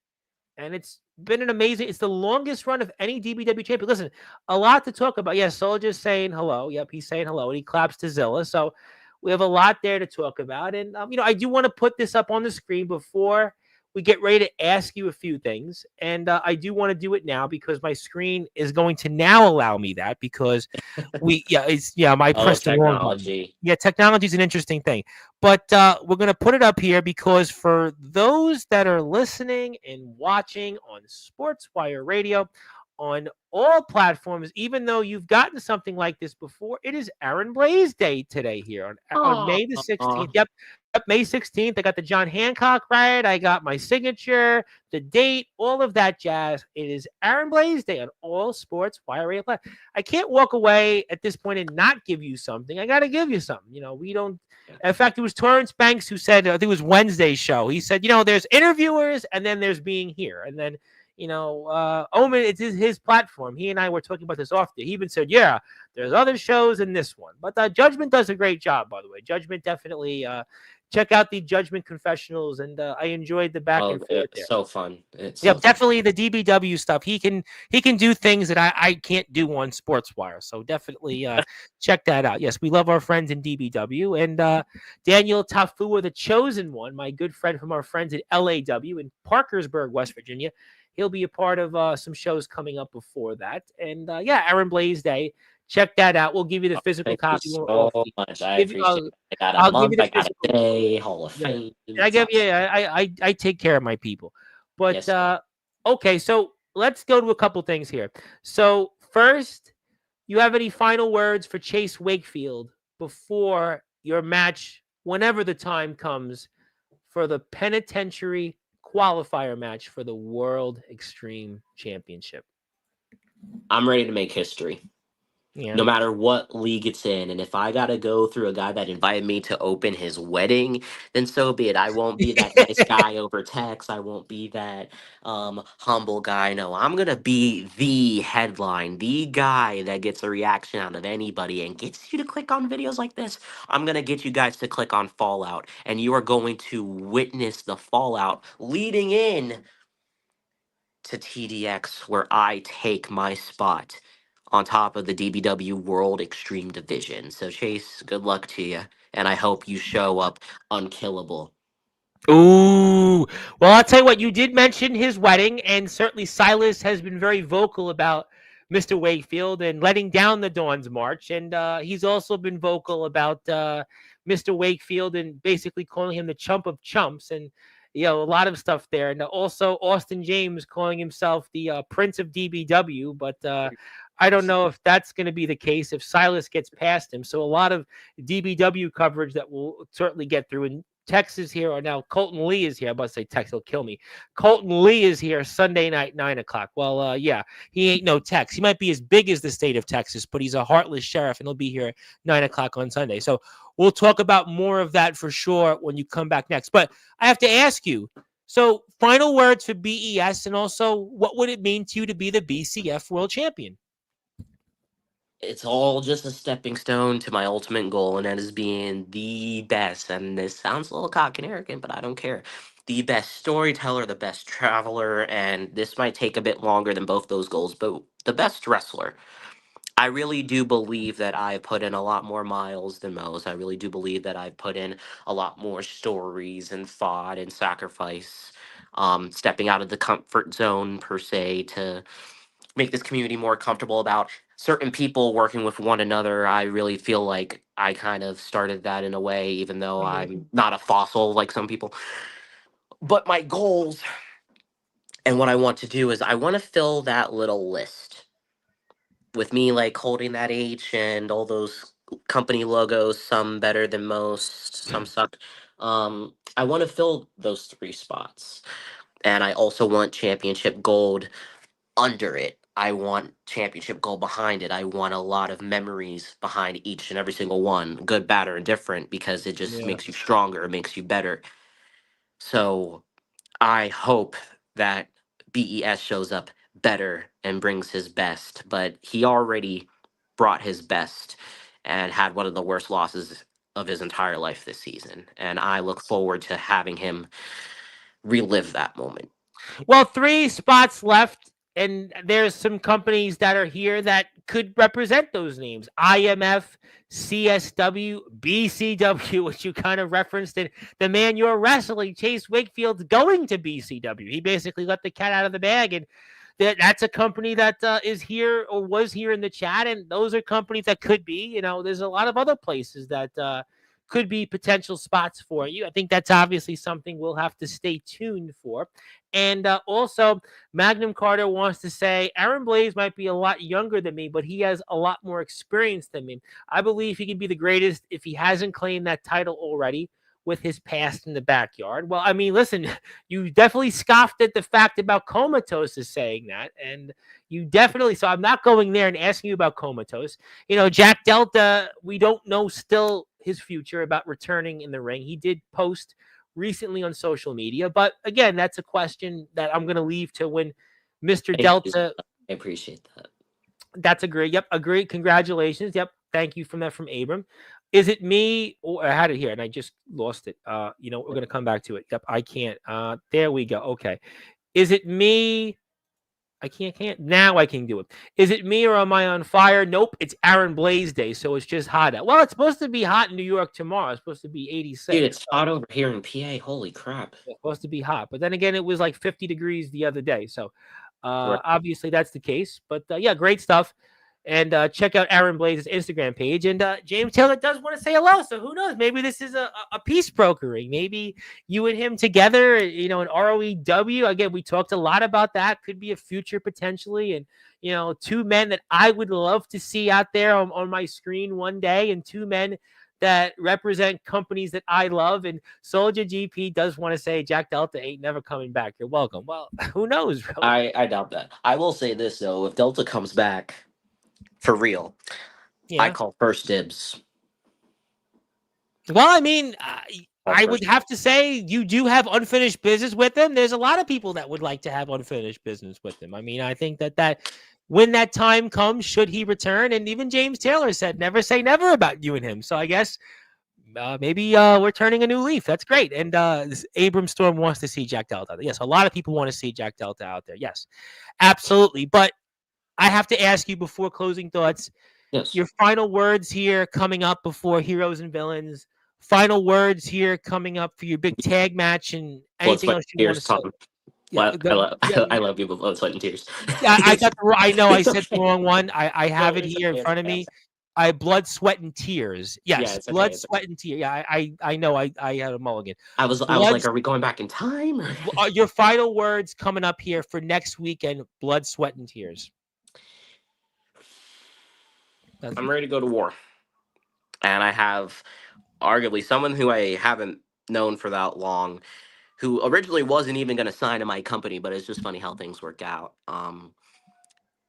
And it's been an amazing, it's the longest run of any DBW champion. Listen, a lot to talk about. Yes, Soldier's saying hello. Yep, he's saying hello, and he claps to Zilla. So we have a lot there to talk about. And, I do want to put this up on the screen before we get ready to ask you a few things. And I do want to do it now because my screen is going to now allow me that because I pressed the wrong button. Technology. Yeah, technology is an interesting thing. But we're going to put it up here because for those that are listening and watching on Sportswire Radio, on all platforms, even though you've gotten something like this before, it is Aaron Blaze Day today here on May the 16th. Yep, May 16th. I got the John Hancock right. I got my signature, the date, all of that jazz. It is Aaron Blaze Day on all Sportswire Radio platforms. I can't walk away at this point and not give you something. I got to give you something. We don't. In fact, it was Torrance Banks who said, I think it was Wednesday's show. He said, there's interviewers and then there's being here. And then, Omen, it's his platform. He and I were talking about this often. He even said, yeah, there's other shows in this one. But Judgment does a great job, by the way. Judgment definitely check out the Judgment Confessionals, and I enjoyed the back and forth there. It's so fun. It's definitely the DBW stuff. He can do things that I can't do on Sportswire. So definitely check that out. Yes, we love our friends in DBW, and Daniel Tafua, the chosen one, my good friend from our friends at LAW in Parkersburg, West Virginia. He'll be a part of some shows coming up before that, and Aaron Blaze Day. Check that out. We'll give you the physical copy. So much. I appreciate it. I got a month. I got a day. Hall of Fame. I take care of my people. But yes. Okay, so let's go to a couple things here. So first, you have any final words for Chase Wakefield before your match, whenever the time comes, for the penitentiary qualifier match for the World Extreme Championship? I'm ready to make history. Yeah. No matter what league it's in. And if I got to go through a guy that invited me to open his wedding, then so be it. I won't be that nice guy over text. I won't be that humble guy. No, I'm going to be the headline, the guy that gets a reaction out of anybody and gets you to click on videos like this. I'm going to get you guys to click on Fallout, and you are going to witness the fallout leading in to TDX, where I take my spot on top of the DBW World Extreme Division. So, Chase, good luck to you, and I hope you show up unkillable. Ooh. Well, I'll tell you what, you did mention his wedding, and certainly Silas has been very vocal about Mr. Wakefield and letting down the Dawn's March. And he's also been vocal about Mr. Wakefield and basically calling him the chump of chumps. And a lot of stuff there. And also Austin James calling himself the Prince of DBW. But I don't know if that's going to be the case if Silas gets past him. So a lot of DBW coverage that we'll certainly get through. And Texas here, or now Colton Lee is here. I'm about to say Tex, he'll kill me. Colton Lee is here Sunday night, 9:00. Well, yeah, he ain't no Tex. He might be as big as the state of Texas, but he's a heartless sheriff, and he'll be here at 9:00 on Sunday. So we'll talk about more of that for sure when you come back next. But I have to ask you, so final words for BES, and also what would it mean to you to be the BCF world champion? It's all just a stepping stone to my ultimate goal, and that is being the best. And this sounds a little cocky and arrogant, but I don't care. The best storyteller, the best traveler, and this might take a bit longer than both those goals, but the best wrestler. I really do believe that I've put in a lot more miles than most. I really do believe that I've put in a lot more stories and thought and sacrifice, stepping out of the comfort zone per se to make this community more comfortable about certain people working with one another. I really feel like I kind of started that in a way, even though I'm not a fossil like some people. But my goals and what I want to do is I want to fill that little list with me, like holding that H and all those company logos, some better than most, some suck. I want to fill those three spots. And I also want championship gold under it. I want championship gold behind it. I want a lot of memories behind each and every single one, good, bad, or indifferent, because it just Yeah. makes you stronger, it makes you better. So I hope that BES shows up better and brings his best, but he already brought his best and had one of the worst losses of his entire life this season. And I look forward to having him relive that moment. Well, 3 spots left, and there's some companies that are here that could represent those names: IMF, CSW, BCW, which you kind of referenced. And the man you're wrestling, Chase Wakefield's going to BCW. He basically let the cat out of the bag, and that's a company that is here or was here in the chat, and those are companies that could be. There's a lot of other places that could be potential spots for you. I think that's obviously something we'll have to stay tuned for. And also, Magnum Carter wants to say Aaron Blaze might be a lot younger than me, but he has a lot more experience than me. I believe he can be the greatest if he hasn't claimed that title already with his past in the backyard. Well, I mean, listen, you definitely scoffed at the fact about Comatose is saying that. And you definitely, so I'm not going there and asking you about Comatose. Jack Delta, we don't know still his future about returning in the ring. He did post recently on social media, but again, that's a question that I'm going to leave to when Mr. Delta. I appreciate that. That's a great. Yep, agree. Congratulations. Yep, thank you from Abram. Is it me? Or I had it here and I just lost it. We're going to come back to it. Yep, I can't. There we go. Okay. Is it me? I can't. Now I can do it. Is it me or am I on fire? Nope. It's Aaron Blaze Day, so it's just hot out. Well, it's supposed to be hot in New York tomorrow. It's supposed to be 86. Dude, it's hot over here in PA. Holy crap. It's supposed to be hot. But then again, it was like 50 degrees the other day. So Right. obviously that's the case. But yeah, great stuff. And check out Aaron Blaze's Instagram page. And James Taylor does want to say hello. So who knows? Maybe this is a peace brokering. Maybe you and him together, an ROEW. Again, we talked a lot about that. Could be a future potentially. And, 2 men that I would love to see out there on my screen one day. And 2 men that represent companies that I love. And Soldier GP does want to say Jack Delta ain't never coming back. You're welcome. Well, who knows? Really? I doubt that. I will say this, though. If Delta comes back, for real, Yeah. I call first dibs. Well, I mean, I would have to say you do have unfinished business with him. There's a lot of people that would like to have unfinished business with him. I mean, I think that when that time comes, should he return, and even James Taylor said, never say never about you and him. So I guess maybe we're turning a new leaf. That's great. And Abram Storm wants to see Jack Delta. Yes, a lot of people want to see Jack Delta out there. Yes, absolutely. But I have to ask you before closing thoughts, Yes. your final words here coming up before Heroes and Villains. Final words here coming up for your big tag match and anything else you want to say. Yeah, Well, yeah, I love you with blood, sweat, and tears. yeah. I got I know I It's said the okay. wrong one. I No, have it it's here in okay. It's front of okay. me. I blood, sweat, and tears. Yeah, Yes, it's okay. blood, It's okay. sweat, and tears. Yeah, I know. I had a mulligan. I was Blood. like, are we going back in time? Your final words coming up here for next weekend. Blood, sweat, and tears. That's I'm ready to go to war, and I have arguably someone who I haven't known for that long, who originally wasn't even going to sign to my company, but it's just funny how things work out.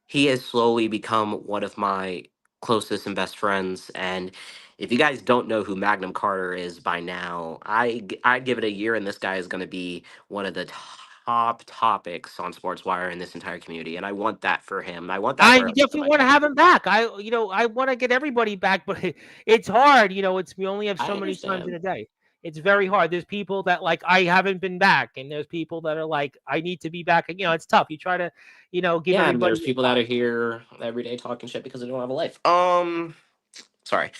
He has slowly become one of my closest and best friends. And if you guys don't know who Magnum Carter is by now, I'd give it a year, and this guy is going to be one of the top topics on Sportswire in this entire community. And I want that for him. I want that I for at least definitely my want to company. have him back. I want to get everybody back, but it's hard. We only have I so many times in understand. a day. It's very hard. There's people that like I haven't been back, and there's people that are like I need to be back. It's tough. You try to, give Yeah, and everybody there's a people shot. that are here every day talking shit because they don't have a life. Sorry.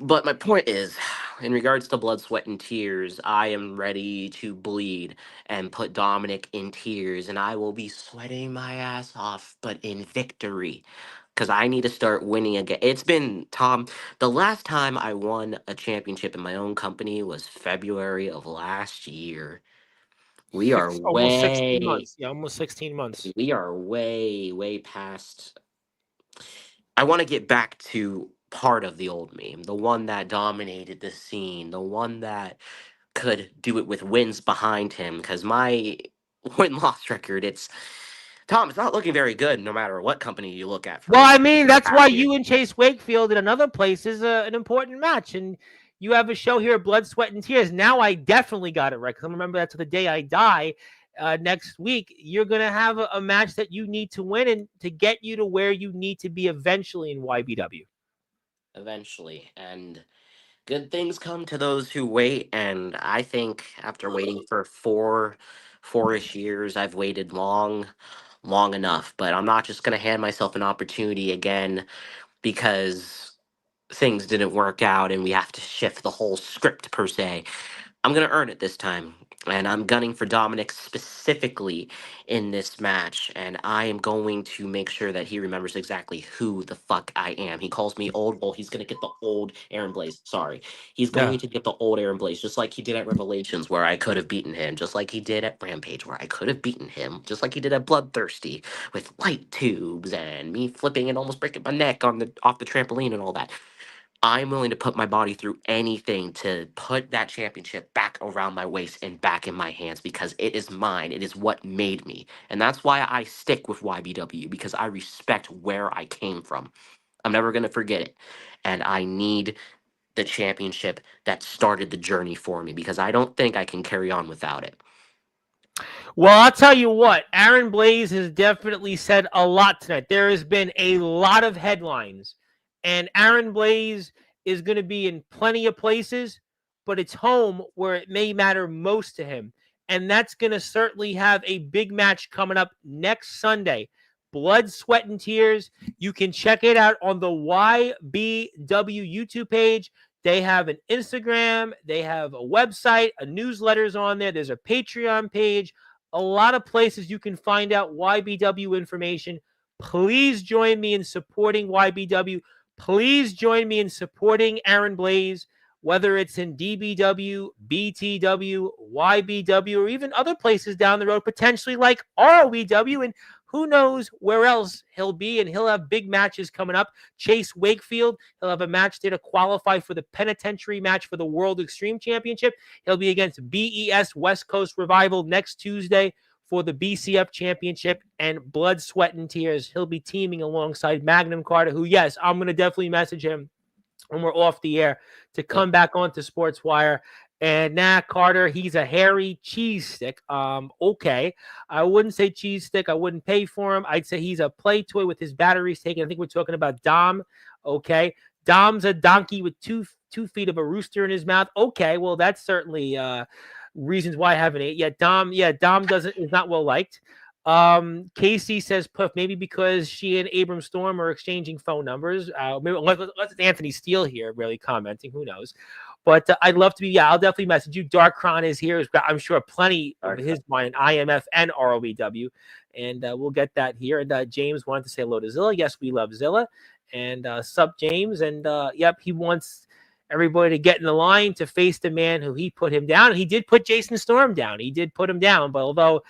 But my point is, in regards to blood, sweat, and tears, I am ready to bleed and put Dominic in tears, and I will be sweating my ass off, but in victory. Because I need to start winning again. It's been, Tom, the last time I won a championship in my own company was February of last year. We are Almost 16 way, months. Yeah, almost 16 months. we are way, way past. I want to get back to part of the old me, the one that dominated the scene, the one that could do it with wins behind him. Because my win loss record, it's Tom, it's not looking very good no matter what company you look at Well, for I this mean, in the that's why past year. you and Chase Wakefield and another place is an important match. And you have a show here, Blood, Sweat, and Tears. Now I definitely got it right because I remember that to the day I die next week. You're going to have a match that you need to win and to get you to where you need to be eventually in YBW. Eventually. And good things come to those who wait. And I think after waiting for four-ish years, I've waited long enough. But I'm not just gonna hand myself an opportunity again because things didn't work out and we have to shift the whole script per se. I'm gonna earn it this time, and I'm gunning for Dominic specifically in this match, and I am going to make sure that he remembers exactly who the fuck I am. He calls me old. Well, he's gonna get the old Aaron Blaze. Sorry, he's Yeah. going to get the old Aaron Blaze, just like he did at Revelations, where I could have beaten him, just like he did at Rampage, where I could have beaten him, just like he did at Bloodthirsty with light tubes and me flipping and almost breaking my neck on the off the trampoline and all that. I'm willing to put my body through anything to put that championship back around my waist and back in my hands because it is mine. It is what made me. And that's why I stick with YBW because I respect where I came from. I'm never going to forget it. And I need the championship that started the journey for me because I don't think I can carry on without it. Well, I'll tell you what, Aaron Blaze has definitely said a lot tonight. There has been a lot of headlines, and Aaron Blaze is going to be in plenty of places, but it's home where it may matter most to him. And that's going to certainly have a big match coming up next Sunday. Blood, Sweat, and Tears. You can check it out on the YBW YouTube page. They have an Instagram, they have a website, a newsletter's on there. There's a Patreon page, a lot of places you can find out YBW information. Please join me in supporting YBW. Please join me in supporting Aaron Blaze, whether it's in DBW, BTW, YBW, or even other places down the road, potentially like ROEW. And who knows where else he'll be. And he'll have big matches coming up. Chase Wakefield, he'll have a match there to qualify for the penitentiary match for the World Extreme Championship. He'll be against BES West Coast Revival next Tuesday for the BCF Championship, and Blood, Sweat, and Tears. He'll be teaming alongside Magnum Carter, who, yes, I'm going to definitely message him when we're off the air to come back onto Sportswire. And Carter, he's a hairy cheese stick. Okay. I wouldn't say cheese stick. I wouldn't pay for him. I'd say he's a play toy with his batteries taken. I think we're talking about Dom. Okay. Dom's a donkey with two feet of a rooster in his mouth. Okay. Well, that's certainly reasons why I haven't ate yet. Dom is not well liked. Casey says Puff, maybe because she and Abram Storm are exchanging phone numbers. Maybe unless it's Anthony Steele here really commenting. Who knows? But I'd love to be. Yeah, I'll definitely message you. Darkron is here. I'm sure plenty of Okay. his mind, IMF and ROEW, and we'll get that here. And James wanted to say hello to Zilla. Yes, we love Zilla. And sup, James. And yep, he wants everybody to get in the line to face the man who he put him down. He did put Jason Storm down. He did put him down. But although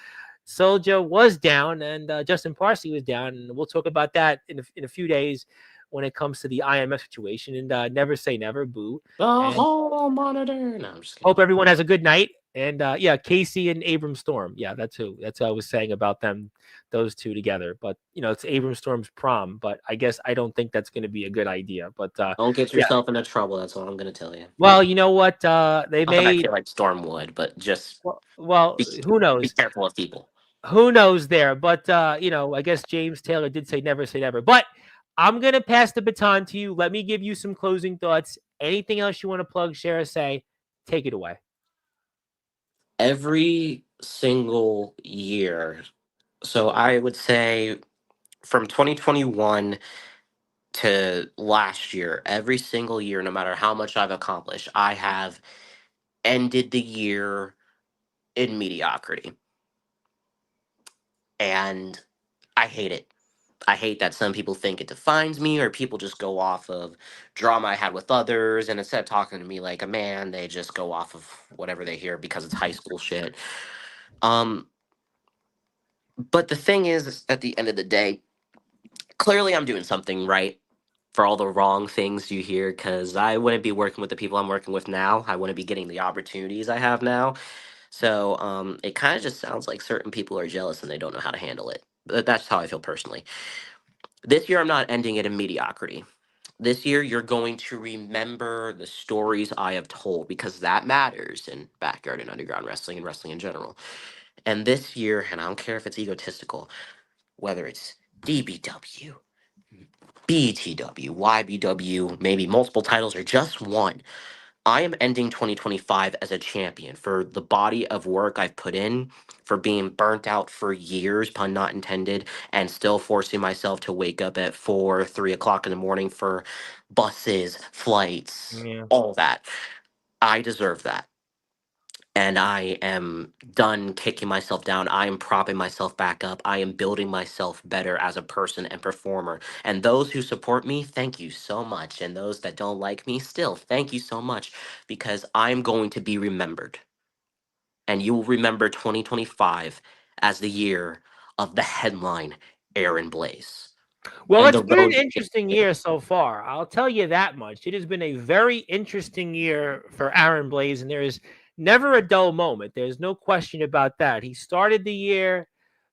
Soldier was down and Justin Parsley was down, and we'll talk about that in a few days when it comes to the IMF situation. And never say never, boo. The And hall monitor. No, I'm just kidding. hope everyone has a good night. And yeah, Casey and Abram Storm. Yeah, that's who I was saying about them, those two together. But it's Abram Storm's prom. But I guess I don't think that's going to be a good idea. But Don't get yeah, yourself into trouble. That's all I'm gonna tell you. well, you know what? They Not that I made. feel like Storm would, but just Well, be who be knows? careful of people. Who knows there? But I guess James Taylor did say never. But I'm gonna pass the baton to you. Let me give you some closing thoughts. Anything else you want to plug, share, or say? Take it away. Every single year. So I would say from 2021 to last year, every single year, no matter how much I've accomplished, I have ended the year in mediocrity. And I hate it. I hate that some people think it defines me, or people just go off of drama I had with others. And instead of talking to me like a man, they just go off of whatever they hear because it's high school shit. Um, but the thing is, at the end of the day, clearly I'm doing something right for all the wrong things you hear, because I wouldn't be working with the people I'm working with now. I wouldn't be getting the opportunities I have now. So it kind of just sounds like certain people are jealous and they don't know how to handle it. But that's how I feel personally. This year, I'm not ending it in mediocrity. This year, you're going to remember the stories I have told, because that matters in backyard and underground wrestling and wrestling in general. And this year, and I don't care if it's egotistical, whether it's DBW, BTW, YBW, maybe multiple titles or just one, I am ending 2025 as a champion for the body of work I've put in, for being burnt out for years, pun not intended, and still forcing myself to wake up at 4, 3 o'clock in the morning for buses, flights, Yeah. all that. I deserve that. And I am done kicking myself down. I am propping myself back up. I am building myself better as a person and performer. And those who support me, thank you so much. And those that don't like me, still, thank you so much, because I'm going to be remembered. And you will remember 2025 as the year of the headline Aaron Blaze. Well, And it's the been an road. interesting year so far. I'll tell you that much. It has been a very interesting year for Aaron Blaze, and there is never a dull moment. There's no question about that. He started the year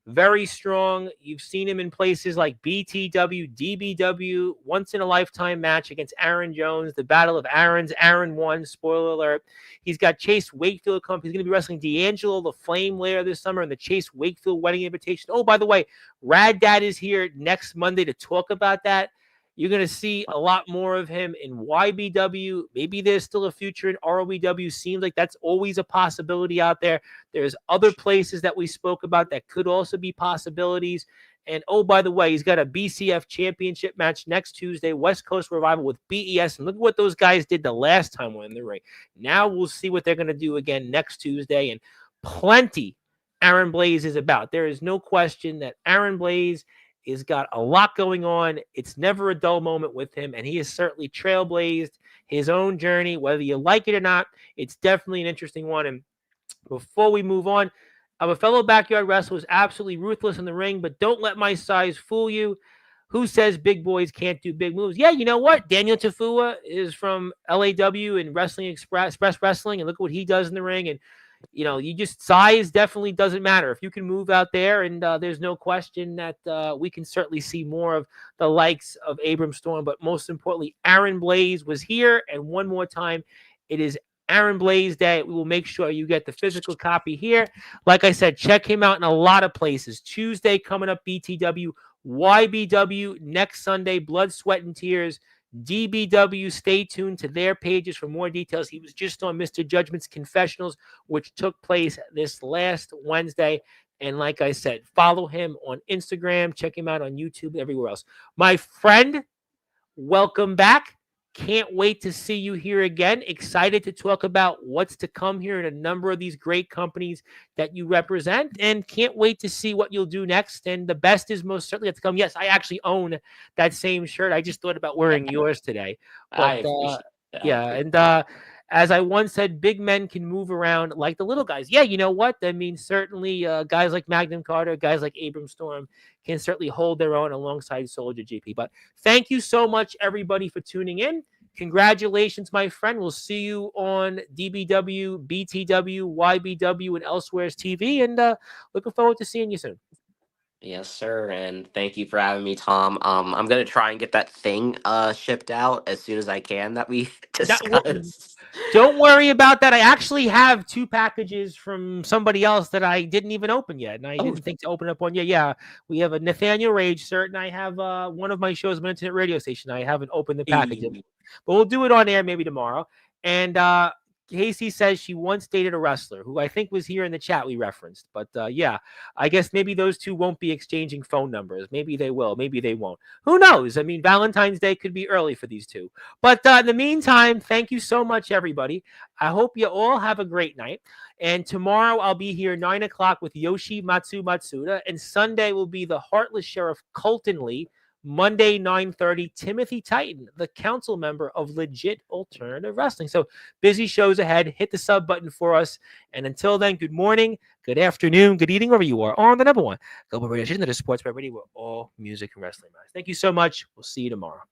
very strong. You've seen him in places like BTW, DBW, once in a lifetime match against Aaron Jones, the Battle of Aaron's. Aaron won, spoiler alert. He's got Chase Wakefield coming. He's going to be wrestling D'Angelo, the Flame, later this summer in the Chase Wakefield wedding invitation. Oh, by the way, Rad Dad is here next Monday to talk about that. You're going to see a lot more of him in YBW. Maybe there's still a future in ROEW. Seems like that's always a possibility out there. There's other places that we spoke about that could also be possibilities. And oh, by the way, he's got a BCF championship match next Tuesday, West Coast Revival with BES. And look at what those guys did the last time we're in the ring. Now we'll see what they're going to do again next Tuesday. And plenty Aaron Blaze is about. There is no question that Aaron Blaze has got a lot going on. It's never a dull moment with him, and he has certainly trailblazed his own journey. Whether you like it or not, it's definitely an interesting one. And before we move on, I'm a fellow backyard wrestler who's absolutely ruthless in the ring, but don't let my size fool you. Who says big boys can't do big moves? Yeah, you know what? Daniel Tafua is from LAW and Wrestling Express Wrestling, and look what he does in the ring. And you just size definitely doesn't matter. If you can move out there, and there's no question that we can certainly see more of the likes of Abram Storm. But most importantly, Aaron Blaze was here. And one more time, it is Aaron Blaze Day. We will make sure you get the physical copy here. Like I said, check him out in a lot of places. Tuesday coming up, BTW, YBW next Sunday, Blood, Sweat, and Tears. DBW, stay tuned to their pages for more details. He was just on Mr. Judgment's Confessionals, which took place this last Wednesday. And like I said, follow him on Instagram, check him out on YouTube, everywhere else. My friend, welcome back. Can't wait to see you here again. Excited to talk about what's to come here in a number of these great companies that you represent, and can't wait to see what you'll do next. And the best is most certainly yet to come. Yes, I actually own that same shirt. I just thought about wearing yours today. I But appreciate yeah, that. and as I once said, big men can move around like the little guys. Yeah, you know what? I mean, certainly guys like Magnum Carter, guys like Abram Storm can certainly hold their own alongside Soldier GP. But thank you so much, everybody, for tuning in. Congratulations, my friend. We'll see you on DBW, BTW, YBW, and Elsewhere's TV. And looking forward to seeing you soon. Yes, sir, and thank you for having me, Tom. I'm gonna try and get that thing shipped out as soon as I can that we That, discussed. don't worry about that. I actually have 2 packages from somebody else that I didn't even open yet, and I Oh, didn't think to open up one yet. Yeah, we have a Nathaniel Rage shirt, and I have one of my shows on an internet radio station. I haven't opened the package yet, but we'll do it on air maybe tomorrow. And Casey says she once dated a wrestler who I think was here in the chat we referenced. But yeah, I guess maybe those two won't be exchanging phone numbers. Maybe they will. Maybe they won't. Who knows? I mean, Valentine's Day could be early for these two. But in the meantime, thank you so much, everybody. I hope you all have a great night. And tomorrow I'll be here 9 o'clock with Yoshi Matsuda. And Sunday will be the Heartless Sheriff Colton Lee. Monday, 9:30, Timothy Titan, the council member of Legit Alternative Wrestling. So busy shows ahead. Hit the sub button for us. And until then, good morning, good afternoon, good evening, wherever you are on the number one global radio station that is Sportswire Radio, where all music and wrestling matters. Thank you so much. We'll see you tomorrow.